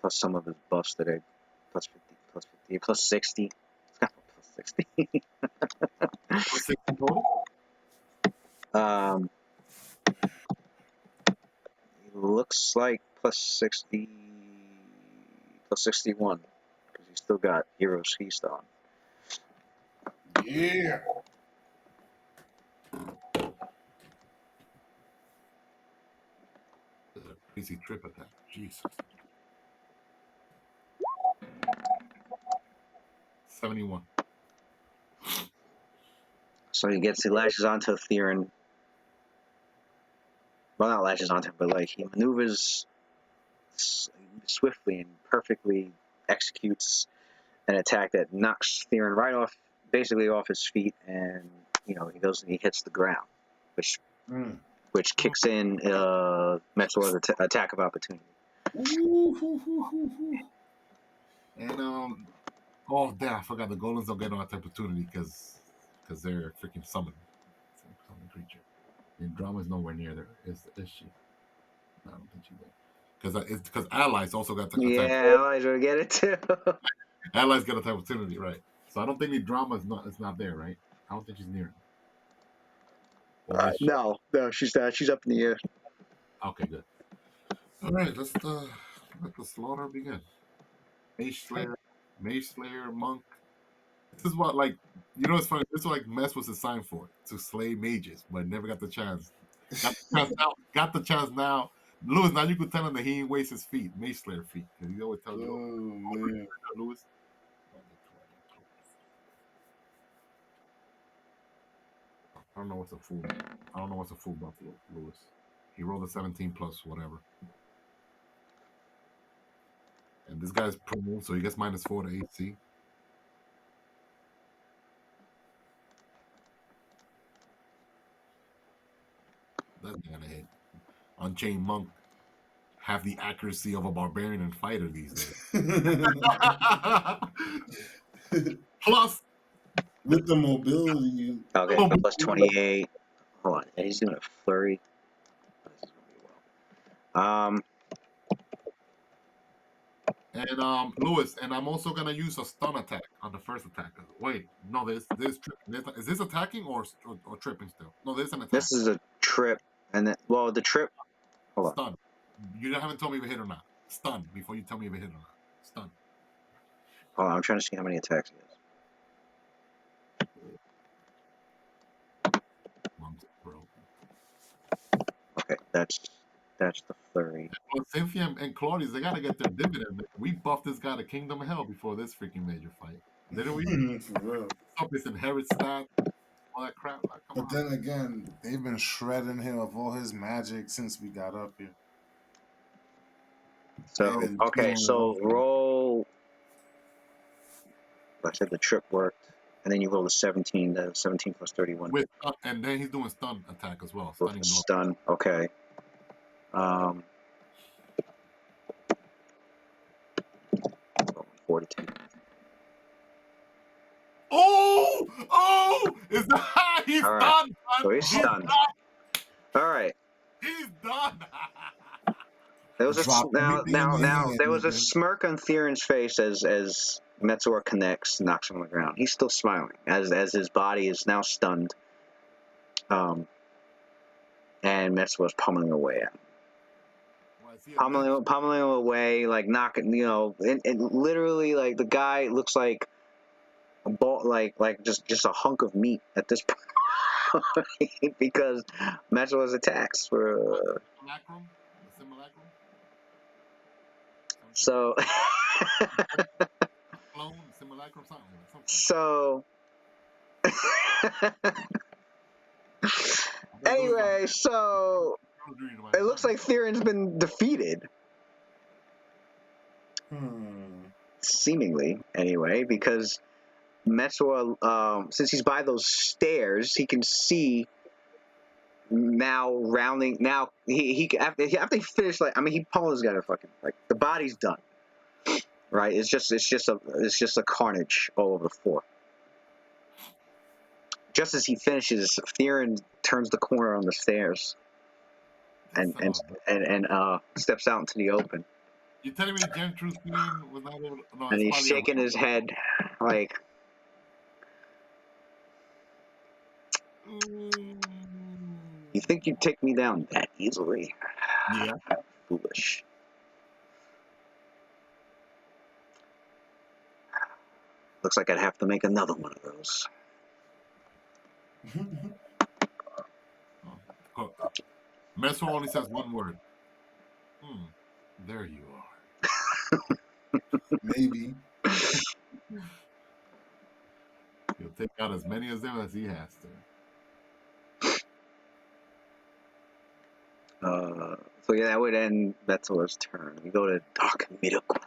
Plus some of his buffs that are +50, +50, +60. It's got +60. 60. What's 60 total? Looks like plus 60, plus 61, because he's still got Hero's Feast on. Yeah. Crazy trip attack. Jesus. 71. So he lashes onto Theron. Well, not lashes onto him, but like he maneuvers swiftly and perfectly executes an attack that knocks Theron right off, basically off his feet, and he goes and he hits the ground, which kicks in Metsua's attack of opportunity. And oh damn, I forgot the golems don't get no opportunity because they're freaking summoned. Summoned creature. And Drama's nowhere near there. Is she? No, I don't think she's there. Because allies also got the Yeah, attack. allies will get it too. Allies get an opportunity, right? So I don't think the Drama is not there, right? I don't think she's near him. Or is she? No, she's up in the air. Okay, good. All right, let the slaughter begin. Mage Slayer, Monk. This is what, like, it's funny. This is what, like, Mess was assigned for, to slay mages, but never got the chance. Got the chance now. Lewis, now you could tell him that he ain't waste his feet, Mage Slayer feet, because he always tells you, man. Lewis. I don't know what's a full. I don't know what's a full buff, Lewis. He rolled a 17 plus whatever. And this guy's pro, so he gets -4 to AC. That's not gonna hit. Unchained Monk have the accuracy of a barbarian and fighter these days. Plus with the mobility. Okay, plus 28. Hold on, he's doing a flurry. And Lewis, and I'm also gonna use a stun attack on the first attack. Wait, no, there's tripping. Is this attacking or tripping still? No, there's an attack. This is a trip, and then the trip. Hold on. Stun. You haven't told me if it hit or not. Stun before you tell me if it hit or not. Stun. Hold on, I'm trying to see how many attacks he has. Bro. Okay, that's the flurry. Well, Cynthia and Claudius, they gotta get their dividend. We buffed this guy to Kingdom Hell before this freaking major fight. Didn't we? For real. Up his inherit stat, all that crap. Like, but then again, they've been shredding him of all his magic since we got up here. So okay, so roll. I said the trip worked, and then you roll a 17. The 17 plus 31. And then he's doing stun attack as well. Stun. Okay. 42. Oh! Is that he's all right. done? So he's stunned. All right. He's done. There was there was a smirk on Theron's face as Metzor connects, knocks him on the ground. He's still smiling as his body is now stunned. And Metzor's pummeling away at him. Pummeling him away, like knocking, and literally, like, the guy looks like a ball, like just a hunk of meat at this point because Metzor's attacks were. So. So. Anyway, so it looks like Theron's been defeated. Seemingly, anyway, because Metzor, since he's by those stairs, he can see now rounding. Now he after he finished, like, I mean, he pulled his guy fucking, like, the body's done. Right? It's just a carnage all over the floor. Just as he finishes, Theron turns the corner on the stairs and steps out into the open. You telling me Gentry's queen was not able to, and he's shaking his head like You think you'd take me down that easily? Yeah. Foolish. Looks like I'd have to make another one of those. Messer only says one word. There you are. Maybe. He'll take out as many of them as he has to. So yeah, that would end Betzel's turn. We go to Dark Miracle.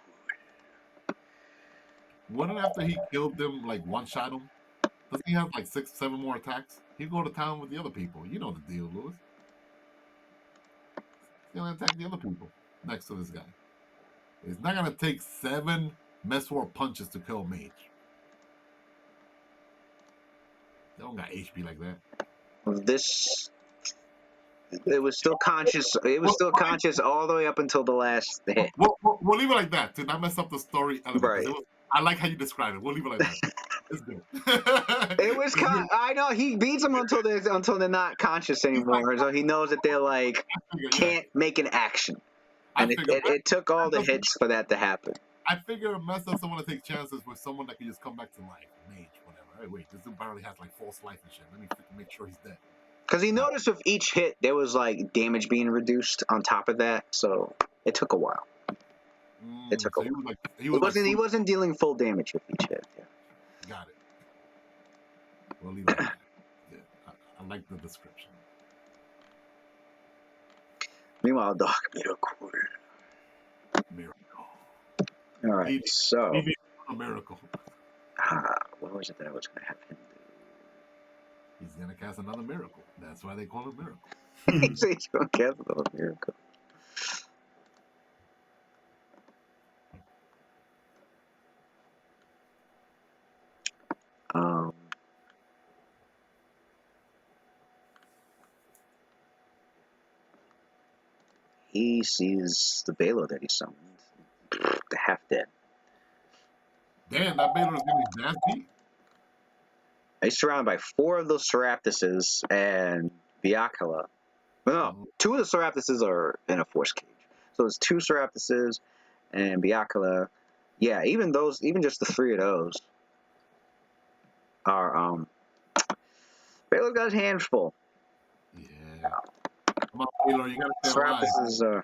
Wouldn't after he killed them, like one-shot him? Doesn't he have like 6, 7 more attacks? He'd go to town with the other people. You know the deal, Lewis. He's gonna attack the other people next to this guy. It's not gonna take 7 Messwar punches to kill Mage. They don't got HP like that. This, it was still conscious. It was still conscious all the way up until the last hit. We'll leave it like that to not mess up the story element. Right. I like how you describe it. We'll leave it like that. It's good. It was I know he beats them until they're not conscious anymore, so he knows that they're like can't make an action, and it took all the hits for that to happen. I figure mess up someone to take chances with someone that can just come back to life, Mage, whatever. Hey, wait, this dude apparently has like false life and shit. Let me make sure he's dead. Because he noticed with each hit there was like damage being reduced on top of that, so it took a while. It took a while. He wasn't dealing full damage with each hit. Yeah. Got it. We'll leave it like that. Yeah, I like the description. Meanwhile, Dark Miracle. All right, so a miracle. What was it that I was going to have him do? He's going to cast another miracle. That's why they call it miracle. He's going to cast another miracle. He sees the Baylor that he summoned. The half dead. Damn, that Baylor's getting his ass beat. He's surrounded by 4 of those Seraptuses and Viacula. No, 2 of the Seraptuses are in a force cage. So there's 2 Seraptuses and Viacula. Yeah, even just the 3 of those are Baylor's got his hands full. Yeah. Come on, Baylor, you gotta stay alive.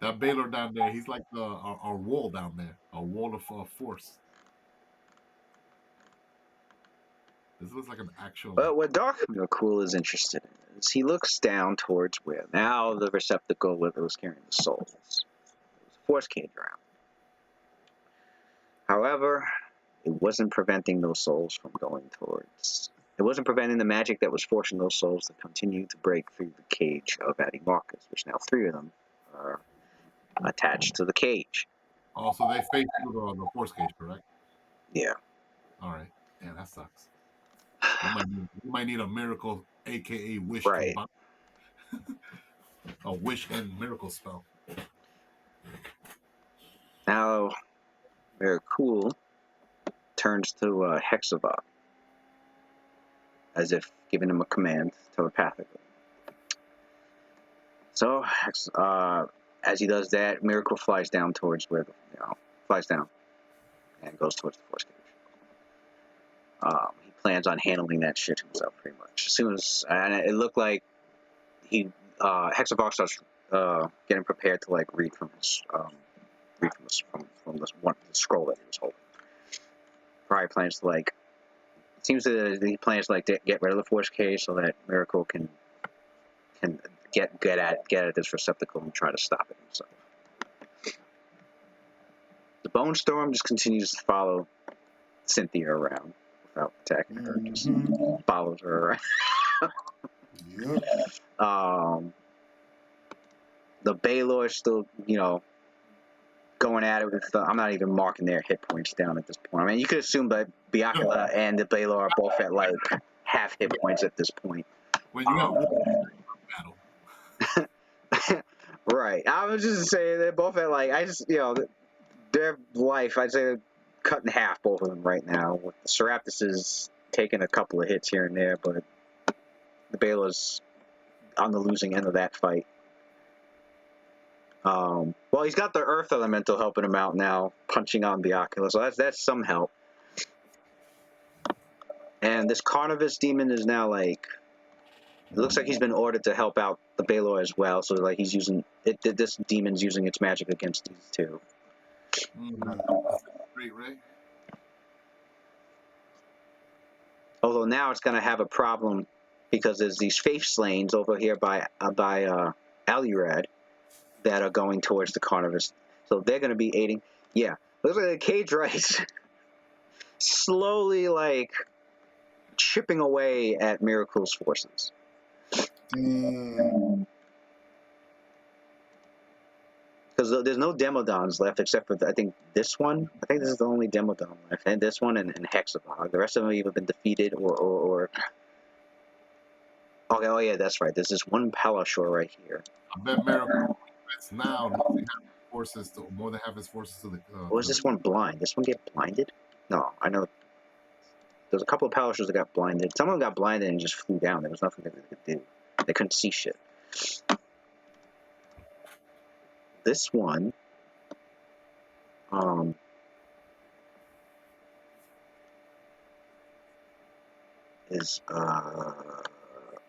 That Baylor down there, he's like our wall down there, a wall of force. This looks like an actual. But what Dark Miracle is interested in is he looks down towards where now the receptacle where it was carrying the souls. There was a force cage around. However, it wasn't preventing those souls from going towards. It wasn't preventing the magic that was forcing those souls to continue to break through the cage of Addie Marcus, which now 3 of them are attached to the cage. Oh, so they face through the force cage, correct? Yeah. All right. Yeah, that sucks. You might need a miracle, aka wish. Right. A wish and miracle spell. Now, Miracle turns to Hexavok, as if giving him a command telepathically. So, as he does that, Miracle flies down towards where flies down and goes towards the force cage. He plans on handling that shit himself, pretty much. As soon as, and it looked like Hexavok starts getting prepared to like read from this scroll that he was holding. Probably plans to like. It seems that he plans to like get rid of the force cage so that Miracle can get at this receptacle and try to stop it himself. The Bone Storm just continues to follow Cynthia around without attacking her. Just follows her around. Yep. The Baylor is still, going at it with I'm not even marking their hit points down at this point. I mean, you could assume that Biakala and the Baylor are both at like half hit points at this point. When you have battle. Right. I was just saying they're both at like their life, I'd say they're cut in half, both of them right now. With the Seraptuses taking a couple of hits here and there, but the Baylor's on the losing end of that fight. Well, he's got the Earth Elemental helping him out now, punching on Byakuya, so that's some help. And this Carnivorous demon is now like, it looks like he's been ordered to help out the Baylor as well. So like he's using it. This demon's using its magic against these two. Great, Ray. Although now it's going to have a problem because there's these Faith Slains over here by Alurad that are going towards the Carnivorous. So they're going to be aiding. Yeah, looks like the Cage Rice slowly like chipping away at Miracle's forces. Because there's no Demodons left except for, I think, this one. I think this is the only Demodon left. And this one and Hexavog. The rest of them have either been defeated or... Okay, oh yeah, that's right. There's this one Palashore right here. I bet Miracle it's now more than half his forces to the... Or is this one blind? This one get blinded? No, I know. There's a couple of Palashores that got blinded. Some of them got blinded and just flew down. There was nothing that they could do. They couldn't see shit. This one... is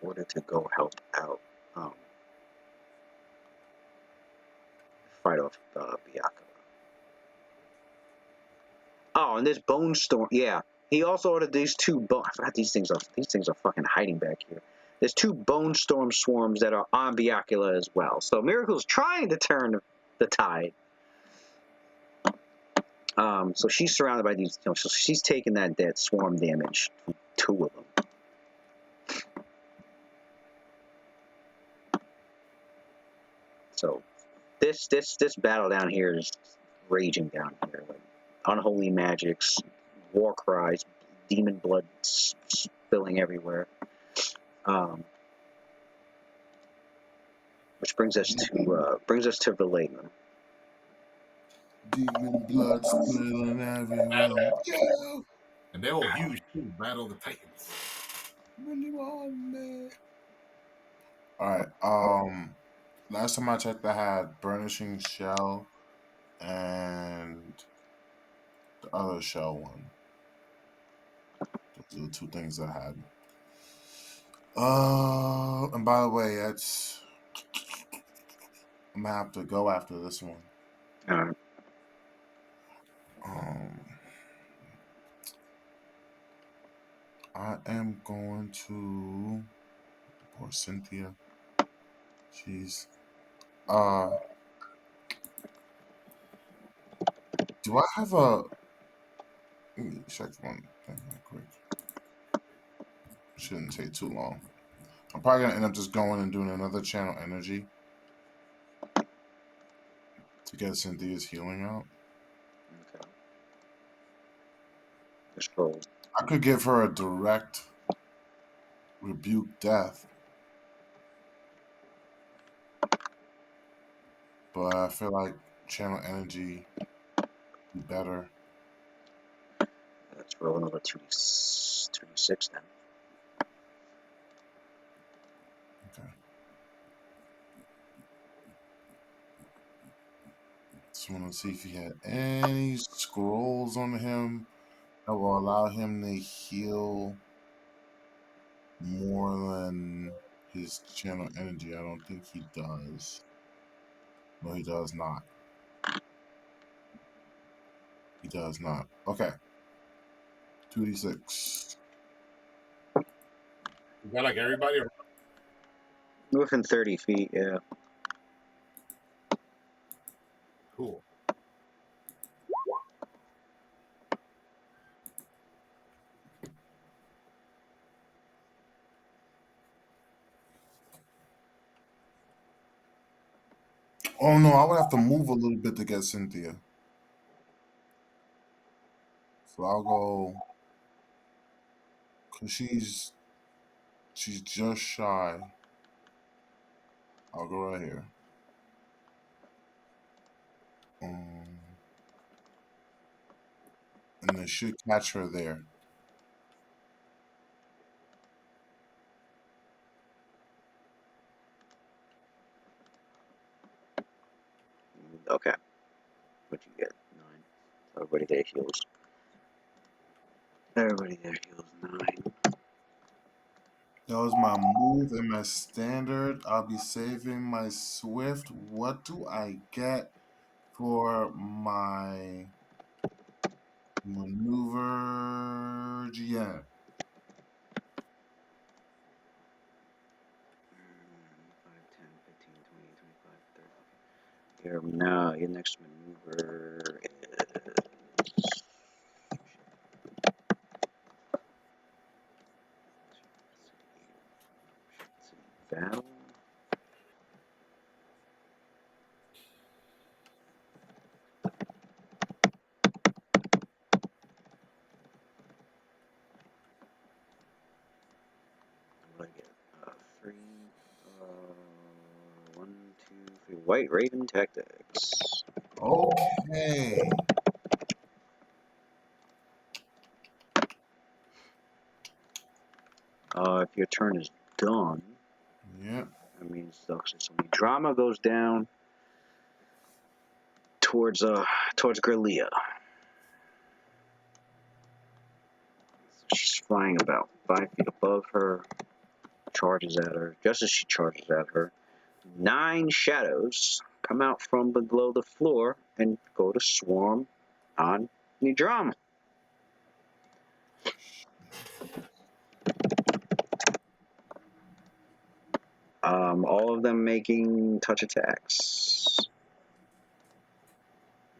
ordered to go help out, fight off Byakuya. Oh, and there's Bone Storm. Yeah, he also ordered these two. I forgot these things are fucking hiding back here. There's two Bone Storm swarms that are on Byakuya as well. So Miracle's trying to turn the tide. So she's surrounded by these. So she's taking that swarm damage. Two of them. So this battle down here is raging down here. Like unholy magics, war cries, demon blood spilling everywhere. Which brings us to Valerian. Demon blood spilling everywhere. Yeah. And they're all huge too. Battle of the Titans. Alright, last time I checked I had Burnishing Shell and the other shell one. Those are the two things I had. And by the way, I'm gonna have to go after this one. I am going to... Poor Cynthia. Jeez. Do I have a... Let me check one thing real quick. Shouldn't take too long. I'm probably gonna end up just going and doing another channel energy to get Cynthia's healing out. Okay. Just roll. I could give her a direct rebuke death, but I feel like channel energy be better. Let's roll another 2d6 then. Okay. Just want to see if he had any scrolls on him that will allow him to heal more than his channel energy. I don't think he does. No, he does not. He does not. Okay. 2d6. You got like everybody. Within 30 feet, yeah. Cool. Oh no, I would have to move a little bit to get Cynthia. So I'll go, cause she's just shy. I'll go right here. And they should catch her there. What'd you get? 9. Everybody there heals. Everybody there heals 9. That was my move and my standard. I'll be saving my swift. What do I get for my maneuver GM? 5, 10, 15, 20, 25, 30. Here, now, your next maneuver is... Battle. What do I get? 3. 1, 2, 3. White Raven Tactics. Okay. If your turn is done, Yep. that means so drama goes down towards Grillia. She's flying about 5 feet above her, charges at her. Just as she charges at her, 9 shadows come out from below the floor and go to swarm on the drama. All of them making touch attacks.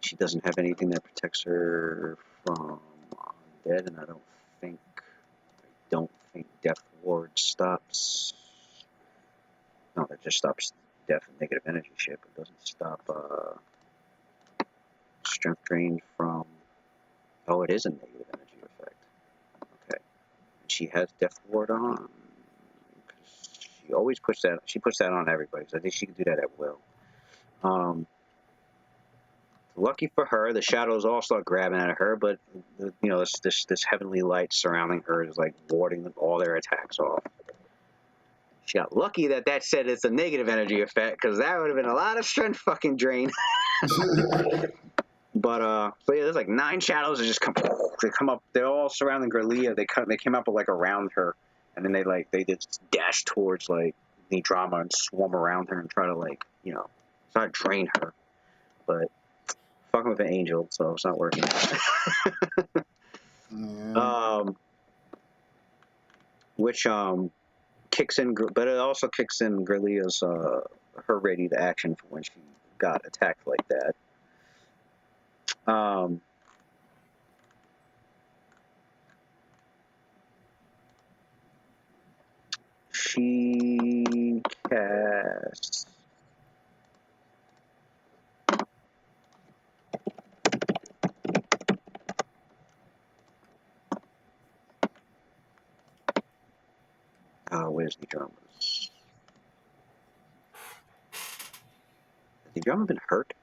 She doesn't have anything that protects her from undead, and I don't think Death Ward stops. No, that just stops death and negative energy shit, but doesn't stop strength drain from. Oh, it is a negative energy effect. Okay, and she has Death Ward on. She always puts that. She puts that on everybody. So I think she can do that at will. Lucky for her, the shadows all start grabbing at her, but this heavenly light surrounding her is like warding all their attacks off. She got lucky that said it's a negative energy effect, because that would have been a lot of strength fucking drain. But so yeah, there's like 9 shadows that just come up. They're all surrounding Grillia. They came up like around her, and then they just dash towards like the drama and swarm around her and try to try to drain her. But fucking with an angel, so it's not working. Yeah. Which kicks in, but it also kicks in Grillia's her ready to action for when she got attacked like that. She casts. Where's the dramas? Has the drama been hurt?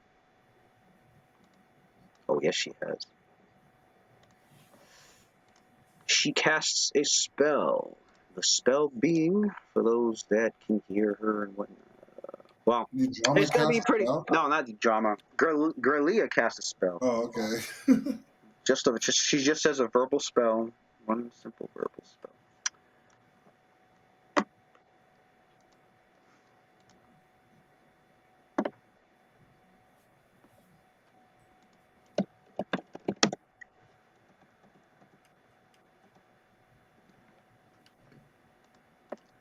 Oh, yes, she has. She casts a spell. The spell being, for those that can hear her and whatnot. Well, it's going to be pretty. No, not the drama. Grillia casts a spell. Oh, okay. She just says a verbal spell. One simple verbal spell.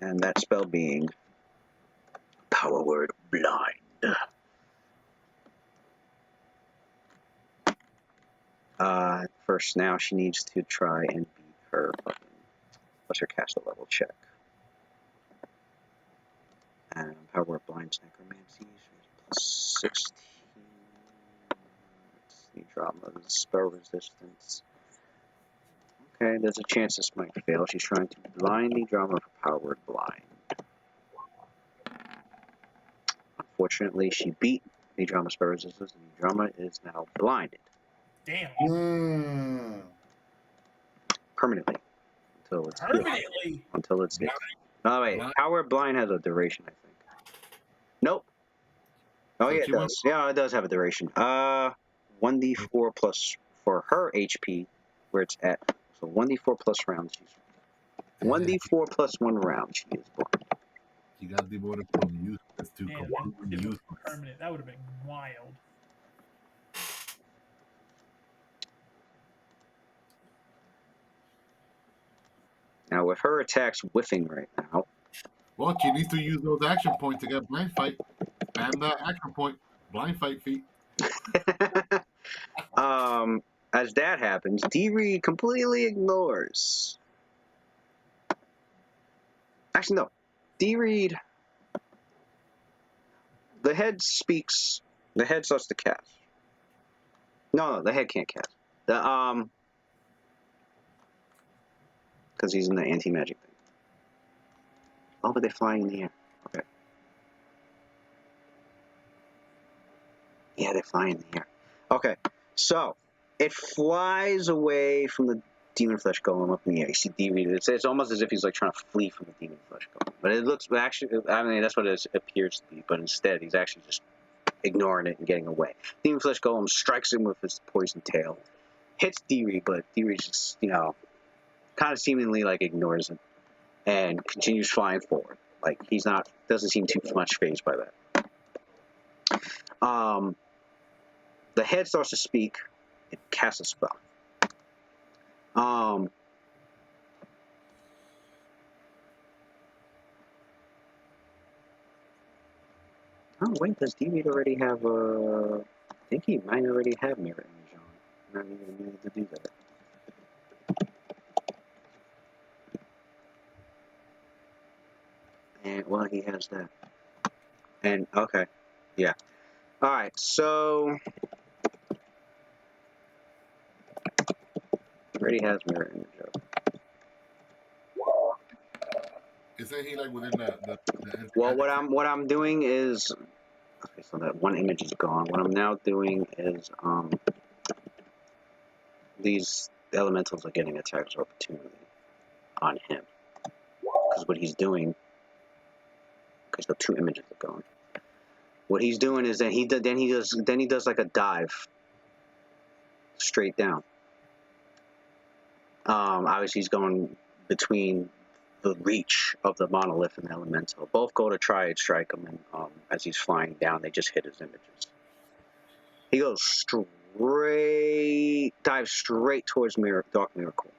And that spell being power word blind. First, now she needs to try and beat her fucking. What's her caster level check? And power word blind's necromancy. Plus 16. Let's see, drama, spell resistance. Okay, there's a chance this might fail. She's trying to blind the drama for power word blind. Unfortunately, she beat the drama spell resistance, and the drama is now blinded. Damn. Permanently. Until it's hit. Oh, wait. Power blind has a duration, I think. Nope. Oh, yeah, it does. Yeah, it does have a duration. 1d4 plus for her HP, where it's at. So 1d4 plus rounds. 1d4 plus 1 round she is born. He got demoted from useless to Damn, completely if it was useless. permanent, that would have been wild. Now with her attacks whiffing right now. Well, she needs to use those action points to get blind fight. Spam that action point. Blind fight feat. As that happens, D-Reed completely ignores. Actually, no. D-Reed. The head speaks. The head starts to cast. No, the head can't cast. Because he's in the anti-magic thing. Oh, but they're flying in the air. Okay. Yeah, they're flying in the air. Okay, so it flies away from the demon flesh golem up in the air. You see D-Reed. It's almost as if he's like trying to flee from the demon flesh golem. But it looks actually. I mean, that's what it appears to be. But instead, he's actually just ignoring it and getting away. Demon flesh golem strikes him with his poison tail, hits D-Reed, but D-Reed just kind of seemingly like ignores it and continues flying forward. Like he's not doesn't seem too much phased by that. The head starts to speak. It casts a spell. Oh wait, does D-Reed already have a? I think he might already have mirror image on. Not even needed to do that. And well, he has that. And okay, yeah. All right, so already has mirror image up. Isn't he like within the Well, what I'm doing is okay. So that one image is gone. What I'm now doing is these elementals are getting attacks of opportunity on him because what he's doing because the 2 images are gone. What he's doing is that he does like a dive straight down. Obviously, he's going between the reach of the monolith and the elemental. Both go to try and strike him, and as he's flying down, they just hit his images. He goes dives straight towards Dark Miracle.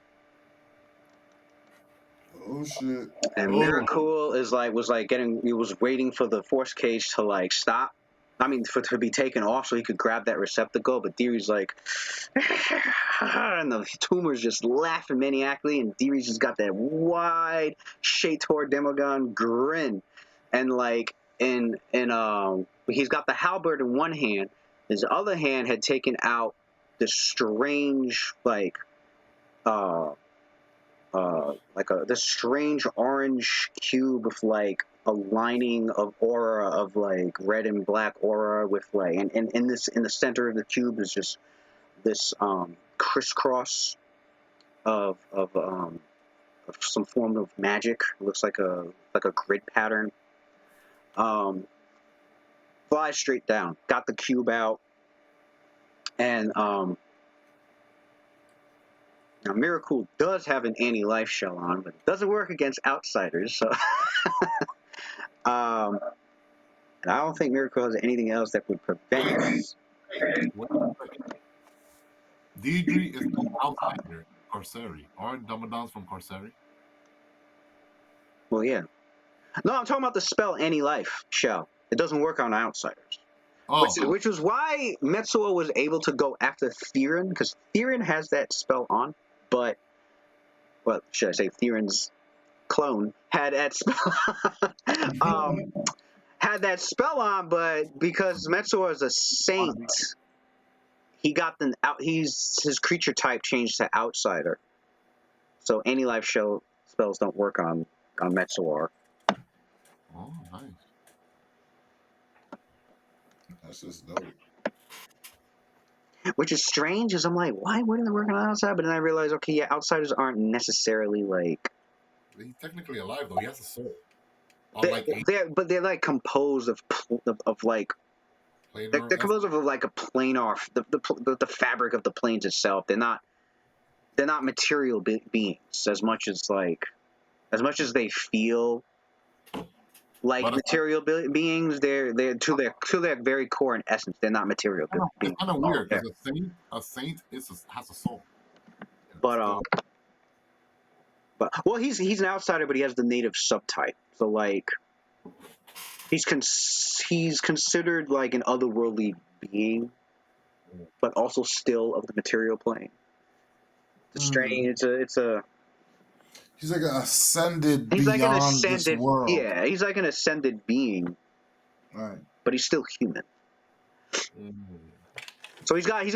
Oh shit! And Miracle was waiting for the force cage to like stop. I mean, to be taken off so he could grab that receptacle, but Deary's like, and the tumor's just laughing maniacally, and Deary's just got that wide Shator Demogon grin, and like, he's got the halberd in one hand, his other hand had taken out this strange this strange orange cube with like a lining of aura of like red and black aura with like and in the center of the cube is just this crisscross of some form of magic. It looks like a grid pattern. Flies straight down. Got the cube out, and now, Miracle does have an anti-life shell on, but it doesn't work against outsiders. So, and I don't think Miracle has anything else that would prevent this. Deidre is an outsider. Corsari. Aren't Dumbledores from Corsari? Well, yeah. No, I'm talking about the spell anti-life shell. It doesn't work on outsiders. Oh. Which was why Metsuo was able to go after Theron, because Theron has that spell on, but, well, should I say Theron's clone had that spell had that spell on, but because Metsuo is a saint, he got his creature type changed to outsider. So anti-life shell spells don't work on Metsuo. Oh, nice. That's just dope. Which is strange, is I'm like, why wouldn't it work on outside? But then I realized, okay, yeah, outsiders aren't necessarily like. He's technically alive though. He has a soul. They're like composed of like They're composed of like a planar, the fabric of the planes itself. They're not material beings as much as they feel like material beings. They're to their very core and essence. They're not material beings. It's kind of weird because a saint has a soul. But well, he's an outsider, but he has the native subtype. So like, he's considered like an otherworldly being, but also still of the material plane. It's strange. It's a. He's like an ascended He's like an beyond ascended. this world. Yeah, he's like an ascended being. Right. But he's still human. So he's got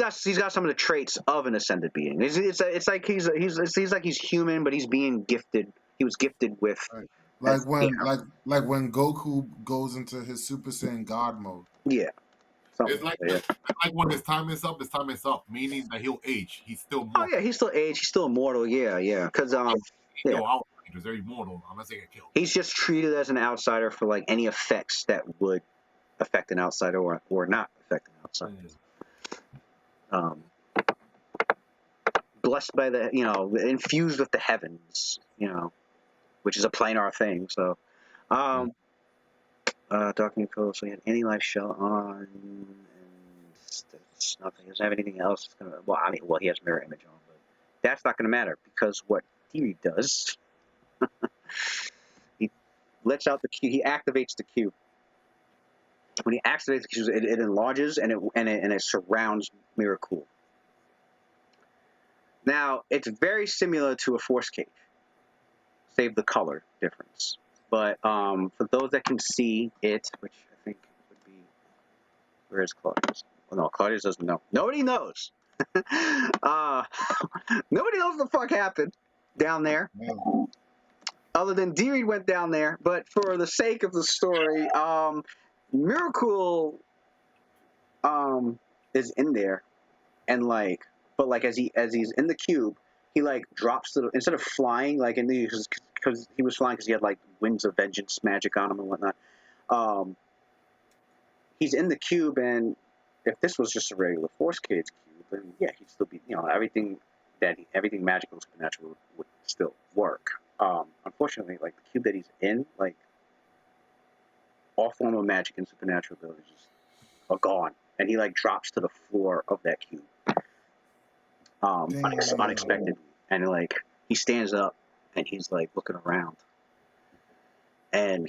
some of the traits of an ascended being. It's like he's human, but he's being gifted. He was gifted with. Right. Like when Goku goes into his Super Saiyan God mode. Yeah. It's like when his time is up, meaning that he'll age. He's still mortal. Oh yeah, he's still aged. He's still immortal. Yeah. Because they're immortal unless they get killed. He's just treated as an outsider for like any effects that would affect an outsider or not affect an outsider. Blessed by infused with the heavens, which is a planar thing. So, Docking Code, so he had any life shell on, and there's nothing. He doesn't have anything else. He has mirror image on, but that's not going to matter because what Theory does, he lets out the Q. He activates the Q. When he activates the Q, it enlarges and it surrounds Miracle. Now, it's very similar to a force cage, save the color difference. But for those that can see it, which I think would be, where is Claudius? Well, no, Claudius doesn't know. Nobody knows. Nobody knows what the fuck happened down there, other than Deary went down there. But for the sake of the story, Miracle is in there, and like. But like as he's in the cube, he like drops instead of flying like because he was flying because he had like wings of vengeance magic on him and whatnot. He's in the cube, and if this was just a regular force cage cube, then yeah, he'd still be everything magical and supernatural would still work. Unfortunately, like the cube that he's in, like all form of magic and supernatural abilities are gone, and he like drops to the floor of that cube. Unexpected, and like he stands up and he's like looking around, and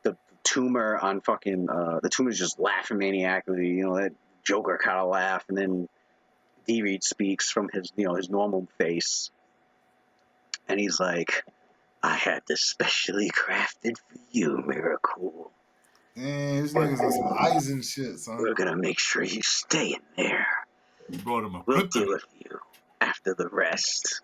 the tumor on the tumor's just laughing maniacally, that Joker kind of laugh, and then D-Reed speaks from his his normal face, and he's like, "I had this specially crafted for you, Miracle. Man, these niggas are some eyes and shit, son. We're gonna make sure you stay in there. We'll deal with you after the rest."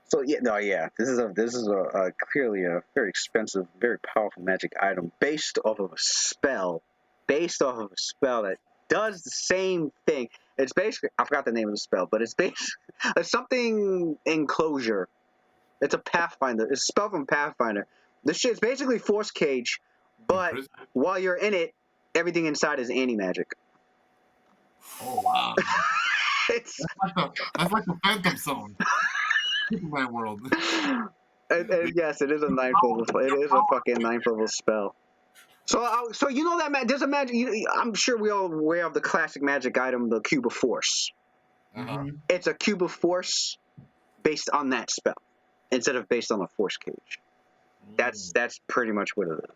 So this is a clearly a very expensive, very powerful magic item based off of a spell that does the same thing. It's basically, I forgot the name of the spell, but it's something enclosure. It's a Pathfinder. It's a spell from Pathfinder. This shit's basically force cage, but while you're in it, everything inside is anti-magic. Oh wow! That's like the Phantom Zone. Superman world. And yes, it is a ninth level. It is a fucking ninth level spell. So that there's a magic. I'm sure we all aware of the classic magic item, the Cube of Force. It's a Cube of Force based on that spell instead of based on a force cage. That's pretty much what it is.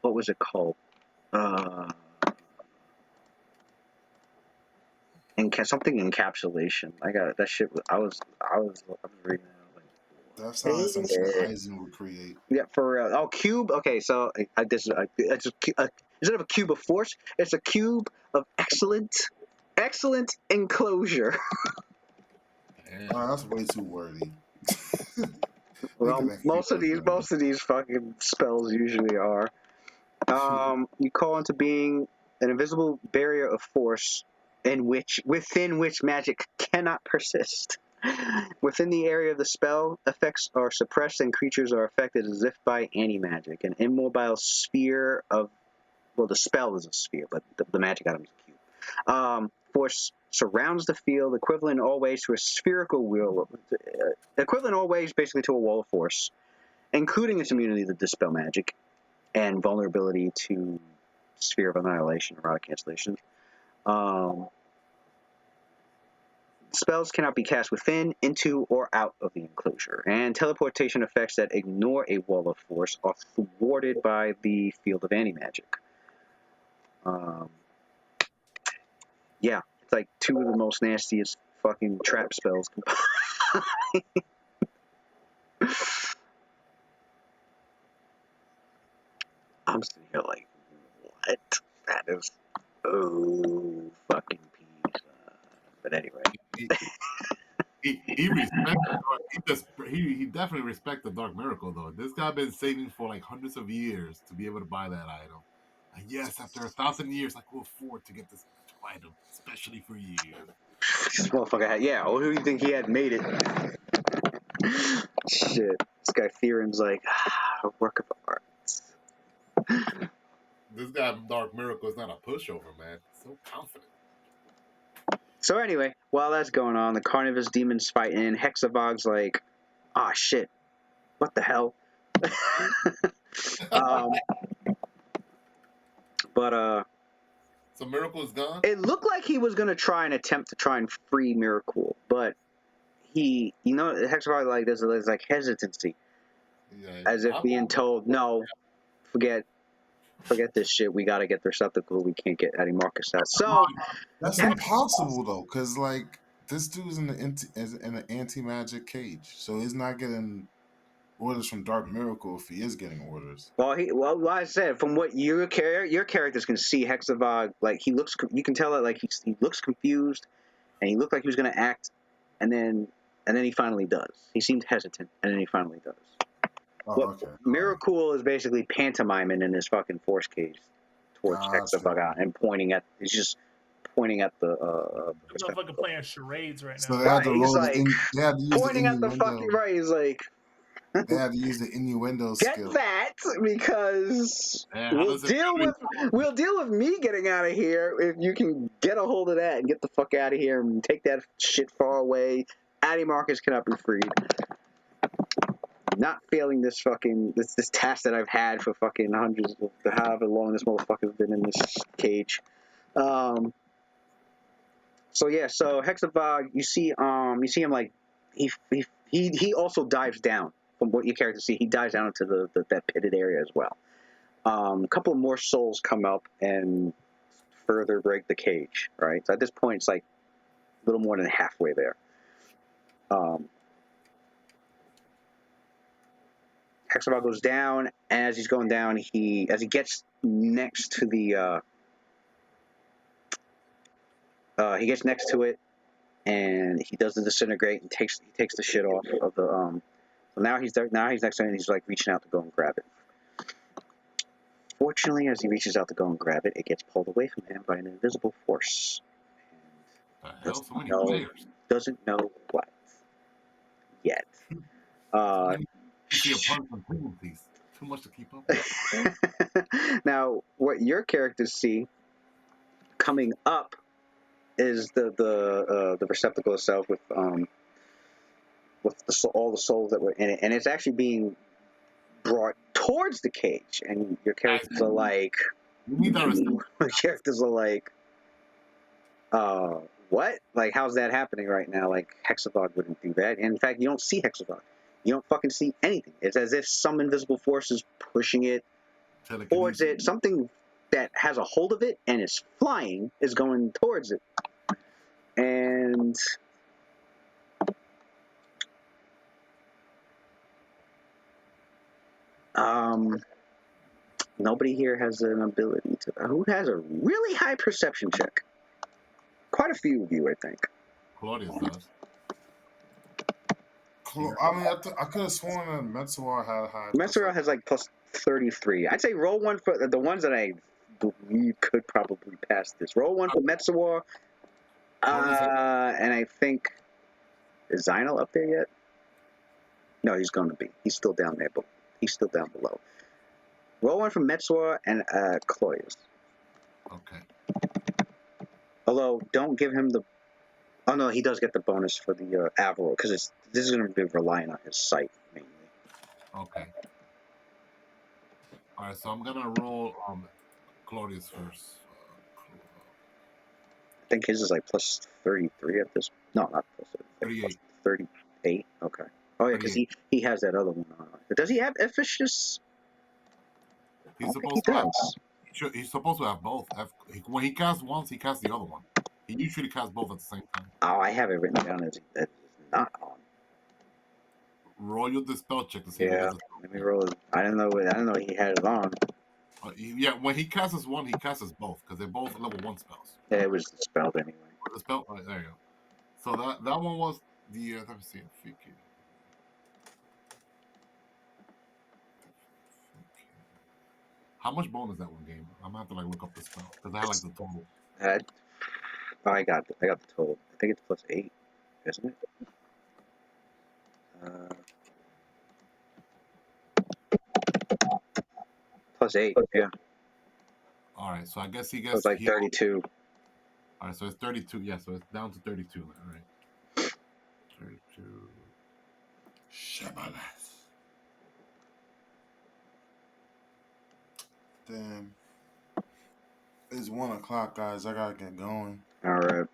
What was it called? Something encapsulation. I got that shit. I was reading it. That's how essentially Eisen would create. Yeah, for real. Oh, cube. Okay, so instead of a cube of force, it's a cube of excellent enclosure. Oh, that's way too wordy. Well, most of these fucking spells usually are. You call into being an invisible barrier of force within which magic cannot persist. Within the area of the spell, effects are suppressed and creatures are affected as if by anti-magic. An immobile sphere of, well, the spell is a sphere, but the magic item is a cube. Force surrounds the field, equivalent always to a spherical wheel, equivalent always basically to a wall of force, including its immunity to dispel magic and vulnerability to sphere of annihilation or auto cancellation. Spells cannot be cast within, into, or out of the enclosure, and teleportation effects that ignore a wall of force are thwarted by the field of anti-magic. Yeah, it's like two of the most nastiest fucking trap spells. I'm sitting here like, what? That is, oh, fucking peas. But anyway. He respects. He definitely respects the Dark Miracle though. This guy been saving for like hundreds of years to be able to buy that item. And yes, after 1,000 years, I could afford to get this item, especially for you. This motherfucker had, yeah, who do you think he had made it? Shit. This guy Theron's like, a work of art. This guy Dark Miracle is not a pushover, man. So confident. So anyway, while that's going on, the Carnivorous demons fight in. Hexavog's like, ah, shit. What the hell? So Miracle is gone? It looked like he was going to try and attempt to try and free Miracle, but he, Hexavog, like, there's like hesitancy. Yeah, as if being told, no, forget this shit. We got to get the receptacle. We can't get Eddie Marcus out. So that's impossible though, because like this dude's in an anti-magic cage, so he's not getting orders from Dark Miracle if he is getting orders. Well, like I said, from what your characters can see, Hexavog, like he looks, you can tell that like he looks confused, and he looked like he was going to act, and then he finally does. He seemed hesitant, and then he finally does. Oh, okay. Miracle is basically pantomiming in his fucking force cage towards Hexavog and he's just pointing at the. This motherfucker playing charades right now. So they had to he's like pointing at the fucking right. He's like. They had to use the innuendo skill. Get that, because we'll deal with me getting out of here if you can get a hold of that and get the fuck out of here and take that shit far away. Addy Marcus cannot be freed. Not failing this fucking this task that I've had for fucking hundreds of however long this motherfucker's been in this cage. So Hexavog, you see him like he also dives down. From what your characters see, he dives down into that pitted area as well. A couple of more souls come up and further break the cage. Right. So at this point, it's like a little more than halfway there. Hexavog goes down, and as he's going down, as he gets next to the it, and he does the disintegrate and takes the shit off of the So now he's there. Now he's next to it, and he's like reaching out to go and grab it. Fortunately, as he reaches out to go and grab it, it gets pulled away from him by an invisible force. Doesn't know what yet. Too much to keep up with. Now, what your characters see coming up is the receptacle itself with all the souls that were in it, and it's actually being brought towards the cage, and your characters are like, what? Like, how's that happening right now? Like, Hexavog wouldn't do that. And in fact, you don't see Hexavog. You don't fucking see anything. It's as if some invisible force is pushing it towards it. Something that has a hold of it and is flying is going towards it. And nobody here has an ability to. Who has a really high perception check? Quite a few of you, I think. Claudius does. I mean, I could have sworn that Metsuar had high. Metsuar has like plus 33. I'd say roll one for the ones that I believe could probably pass this. Roll one for Metsuar. And I think, is Zinal up there yet? No, he's going to be. He's still down there, but he's still down below. Roll one from Metzor and Claudius. Okay. Although, don't give him the... Oh, no, he does get the bonus for the Avro, because this is going to be relying on his sight, mainly. Okay. All right, so I'm going to roll Claudius first. I think his is like plus 33 at this... No, not plus 38. 38, okay. Oh, yeah, because he has that other one on. Does he have Efficius? He's I don't think he supposed to have. does. He's supposed to have both. When he casts once, he casts the other one. He usually casts both at the same time. Oh, I have it written down as that is not on. Roll your dispel check to see. Yeah, let me roll it. I didn't know he had it on. Yeah, when he casts one, he casts both because they're both level 1 spells. Yeah, it was dispelled anyway. The spell, there you go. So that one was the. Let me see. How much bonus that one game? I'm gonna have to like look up the spell because I had like the total. I got the total. I think it's plus 8, isn't it? Plus 8, yeah. All right, so I guess he So gets. it's like 32. All right, so it's 32. Yeah, so it's down to 32 now. All right. 32. Shabalas. Damn. It's 1 o'clock, guys. I gotta get going. All right.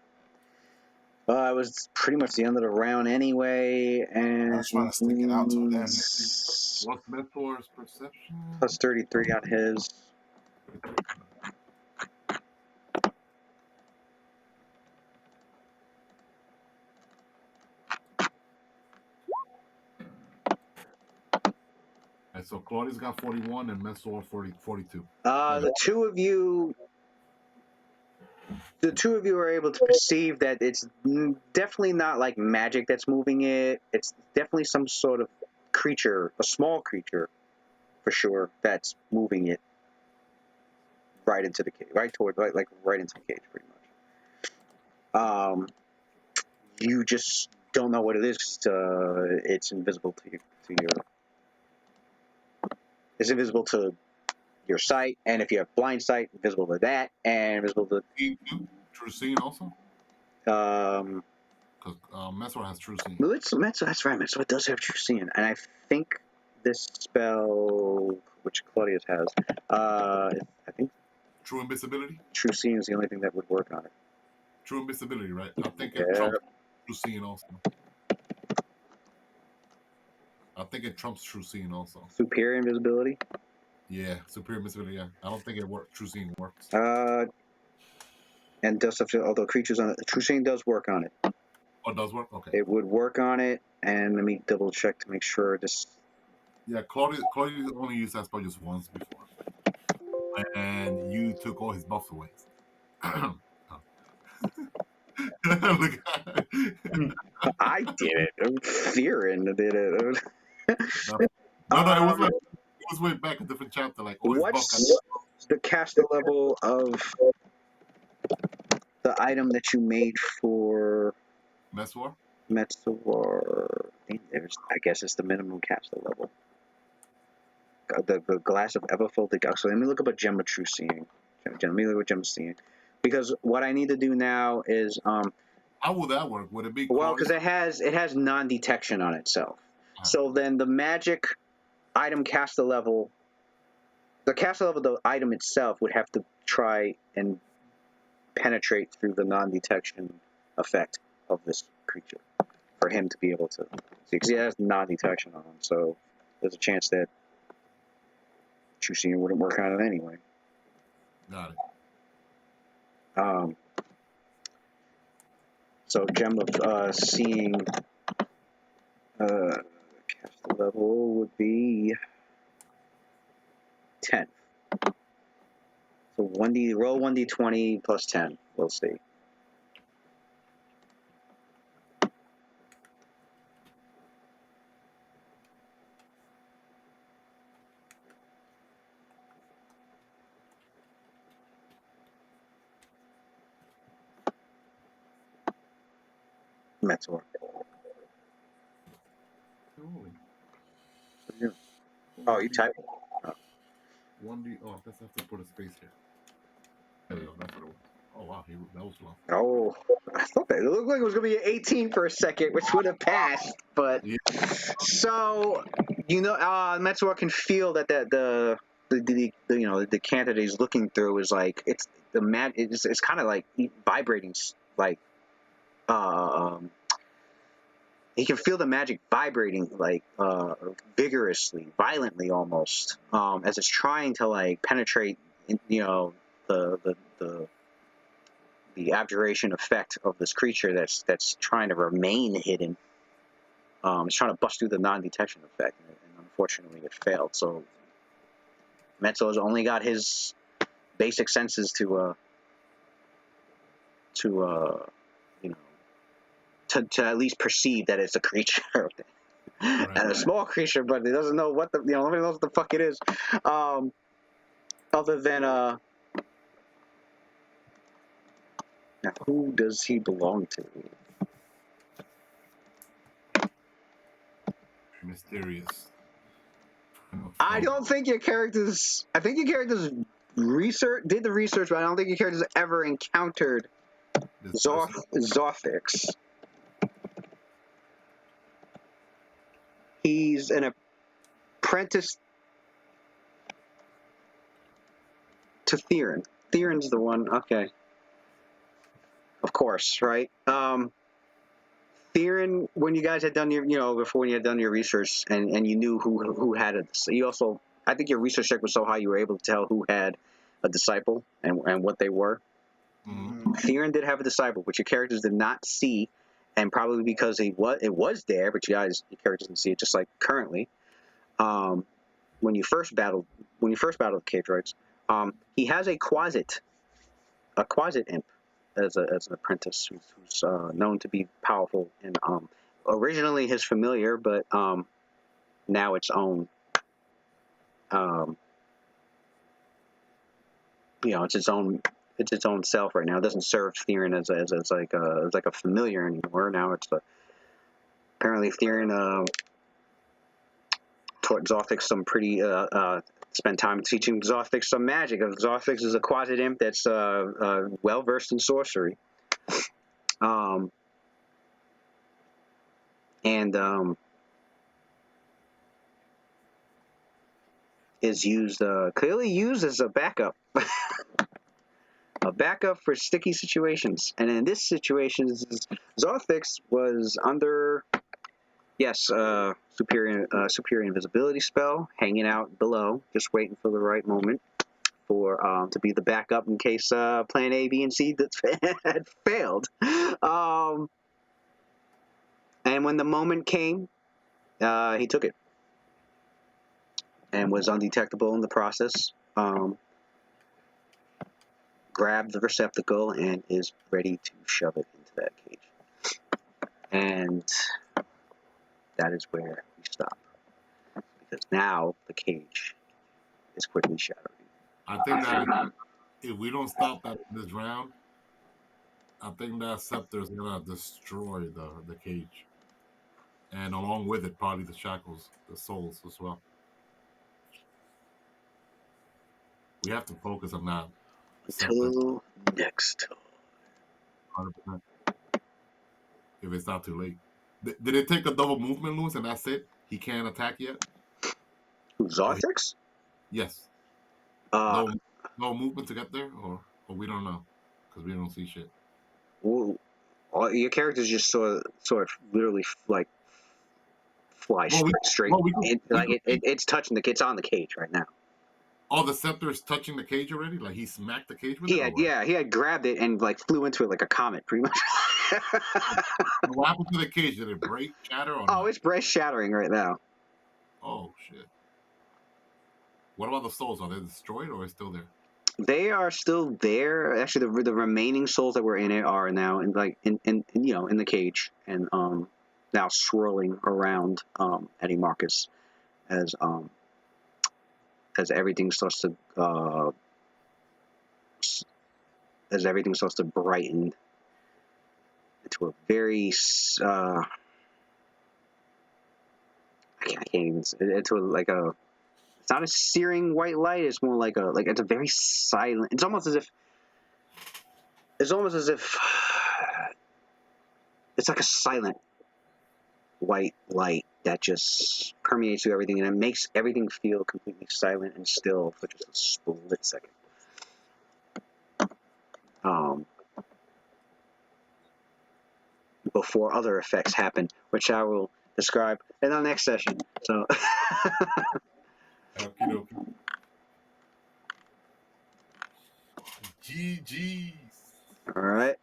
Well, it was pretty much the end of the round anyway, and I was trying to stick it out till then. What's Mentor's perception? Plus 33 on his. And so Claudius got 41 and Mensor 42. The two of you are able to perceive that it's definitely not like magic that's moving it. It's definitely some sort of creature, a small creature, for sure, that's moving it right into the cage, right into the cage, pretty much. You just don't know what it is. It's invisible to it's invisible to your sight, and if you have blind sight, invisible to that, and invisible to True Seeing also? Because Mensor has True Seeing. That's right, Mensor does have True Seeing, and I think this spell, which Claudius has, I think True Invisibility? True Seeing is the only thing that would work on it. True Invisibility, right? I think it trumps True Seeing also. I think it trumps True Seeing also. Superior Invisibility? Yeah, Superior Invisibility, yeah. I don't think it works. True Seeing works. And does have to, although creatures on it, True Seeing does work on it. Oh, it does work? Okay. It would work on it, and let me double check to make sure this... Yeah, Claudius only used that spell just once before. And you took all his buffs away. I did it. Theron did it. No, it was way back, a different chapter. Like, what's the caster level of the item that you made for Mensor? Metzor? I guess it's the minimum caster level. The glass of everfold. So let me look up a gem of true seeing. Let me look at gem of seeing, because what I need to do now is how will that work? Would it be well, because it has non-detection on itself. So then the magic item caster level, the caster level of the item itself would have to try and penetrate through the non-detection effect of this creature for him to be able to see, because he has non-detection on him. So there's a chance that True Seeing wouldn't work on it anyway. Got it. So gem of seeing caster level would be 10. So roll 1d20 plus 10. We'll see. Metzor. Holy. Oh, you typing? 1D. Oh, I guess I have to put a space here. There we go. That's what it was. Oh wow, that was long. Oh, I thought that it looked like it was gonna be an 18 for a second, which would have passed. But Yeah. so Metzor can feel that the candidate he's looking through is like it's kind of like vibrating, like he can feel the magic vibrating like vigorously, violently almost, as it's trying to like penetrate, the abjuration effect of this creature that's trying to remain hidden. It's trying to bust through the non-detection effect, and unfortunately it failed. So Metzor's only got his basic senses to at least perceive that it's a creature. Right. And a small creature, but he doesn't know what nobody knows what the fuck it is. Other than now, who does he belong to? Mysterious. I don't think your characters. I think your characters did the research, but I don't think your characters ever encountered This person. Zothix. He's an apprentice to Theron. Theron's the one. Okay. Of course, right? Theron, when you guys had done your, before you had done your research and you knew who had it, so you also, I think your research check was so high you were able to tell who had a disciple and what they were. Mm-hmm. Theron did have a disciple, which your characters did not see, and probably because it was there, but your characters didn't see it, just like currently. When you first battled the cave droids, he has a quasit imp as an apprentice who's known to be powerful and originally his familiar, but now its own. It's its own. It's its own self right now. It doesn't serve Theron as like a familiar anymore. Now it's apparently Theron taught Zothix some pretty spent time teaching Zothix some magic. Zothix is a quasit imp that's well versed in sorcery. And is clearly used as a backup. A backup for sticky situations. And in this situation, Zothix was under, superior invisibility spell, hanging out below, just waiting for the right moment for to be the backup in case plan A, B, and C had failed. And when the moment came, he took it and was undetectable in the process. Grabbed the receptacle and is ready to shove it into that cage. And that is where we stop. Because now the cage is quickly shattering. I think that if we don't stop this round, I think that scepter is gonna destroy the cage, and along with it, probably the shackles, the souls as well. We have to focus on that. Until next time. 100%. If it's not too late. Did it take a double movement, Lewis, and that's it? He can't attack yet? Zothix? Yes. No movement to get there? Or we don't know? Because we don't see shit. Well, your characters just sort of literally like fly straight. It's touching it's on the cage right now. Oh, the scepter is touching the cage already? Like he smacked the cage with it? He had grabbed it and like flew into it like a comet, pretty much. What happened to the cage? Did it break, shatter, or not? It's shattering right now. Oh shit! What about the souls? Are they destroyed or are they still there? They are still there. Actually, the remaining souls that were in it are now in the cage and now swirling around Eddie Marcus as everything starts to brighten. to a very I can't even say into like a. It's not a searing white light. It's more like it's a very silent. It's almost as if. It's almost as if. It's like a silent white light that just permeates through everything, and it makes everything feel completely silent and still for just a split second. Before other effects happen, which I will describe in our next session. So, Okie dokie. GG's. all right.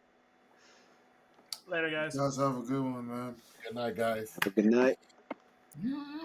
Later, guys. You guys have a good one, man. Good night, guys. Have a good night. Yeah.